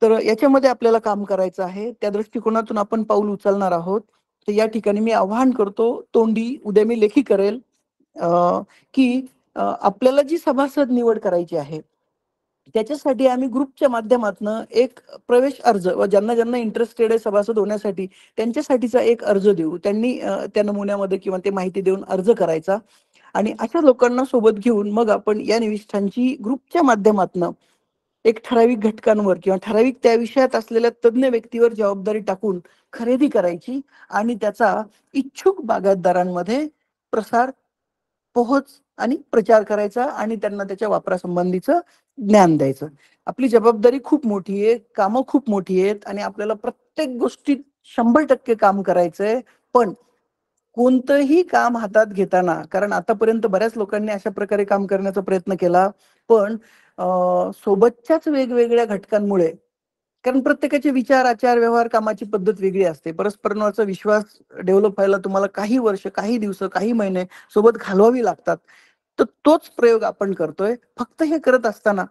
तर याच्यामध्ये आपल्याला काम करायचं आहे. त्या दृष्टिकोनातून आपण पाऊल उचलणार आहोत. तर या ठिकाणी मी आवाहन करतो, तोंडी उद्या मी लेखी करेल की आपल्याला जी सभासद निवड करायची आहे त्याच्यासाठी आम्ही ग्रुपच्या माध्यमातून एक प्रवेश अर्ज व ज्यांना इंटरेस्टेड आहे सभासद होण्यासाठी त्यांच्यासाठीचा एक अर्ज देऊ. त्यांनी त्या नमुन्यामध्ये किंवा ते माहिती देऊन अर्ज करायचा आणि अशा लोकांना सोबत घेऊन मग आपण या निविष्ठांची ग्रुपच्या माध्यमातून एक ठराविक घटकांवर किंवा ठराविक त्या विषयात असलेल्या तज्ञ व्यक्तीवर जबाबदारी टाकून खरेदी करायची आणि त्याचा इच्छुक बागायतदारांमध्ये प्रसार, पोहोच आणि प्रचार करायचा आणि त्यांना त्याच्या वापरासंबंधीचं ज्ञान द्यायचं. आपली जबाबदारी खूप मोठी आहे, कामं खूप मोठी आहेत आणि आपल्याला प्रत्येक गोष्टीत 100% काम करायचंय. पण कोणतंही काम हातात घेताना, कारण आतापर्यंत बऱ्याच लोकांनी अशा प्रकारे काम करण्याचा प्रयत्न केला, पण सोबतच्याच वेगवेगळ्या घटकांमुळे, कारण प्रत्येकाचे विचार, आचार, व्यवहार, कामाची पद्धत वेगळी असते. परस्परांवरचा विश्वास डेव्हलप व्हायला तुम्हाला काही वर्ष, काही दिवस, काही महिने सोबत घालवावी लागतात. तर तोच प्रयोग आपण करतोय. फक्त हे करत असताना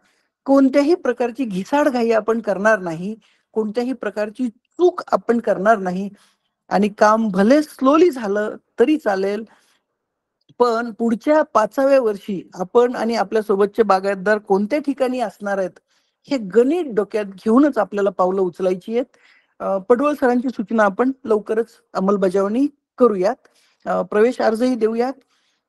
कोणत्याही प्रकारची घिसाडघाई आपण करणार नाही, कोणत्याही प्रकारची चूक आपण करणार नाही आणि काम भले स्लोली झालं तरी चालेल, पण पुढच्या 5व्या वर्षी आपण आणि आपल्या सोबतचे बागायतदार कोणत्या ठिकाणी असणार आहेत हे गणित डोक्यात घेऊनच आपल्याला पावलं उचलायची आहेत. पडवळ सरांची सूचना आपण लवकरच अंमलबजावणी करूयात. प्रवेश अर्जही देऊयात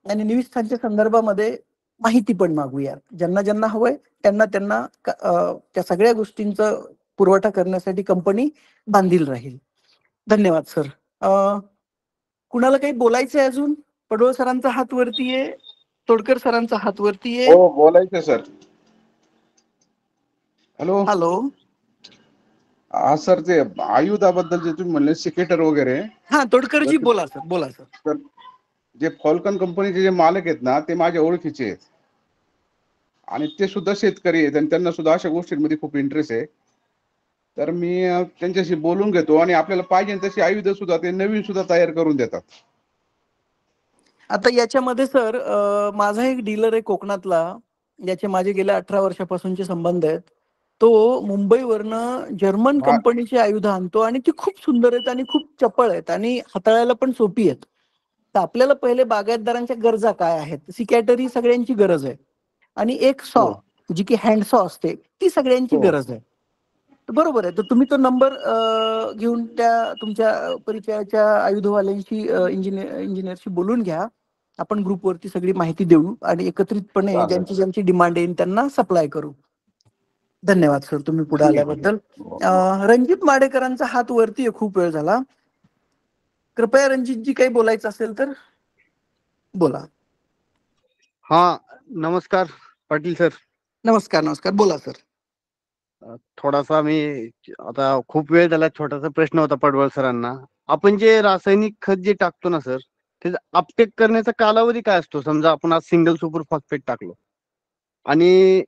आणि निविष्ठांच्या संदर्भामध्ये माहिती पण मागूयात. ज्यांना ज्यांना हवंय त्यांना त्यांना त्या सगळ्या गोष्टींचा पुरवठा करण्यासाठी कंपनी बांधील राहील. धन्यवाद सर. कुणाला काही बोलायचंय अजून? पडवळ सरांचा हात वरती आहे, तोडकर सरांचा हात वरती आहे. हो बोलायचं सर. Hello hello. हा सर, ते आयुधाबद्दल जे तुम्ही म्हणले सिकेटर वगैरे, हा तोडकरजी बोला सर, बोला सर. तर जे फॉल्कन कंपनीचे जे मालक आहेत ना ते माझ्या ओळखीचे आहेत आणि ते सुद्धा शेतकरी आहेत आणि त्यांना सुद्धा अशा गोष्टींमध्ये खूप इंटरेस्ट आहे. तर मी त्यांच्याशी बोलून घेतो आणि आपल्याला पाहिजे तशी आयुध सुद्धा ते नवीन सुद्धा तयार करून देतात. आता याच्यामध्ये सर माझा एक डीलर आहे कोकणातला, याचे माझे गेल्या 18 वर्षापासूनचे संबंध आहेत. तो मुंबईवरनं जर्मन कंपनीची आयुध आणतो आणि ती खूप सुंदर आहेत आणि खूप चपळ आहेत आणि हाताळायला पण सोपी आहेत. तर आपल्याला पहिले बागायतदारांच्या गरजा काय आहेत? सिकॅटरी सगळ्यांची गरज आहे आणि एक सॉ जी की हँड सॉ असते ती सगळ्यांची गरज आहे. बरोबर आहे. तर तुम्ही तो नंबर घेऊन त्या तुमच्या परिचयाच्या आयुधवाल्यांशी इंजिनियरशी बोलून घ्या. आपण ग्रुपवरती सगळी माहिती देऊ आणि एकत्रितपणे ज्यांची ज्यांची डिमांड येईल त्यांना सप्लाय करू. धन्यवाद सर तुम्ही पुढे आल्याबद्दल. रणजित माडेकरांचा हात वरती आहे, खूप वेळ झाला. कृपया रणजितजी काही बोलायचं असेल तर बोला. हा नमस्कार पाटील सर. नमस्कार नमस्कार, बोला सर. थोडासा मी आता खूप वेळ झाला, छोटासा प्रश्न होता पडवळ सरांना. आपण जे रासायनिक खत जे टाकतो ना सर, त्याचा अपटेक करण्याचा कालावधी काय असतो? समजा आपण आज सिंगल सुपर फॉस्फेट टाकलो आणि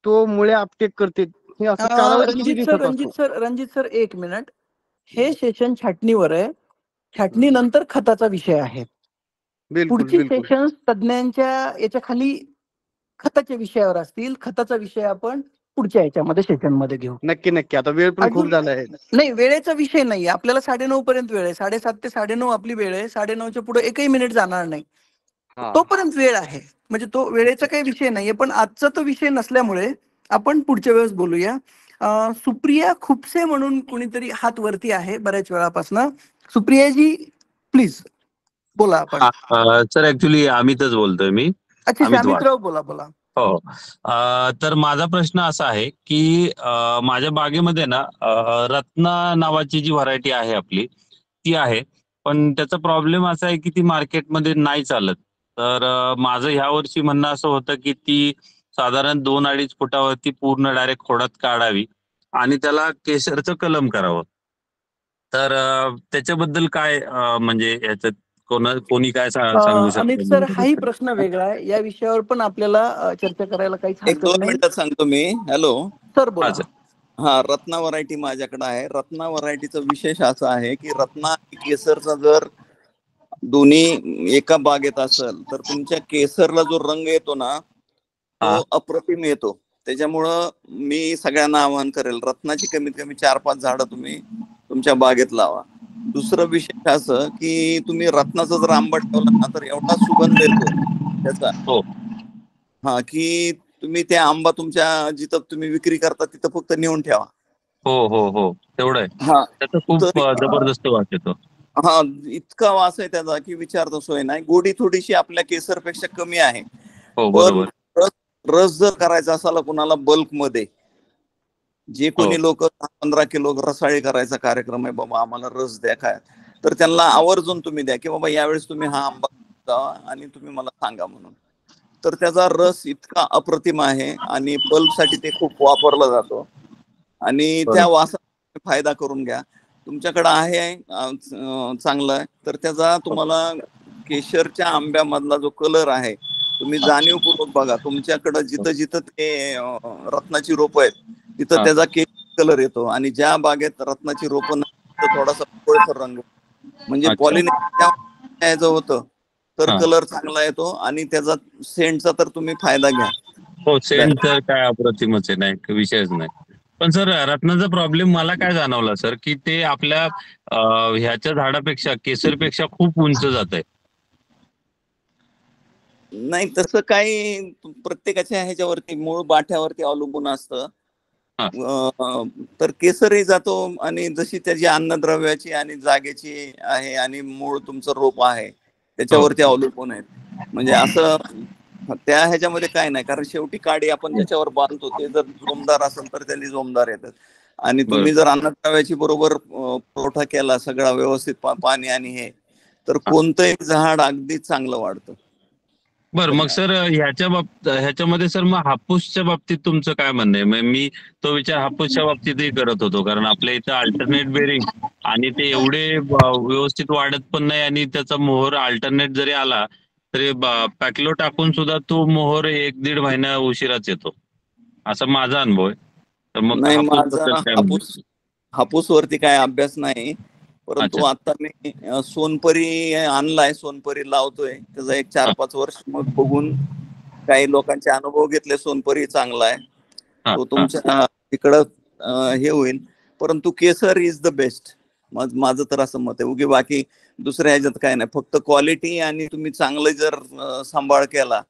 तो मुळे अपटेक करते, हे असं कालावधी किती दिवसाचा असतो? रणजित सर एक मिनिट. हे सेशन छाटणीवर आहे, छाटणी नंतर खताचा विषय आहे. पुढची सेशन तज्ञांच्या याच्या खाली खताच्या विषयावर असतील. खताचा विषय आपण पुढच्या याच्यामध्ये सेशन मध्ये घेऊ. नक्की नक्की. आता वेळ पण खूप झाला आहे. नाही, वेळेचा विषय नाही. आपल्याला 9:30 पर्यंत वेळ आहे. 7:30 ते 9:30 आपली वेळ आहे. 9:30च्या पुढे एकही मिनिट जाणार नाही. तोपर्यंत वेळ आहे, म्हणजे तो वेळेचा काही विषय नाहीये. पण आजचा तो विषय नसल्यामुळे आपण पुढच्या वेळेस बोलूया. सुप्रिया खुपसे म्हणून कुणीतरी हात वरती आहे बऱ्याच वेळापासून. सुप्रियाजी प्लीज बोला आपण. सर ऍक्च्युली अमितच बोलतोय मी. अच्छा, अमितराव बोला बोला. हो. तर माझा प्रश्न असा आहे की माझ्या बागेमध्ये ना रत्ना नावाची जी व्हरायटी आहे आपली ती आहे, पण त्याचा प्रॉब्लेम असा आहे की ती मार्केटमध्ये नाही चालत. तर माझं ह्या वर्षी म्हणणं असं होतं की ती साधारण 2-2.5 फुटावरती पूर्ण डायरेक्ट खोडात काढावी आणि त्याला केशरचं कलम करावं. तर त्याच्याबद्दल काय म्हणजे याच्यात कोणी काय सांगू शकतो? अमित सर, हाही प्रश्न वेगळा आहे. या विषयावर पण आपल्याला चर्चा करायला काहीच हरकत नाही. 1-2 मिनिटात सांगतो मी. हॅलो सर बोला. हा, रत्ना व्हरायटी माझ्याकडे आहे. रत्ना व्हरायटीचा विशेष असा आहे की रत्ना आणि केसरचा जर दोन्ही एका बागेत असेल तर तुमच्या केसरला जो रंग येतो ना तो अप्रतिम येतो. त्याच्यामुळं मी सगळ्यांना आवाहन करेल, रत्नाची कमीत कमी 4-5 झाडं तुम्ही तुमच्या बागेत लावा. दुसरं विशेष असं की तुम्ही रत्नाचा जर आंबा ठेवला ना तर एवढा सुगंध येतो त्याचा हा की तुम्ही त्या आंबा तुमच्या जिथं तुम्ही विक्री करता तिथं फक्त नेऊन ठेवा. हो हो हो, तेवढं आहे. हा, त्याचा खूप जबरदस्त वास येतो. हा, इतका वास आहे त्याचा की विचारता सोय नाही. गोडी थोडीशी आपल्या केसरपेक्षा कमी आहे. पण रस जर करायचा असाल कुणाला बल्क मध्ये, जे कोणी लोक 15 किलो रसाळी करायचा कार्यक्रम आहे, बाबा आम्हाला रस द्या काय, तर त्यांना आवर्जून तुम्ही द्या की बाबा यावेळेस तुम्ही हा आंबा जावा आणि तुम्ही मला सांगा म्हणून. तर त्याचा रस इतका अप्रतिम आहे आणि बल्बसाठी ते खूप वापरला जातो आणि त्या वासाचा फायदा करून घ्या. तुमच्याकडे आहे चांगलं आहे तर त्याचा तुम्हाला केशरच्या आंब्यामधला जो कलर आहे तुम्ही जाणीवपूर्वक बघा. तुमच्याकडे जिथं जिथं ते रत्नाची रोपं आहेत तिथं त्याचा केशर कलर येतो आणि ज्या बागेत रत्नाची रोपं नाही थोडासा पिवळसर रंग, म्हणजे पॉलिनेशन होतं तर कलर चांगला येतो आणि त्याचा सेंटचा तर तुम्ही फायदा घ्या. हो, सेंट तर काय अप्रतिमच आहे, नाही विषयच नाही. पण सर रत्नाचा प्रॉब्लेम मला काय जाणवला सर की ते आपल्या ह्याच्या झाडापेक्षा केसरपेक्षा खूप उंच जात आहे. नाही तसं काही प्रत्येकाच्या ह्याच्यावरती मूळ बाठ्यावरती अवलंबून असतं. तर केसरही जातो आणि जशी त्याची अन्नद्रव्याची आणि जागेची आहे आणि मूळ तुमचं रोप आहे त्याच्यावरती अवलंबून आहेत. म्हणजे असं त्या ह्याच्यामध्ये काय नाही, कारण शेवटी काडी आपण ज्याच्यावर बांधतो ते जर जोमदार असेल तर त्यांनी जोमदार येतात. आणि तुम्ही जर अन्नद्रव्याची बरोबर पुरवठा केला सगळा व्यवस्थित पाणी आणि हे, तर कोणतंही झाड अगदी चांगलं वाढतं. बरं, मग सर ह्याच्यामध्ये सर मग हापूसच्या बाबतीत तुमचं काय म्हणणं आहे? मी तो विचार हापूसच्या बाबतीतही करत होतो, कारण आपल्या इथं अल्टरनेट बेरिंग आणि ते एवढे व्यवस्थित वाढत पण नाही, आणि त्याचा मोहर अल्टरनेट जरी आला तरी पॅकलो टाकून सुद्धा तो मोहर 1-1.5 महिना उशिराच येतो, असा माझा अनुभव आहे. तर मग नाही, हापूस माझा बद्दल काय म्हणणं? हापूस वरती काय अभ्यास नाही, परंतु आता मी सोनपरी आणलाय, सोनपरी लावतोय. त्याचा एक 4-5 वर्ष मग बघून काही लोकांचे अनुभव घेतले. सोनपरी चांगला आहे, तो तुमच्या तिकडं हे होईल. परंतु केसर इज द बेस्ट, माझं तर असं मत आहे. उगी बाकी दुसऱ्या ह्याच्यात काय नाही, फक्त क्वालिटी आणि तुम्ही चांगलं जर सांभाळ केला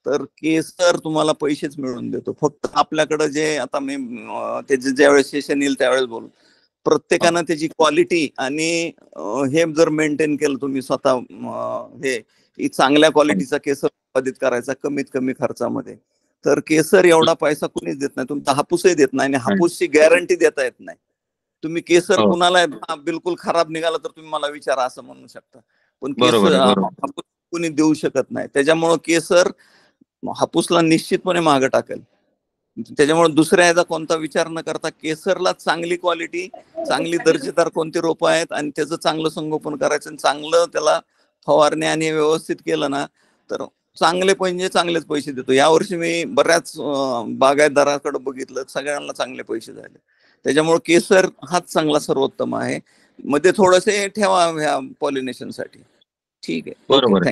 तर केसर तुम्हाला पैसेच मिळवून देतो. फक्त आपल्याकडं जे आता मी त्याचे ज्यावेळेस सेशन येईल त्यावेळेस बोलू, प्रत्येकानं त्याची क्वालिटी आणि हे जर मेंटेन केलं तुम्ही स्वतः, हे चांगल्या क्वालिटीचा केसर उत्पादित करायचा कमीत कमी खर्चामध्ये, तर केसर एवढा पैसा कुणीच देत नाही. तुमचा हापूसही देत नाही, आणि हापूसची गॅरंटी देता येत नाही. तुम्ही केसर कुणाला बिलकुल खराब निघाला तर तुम्ही मला विचारा असं म्हणू शकता, पण केसर हापूस कुणी देऊ शकत नाही. त्याच्यामुळं केसर हापूसला निश्चितपणे मागं टाकेल. त्याच्यामुळे दुसऱ्या याचा कोणता विचार न करता केसरला चांगली क्वालिटी, चांगली दर्जेदार कोणती रोपं आहेत आणि त्याचं चांगलं संगोपन करायचं, आणि चांगलं त्याला फवारणी आणि व्यवस्थित केलं ना तर चांगलेच पैसे देतो. यावर्षी मी बऱ्याच बागायतदाराकडे बघितलं, सगळ्यांना चांगले पैसे झाले. त्याच्यामुळे केसर हाच चांगला सर्वोत्तम आहे. मध्ये थोडेसे ठेवा ह्या पॉलिनेशन साठी. ठीक आहे, बरोबर.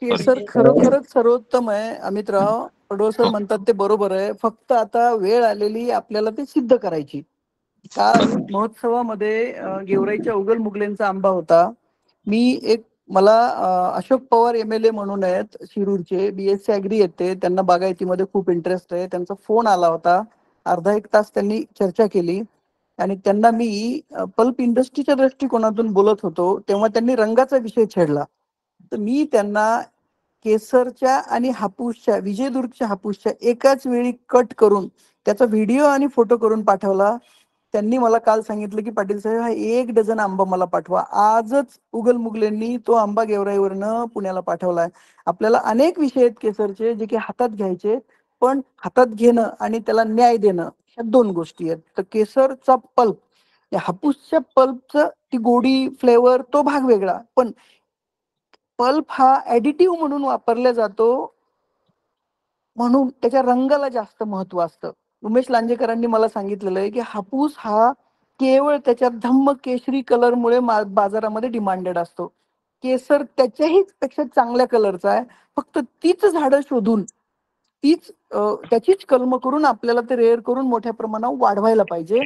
केसर खरोखरच सर्वोत्तम आहे. अमितराव पडवसर म्हणतात ते बरोबर आहे. फक्त आता वेळ आलेली आपल्याला ते सिद्ध करायची. काल महोत्सवामध्ये गेवराईच्या उगल मुगलेंचा आंबा होता. मला अशोक पवार MLA म्हणून आहेत शिरूरचे, BSc ॲग्री येते, त्यांना बागायतीमध्ये खूप इंटरेस्ट आहे. त्यांचा फोन आला होता, अर्धा एक तास त्यांनी चर्चा केली, आणि त्यांना मी पल्प इंडस्ट्रीच्या दृष्टिकोनातून बोलत होतो तेव्हा त्यांनी रंगाचा विषय छेडला. तर मी त्यांना केसरच्या आणि हापूसच्या, विजयदुर्गच्या हापूसच्या एकाच वेळी कट करून त्याचा व्हिडिओ आणि फोटो करून पाठवला. त्यांनी मला काल सांगितलं की पाटील साहेब हा 1 डझन आंबा मला पाठवा. आजच उगल मुगलेंनी तो आंबा गेवराईवरनं पुण्याला पाठवलाय. आपल्याला अनेक विषय आहेत केसरचे जे की हातात घ्यायचे, पण हातात घेणं आणि त्याला न्याय देणं ह्या 2 गोष्टी आहेत. तर केसरचा पल्प, या हापूसच्या पल्पचं ती गोडी, फ्लेवर तो भाग वेगळा, पण पल्प हा ऍडिटिव्ह म्हणून वापरला जातो, म्हणून त्याच्या रंगाला जास्त महत्व असतं. उमेश लांजेकरांनी मला सांगितलेलं आहे की हापूस हा केवळ त्याच्या धम्म केशरी कलरमुळे बाजारामध्ये डिमांडेड असतो. केसर त्याच्याही पेक्षा चांगल्या कलरचा आहे. फक्त तीच झाडं शोधून त्याचीच कलम करून आपल्याला ते रेअर करून मोठ्या प्रमाणावर वाढवायला पाहिजे.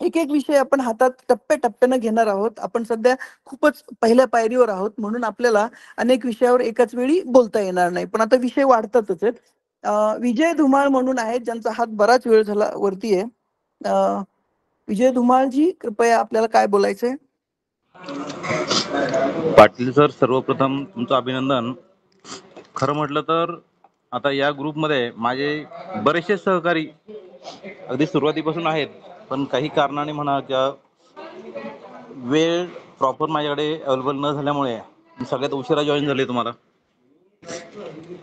एक विषय आपण हातात टप्प्याटप्प्यानं घेणार आहोत. आपण सध्या खूपच पहिल्या पायरीवर आहोत, म्हणून आपल्याला अनेक विषयावर एकाच वेळी बोलता येणार नाही, पण आता विषय वाढतातच आहेत. विजय धुमाळ म्हणून आहेत, ज्यांचा हात बराच वेळ झाला वरती आहे. विजय धुमाळजी, कृपया आपल्याला काय बोलायचंय? पाटील सर, सर्वप्रथम तुमचं अभिनंदन. खरं म्हटलं तर आता या ग्रुपमध्ये माझे बरेचसे सहकारी अगदी सुरुवातीपासून आहेत, पण काही कारणाने म्हणा किंवा वेळ प्रॉपर माझ्याकडे अवेलेबल न झाल्यामुळे सगळ्यात उशिरा जॉईन झाले. तुम्हाला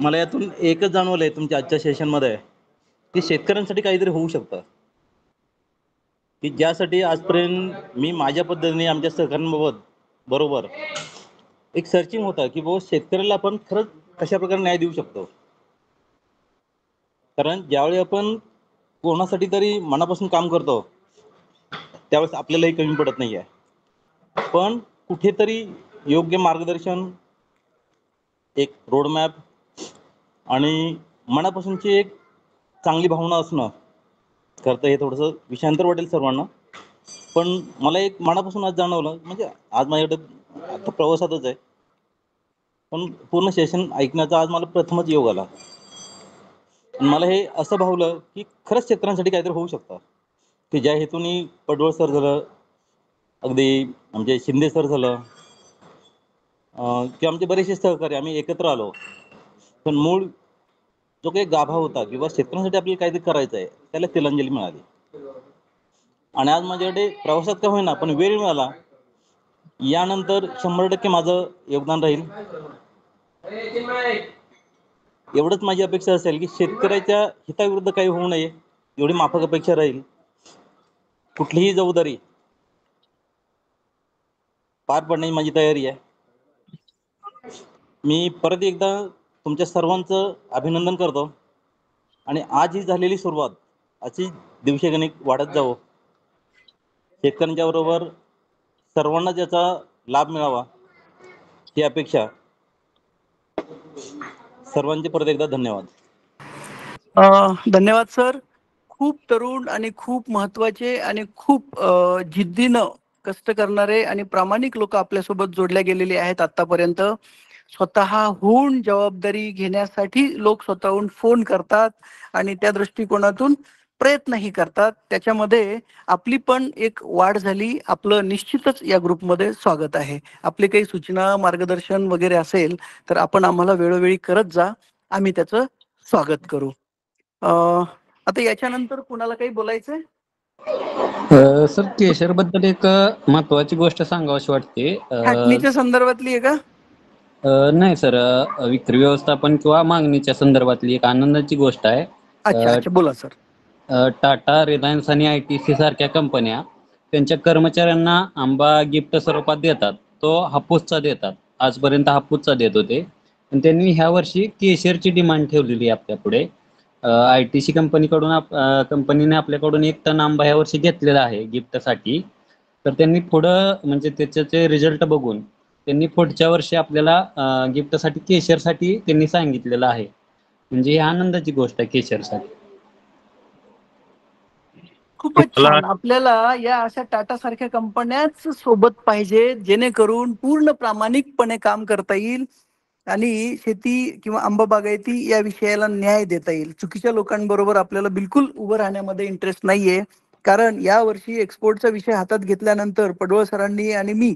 मला यातून एकच जाणवलंय तुमच्या आजच्या सेशनमध्ये की शेतकऱ्यांसाठी काहीतरी होऊ शकतं, की ज्यासाठी आजपर्यंत मी माझ्या पद्धतीने आमच्या सहकाऱ्यांबाबत बरोबर एक सर्चिंग होता की बाबा शेतकऱ्याला आपण खरंच कशा प्रकारे न्याय देऊ शकतो. कारण ज्यावेळी आपण कोणासाठी तरी मनापासून काम करतो त्यावेळेस आपल्यालाही कमी पडत नाही आहे, पण कुठेतरी योग्य मार्गदर्शन, एक रोडमॅप आणि मनापासूनची एक चांगली भावना असणं करतं. हे थोडंसं विषयांतर वाटेल सर्वांना, पण मला एक मनापासून आज जाणवलं. म्हणजे आज माझ्याकडे आता प्रवासातच आहे, पण पूर्ण सेशन ऐकण्याचा आज मला प्रथमच योग आला. मला हे असं भावलं की खरंच शेतकऱ्यांसाठी काहीतरी होऊ शकतं, की ज्या हेतून पडवळ सर झालं, अगदी आमचे शिंदे सर झालं किंवा आमचे बरेचसे सहकारी आम्ही एकत्र आलो, पण मूळ जो काही गाभा होता किंवा शेतकऱ्यांसाठी आपल्याला काहीतरी करायचं आहे त्याला तिलांजली मिळाली. आणि आज माझ्याकडे प्रवासात का होईना पण वेळ मिळाला, यानंतर 100% माझं योगदान राहील. एवढंच माझी अपेक्षा असेल की शेतकऱ्याच्या हिताविरुद्ध काही होऊ नये एवढी माफक अपेक्षा राहील. कुठलीही जबाबदारी पार पाडण्याची माझी तयारी आहे. मी परत एकदा तुमच्या सर्वांचं अभिनंदन करतो आणि आज ही झालेली सुरुवात अशी दिवसेगणिक वाढत जावो. शेतकऱ्यांच्या बरोबर सर्वांना त्याचा लाभ मिळावा ही अपेक्षा. सर्वांचे परत एकदा धन्यवाद. धन्यवाद सर. खूप तरुण आणि खूप महत्वाचे आणि खूप जिद्दीनं कष्ट करणारे आणि प्रामाणिक लोक आपल्यासोबत जोडल्या गेलेले आहेत आतापर्यंत. स्वतःहून जबाबदारी घेण्यासाठी लोक स्वतःहून फोन करतात आणि त्या दृष्टिकोनातून प्रयत्नही करतात. त्याच्यामध्ये आपली पण एक वाढ झाली. आपलं निश्चितच या ग्रुपमध्ये स्वागत आहे. आपले काही सूचना मार्गदर्शन वगैरे असेल तर आपण आम्हाला वेळोवेळी करत जा, आम्ही त्याचं स्वागत करू. आता याच्यानंतर कुणाला काही बोलायचंय? सर केशर बद्दल एक महत्वाची गोष्ट सांगावीशी वाटते. छाटणीच्या संदर्भातली आहे का? नाही सर, विक्री व्यवस्थापन किंवा मागणीच्या संदर्भातली एक आनंदाची गोष्ट आहे. अच्छा अच्छा, बोला सर. टाटा, रिलायन्स आणि ITC सारख्या कंपन्या त्यांच्या कर्मचाऱ्यांना आंबा गिफ्ट स्वरूपात देतात. तो हापूसचा देतात. आजपर्यंत हापूसचा देत होते, पण त्यांनी ह्या वर्षी केशरची डिमांड ठेवलेली आहे आपल्या पुढे. ITC कंपनीने आपल्याकडून 1 टन आंबा ह्या वर्षी घेतलेला आहे गिफ्टसाठी. तर त्यांनी पुढं म्हणजे त्याचे रिझल्ट बघून त्यांनी पुढच्या वर्षी आपल्याला गिफ्टसाठी केशरसाठी त्यांनी सांगितलेलं आहे. म्हणजे ही आनंदाची गोष्ट आहे केशरसाठी. खूपच छान. आपल्याला या अशा टाटा सारख्या कंपन्याच सोबत पाहिजे, जेणेकरून पूर्ण प्रामाणिकपणे काम करता येईल आणि शेती किंवा आंबा बागायती या विषयाला न्याय देता येईल. चुकीच्या लोकांबरोबर आपल्याला बिलकुल उभं राहण्यामध्ये इंटरेस्ट नाहीये. कारण या वर्षी एक्सपोर्टचा विषय हातात घेतल्यानंतर पडवळ सरांनी आणि मी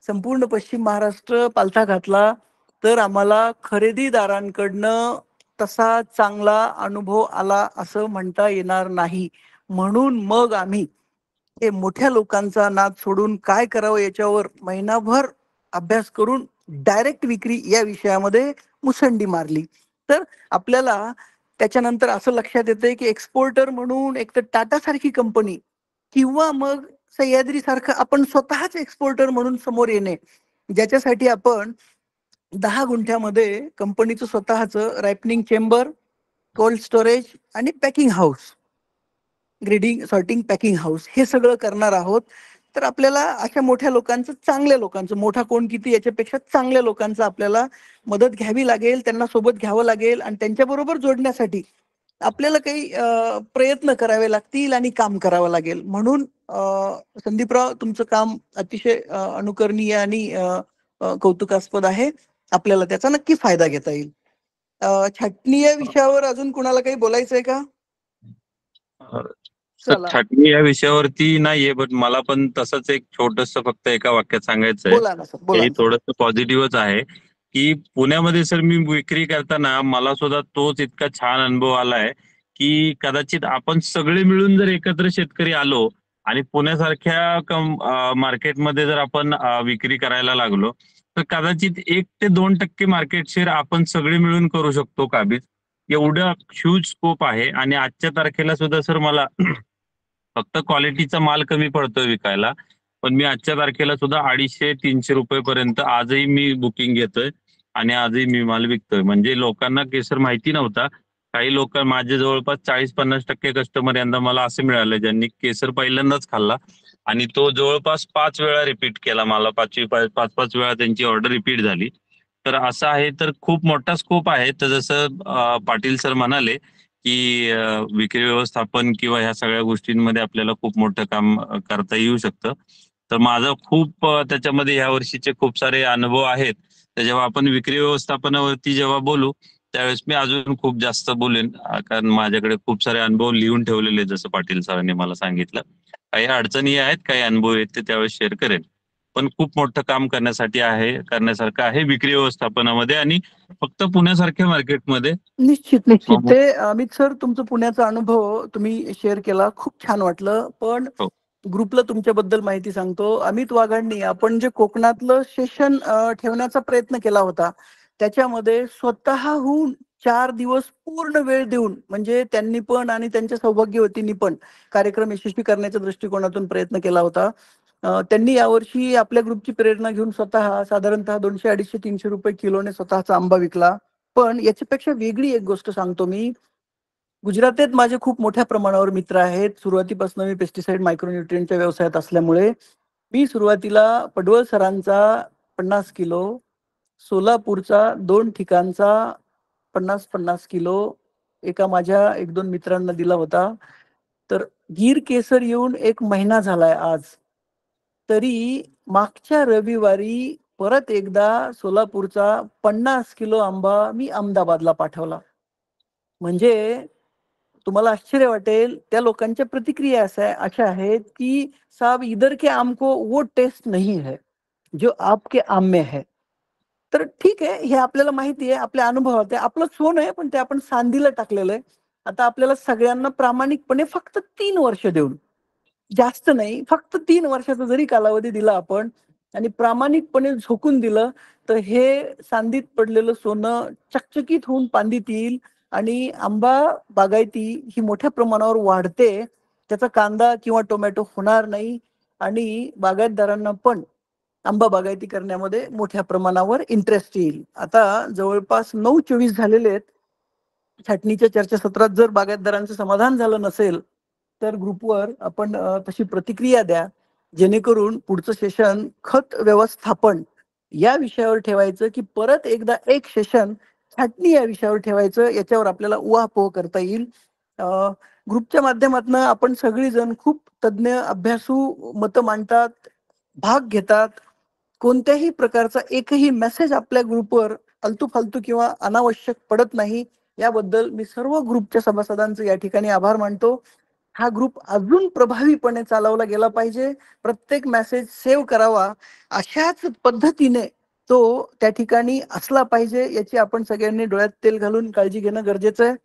संपूर्ण पश्चिम महाराष्ट्र पालथा घातला, तर आम्हाला खरेदीदारांकडनं तसा चांगला अनुभव आला असं म्हणता येणार नाही. म्हणून मग आम्ही हे मोठ्या लोकांचा नाद सोडून काय करावं याच्यावर महिनाभर अभ्यास करून डायरेक्ट विक्री या विषयामध्ये मुसंडी मारली. तर आपल्याला त्याच्यानंतर असं लक्षात येतंय की एक्सपोर्टर म्हणून एक तर टाटा सारखी कंपनी किंवा मग सह्याद्री सारखं आपण स्वतःच एक्सपोर्टर म्हणून समोर येणे, ज्याच्यासाठी आपण 10 गुंठ्यामध्ये कंपनीचं स्वतःचं रायपनिंग चेंबर, कोल्ड स्टोरेज आणि packing house, grading sorting packing house हे सगळं करणार आहोत. तर आपल्याला अशा मोठ्या लोकांचं, चांगल्या लोकांचं, मोठा कोण किती याच्यापेक्षा चांगल्या लोकांचं आपल्याला मदत घ्यावी लागेल, त्यांना सोबत घ्यावं लागेल आणि त्यांच्याबरोबर जोडण्यासाठी आपल्याला काही प्रयत्न करावे लागतील आणि काम करावं लागेल. म्हणून संदीपराव, तुमचं काम अतिशय अनुकरणीय आणि कौतुकास्पद आहे. आपल्याला त्याचा नक्की फायदा घेता येईल. छाटणी या विषयावर अजून कुणाला काही बोलायचंय का? सर, छाटणी या विषयावरती नाहीये, बट मला पण तसंच एक छोटस फक्त एका वाक्यात सांगायचं आहे. बोला ना सर, बोला. हे थोडंसं पॉझिटिव्हच आहे की पुण्यामध्ये सर मी विक्री करताना मला सुद्धा तोच इतका छान अनुभव आलाय की कदाचित आपण सगळे मिळून जर एकत्र शेतकरी आलो आणि पुण्यासारख्या मार्केटमध्ये जर आपण विक्री करायला लागलो तर कदाचित 1 ते 2% मार्केट शेअर आपण सगळे मिळून करू शकतो काबीज. एवढा ह्यूज स्कोप आहे. आणि आजच्या तारखेला सुद्धा सर मला फक्त क्वालिटीचा माल कमी पडतोय विकायला, पण मी आजच्या तारखेला सुद्धा 250-300 रुपयेपर्यंत आजही मी बुकिंग घेतोय आणि आजही मी माल विकतोय. म्हणजे लोकांना केसर माहिती नव्हता. काही लोक, माझे जवळपास 40-50% कस्टमर यंदा मला असे मिळाले ज्यांनी केसर पहिल्यांदाच खाल्ला आणि तो जवळपास 5 वेळा रिपीट केला. मला 5 वेळा त्यांची ऑर्डर रिपीट झाली. तर असं आहे. तर खूप मोठा स्कोप आहे. तर जसं पाटील सर म्हणाले की विक्री व्यवस्थापन किंवा ह्या सगळ्या गोष्टींमध्ये आपल्याला खूप मोठं काम करता येऊ शकतं. तर माझा खूप त्याच्यामध्ये ह्या वर्षीचे खूप सारे अनुभव आहेत. तर जेव्हा आपण विक्री व्यवस्थापनावरती जेव्हा बोलू त्यावेळेस मी अजून खूप जास्त बोलेन, कारण माझ्याकडे खूप सारे अनुभव लिहून ठेवलेले, जसं पाटील सरांनी मला सांगितलं. काही अडचणी आहेत, काही अनुभव आहेत ते त्यावेळेस शेअर करेन. पण खूप मोठं काम करण्यासारखं आहे विक्री व्यवस्थापनामध्ये आणि फक्त पुण्यासारख्या मार्केटमध्ये. निश्चित निश्चित. ते अमित सर, तुमचं पुण्याचा अनुभव तुम्ही शेअर केला, खूप छान वाटलं. पण हो. ग्रुपला तुमच्याबद्दल माहिती सांगतो. अमित वाघांनी आपण जे कोकणातलं सेशन ठेवण्याचा प्रयत्न केला होता, त्याच्यामध्ये स्वतःहून 4 दिवस पूर्ण वेळ देऊन, म्हणजे त्यांनी पण आणि त्यांच्या सौभाग्यवतींनी पण कार्यक्रम यशस्वी करण्याच्या दृष्टिकोनातून प्रयत्न केला होता. त्यांनी यावर्षी आपल्या ग्रुपची प्रेरणा घेऊन स्वतः साधारणतः 200, 250, 300 रुपये किलोने स्वतःचा आंबा विकला. पण याच्यापेक्षा वेगळी एक गोष्ट सांगतो मी. गुजरातेत माझे खूप मोठ्या प्रमाणावर मित्र आहेत. सुरुवातीपासून मी पेस्टिसाइड मायक्रोन्यूट्रिएंटच्या व्यवसायात असल्यामुळे मी सुरुवातीला पडवळ सरांचा 50 किलो, सोलापूरचा 2 ठिकाणचा 50-50 किलो एका माझ्या 1-2 मित्रांना दिला होता. तर गीर केसर येऊन 1 महिना झालाय आज. तरी मागच्या रविवारी परत एकदा सोलापूरचा 50 किलो आंबा मी अहमदाबादला पाठवला. म्हणजे तुम्हाला आश्चर्य वाटेल, त्या लोकांच्या प्रतिक्रिया अशा आहेत की साहब इधर के आम को वो टेस्ट नहीं है जो आपके आम में है. तर ठीक आहे, हे आपल्याला माहिती आहे, आपल्या अनुभवात आहे. आपलं सोन आहे, पण ते आपण सांधीला टाकलेलं आहे. आता आपल्याला सगळ्यांना प्रामाणिकपणे फक्त 3 वर्ष देऊन, जास्त नाही, फक्त 3 वर्षाचा जरी कालावधी दिला आपण आणि प्रामाणिकपणे झोकून दिलं, तर हे सांदीत पडलेलं सोनं चकचकीत होऊन पांदीत येईल आणि आंबा बागायती ही मोठ्या प्रमाणावर वाढते. त्याचा कांदा किंवा टोमॅटो होणार नाही आणि बागायतदारांना पण आंबा बागायती करण्यामध्ये मोठ्या प्रमाणावर इंटरेस्ट येईल. आता जवळपास 9-24 झालेले आहेत. छाटणीच्या चर्चासत्रात जर बागायतदारांचं समाधान झालं नसेल, तर ग्रुपवर आपण तशी प्रतिक्रिया द्या, जेणेकरून पुढचं सेशन खत व्यवस्थापन या विषयावर ठेवायचं की परत एकदा एक सेशन छाटणी या विषयावर ठेवायचं, याच्यावर आपल्याला उहापोह करता येईल. ग्रुपच्या माध्यमातून आपण सगळीजण खूप तज्ज्ञ, अभ्यासू मतं मांडतात, भाग घेतात. कोणत्याही प्रकारचा एकही मेसेज आपल्या ग्रुपवर आलतू-फालतू किंवा अनावश्यक पडत नाही. याबद्दल मी सर्व ग्रुपच्या सभासदांचे या ठिकाणी आभार मानतो. हा ग्रुप अजून प्रभावीपणे चालवला गेला पाहिजे. प्रत्येक मेसेज सेव्ह करावा, अशाच पद्धतीने तो त्या ठिकाणी असला पाहिजे, याची आपण सगळ्यांनी डोळ्यात तेल घालून काळजी घेणं गरजेचं आहे.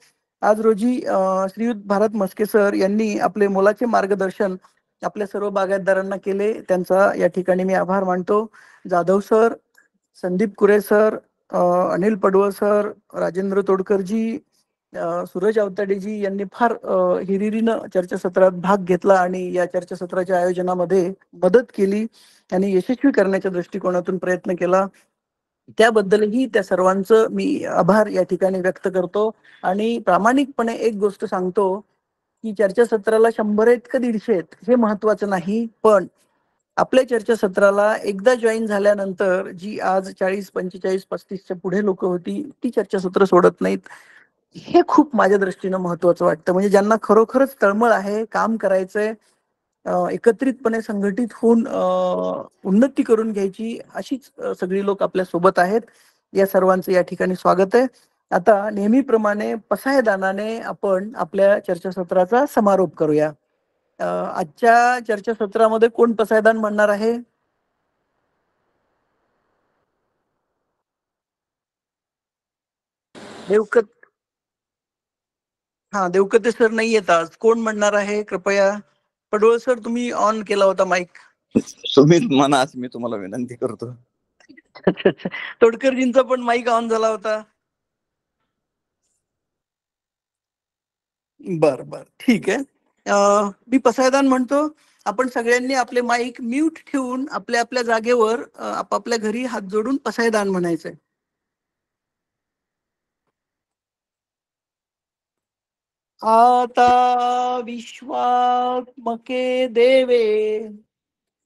आज रोजी श्रीयुत भारत म्हस्के सर यांनी आपले मोलाचे मार्गदर्शन आपल्या सर्व बागायतदारांना केले. त्यांचा या ठिकाणी मी आभार मानतो. जाधव सर, संदीप कुरे सर, अनिल पडवळ सर, राजेंद्र तोडकरजी, सूरज अवताडेजी यांनी फार हिरिरीनं चर्चासत्रात भाग घेतला आणि या चर्चासत्राच्या आयोजनामध्ये मदत केली आणि यशस्वी करण्याच्या दृष्टिकोनातून प्रयत्न केला. त्याबद्दलही त्या सर्वांचं मी आभार या ठिकाणी व्यक्त करतो आणि प्रामाणिकपणे एक गोष्ट सांगतो की चर्चासत्राला 100 आहेत का 150 आहेत हे महत्वाचं नाही, पण आपल्या चर्चासत्राला एकदा जॉईन झाल्यानंतर जी आज 40, 45, 35च्या पुढे लोक होती, ती चर्चासत्र सोडत नाहीत. हे खूप माझ्या दृष्टीनं महत्वाचं वाटतं. म्हणजे ज्यांना खरोखरच तळमळ आहे, काम करायचंय, एकत्रितपणे संघटित होऊन उन्नती करून घ्यायची, अशीच सगळी लोक आपल्या सोबत आहेत. या सर्वांचं या ठिकाणी स्वागत आहे. आता नेहमीप्रमाणे पसायदानाने आपण आपल्या चर्चासत्राचा समारोप करूया. आजच्या चर्चासत्रामध्ये कोण पसायदान म्हणणार आहे? देवकते सर नाही येत आज. कोण म्हणणार आहे कृपया? पडवळ सर, तुम्ही ऑन केला होता माईक. तुम्हीच म्हणा, मी तुम्हाला विनंती करतो. तोडकरजींचा पण माईक ऑन झाला होता. बर बर, ठीक आहे. मी पसायदान म्हणतो. आपण सगळ्यांनी आपले माईक म्यूट ठेवून आपल्या आपल्या जागेवर आपापल्या घरी हात जोडून पसायदान म्हणायचंय. आता विश्वात्मके देवे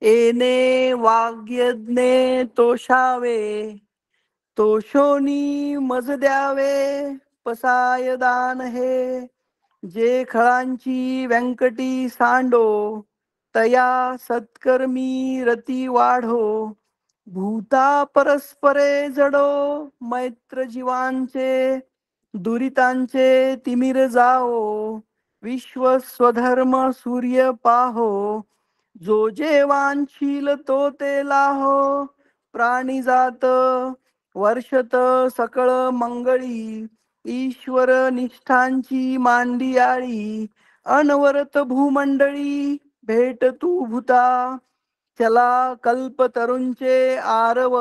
एने वाग्यज्ञे तोषावे, तोषोनी मज द्यावे पसायदान हे. जे खळांची व्यंकटी सांडो, तया सत्कर्मी रती वाढो. भूता परस्परे जडो, मैत्र जीवांचे दुरितांचे तिमिर जाओ. विश्व स्वधर्म सूर्य पाहो, जो जे वांछील तो ते लाहो. प्राणी जात वर्षत सकळ मंगळी, ईश्वर निष्ठांची मांडियाळी. अनवरत भूमंडळी भेट तू भूता, चला कल्पतरूंचे आरव.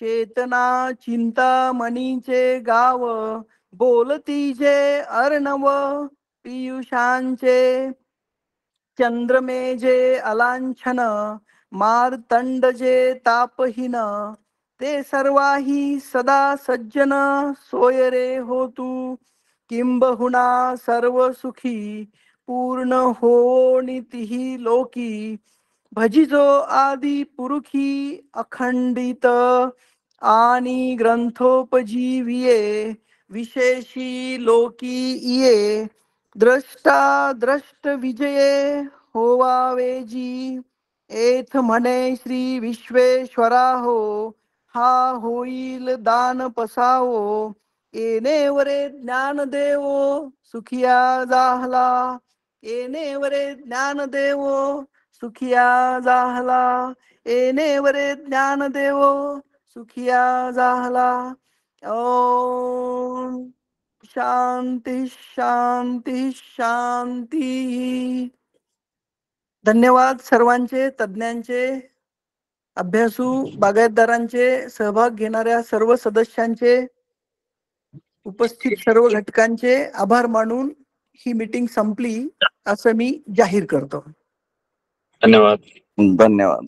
चेतना चिंता मनीचे गाव, बोलती जे अर्णव पियुषांचे. चंद्रमे जे अलांछन, मारतंड जे तापहीन. ते सर्वाही सदा सज्जन, सोय रे हो तू. किंबहुना सर्व सुखी, पूर्ण हो नितिही लोकी. भजिजो आदि पुरुखी अखंडित, आणि ग्रंथोपजीविये. विशेषी लोकी इये, द्रष्टा द्रष्ट विजये होवावेजी. एथ म्हणे श्री विश्वेश्वरा हो, हा होईल दान पसावो. येणेवरे ज्ञान देवो सुखिया जाहला, येणेवरे ज्ञान देवो सुखिया जाहला. येणेवरे ज्ञान देवो सुखिया जाहला. ओम शांती शांती शांती. धन्यवाद सर्वांचे, तज्ञांचे, अभ्यासू बागायतदारांचे, सहभाग घेणाऱ्या सर्व सदस्यांचे, उपस्थित सर्व घटकांचे आभार मानून ही मीटिंग संपली असं मी जाहीर करतो. धन्यवाद. धन्यवाद.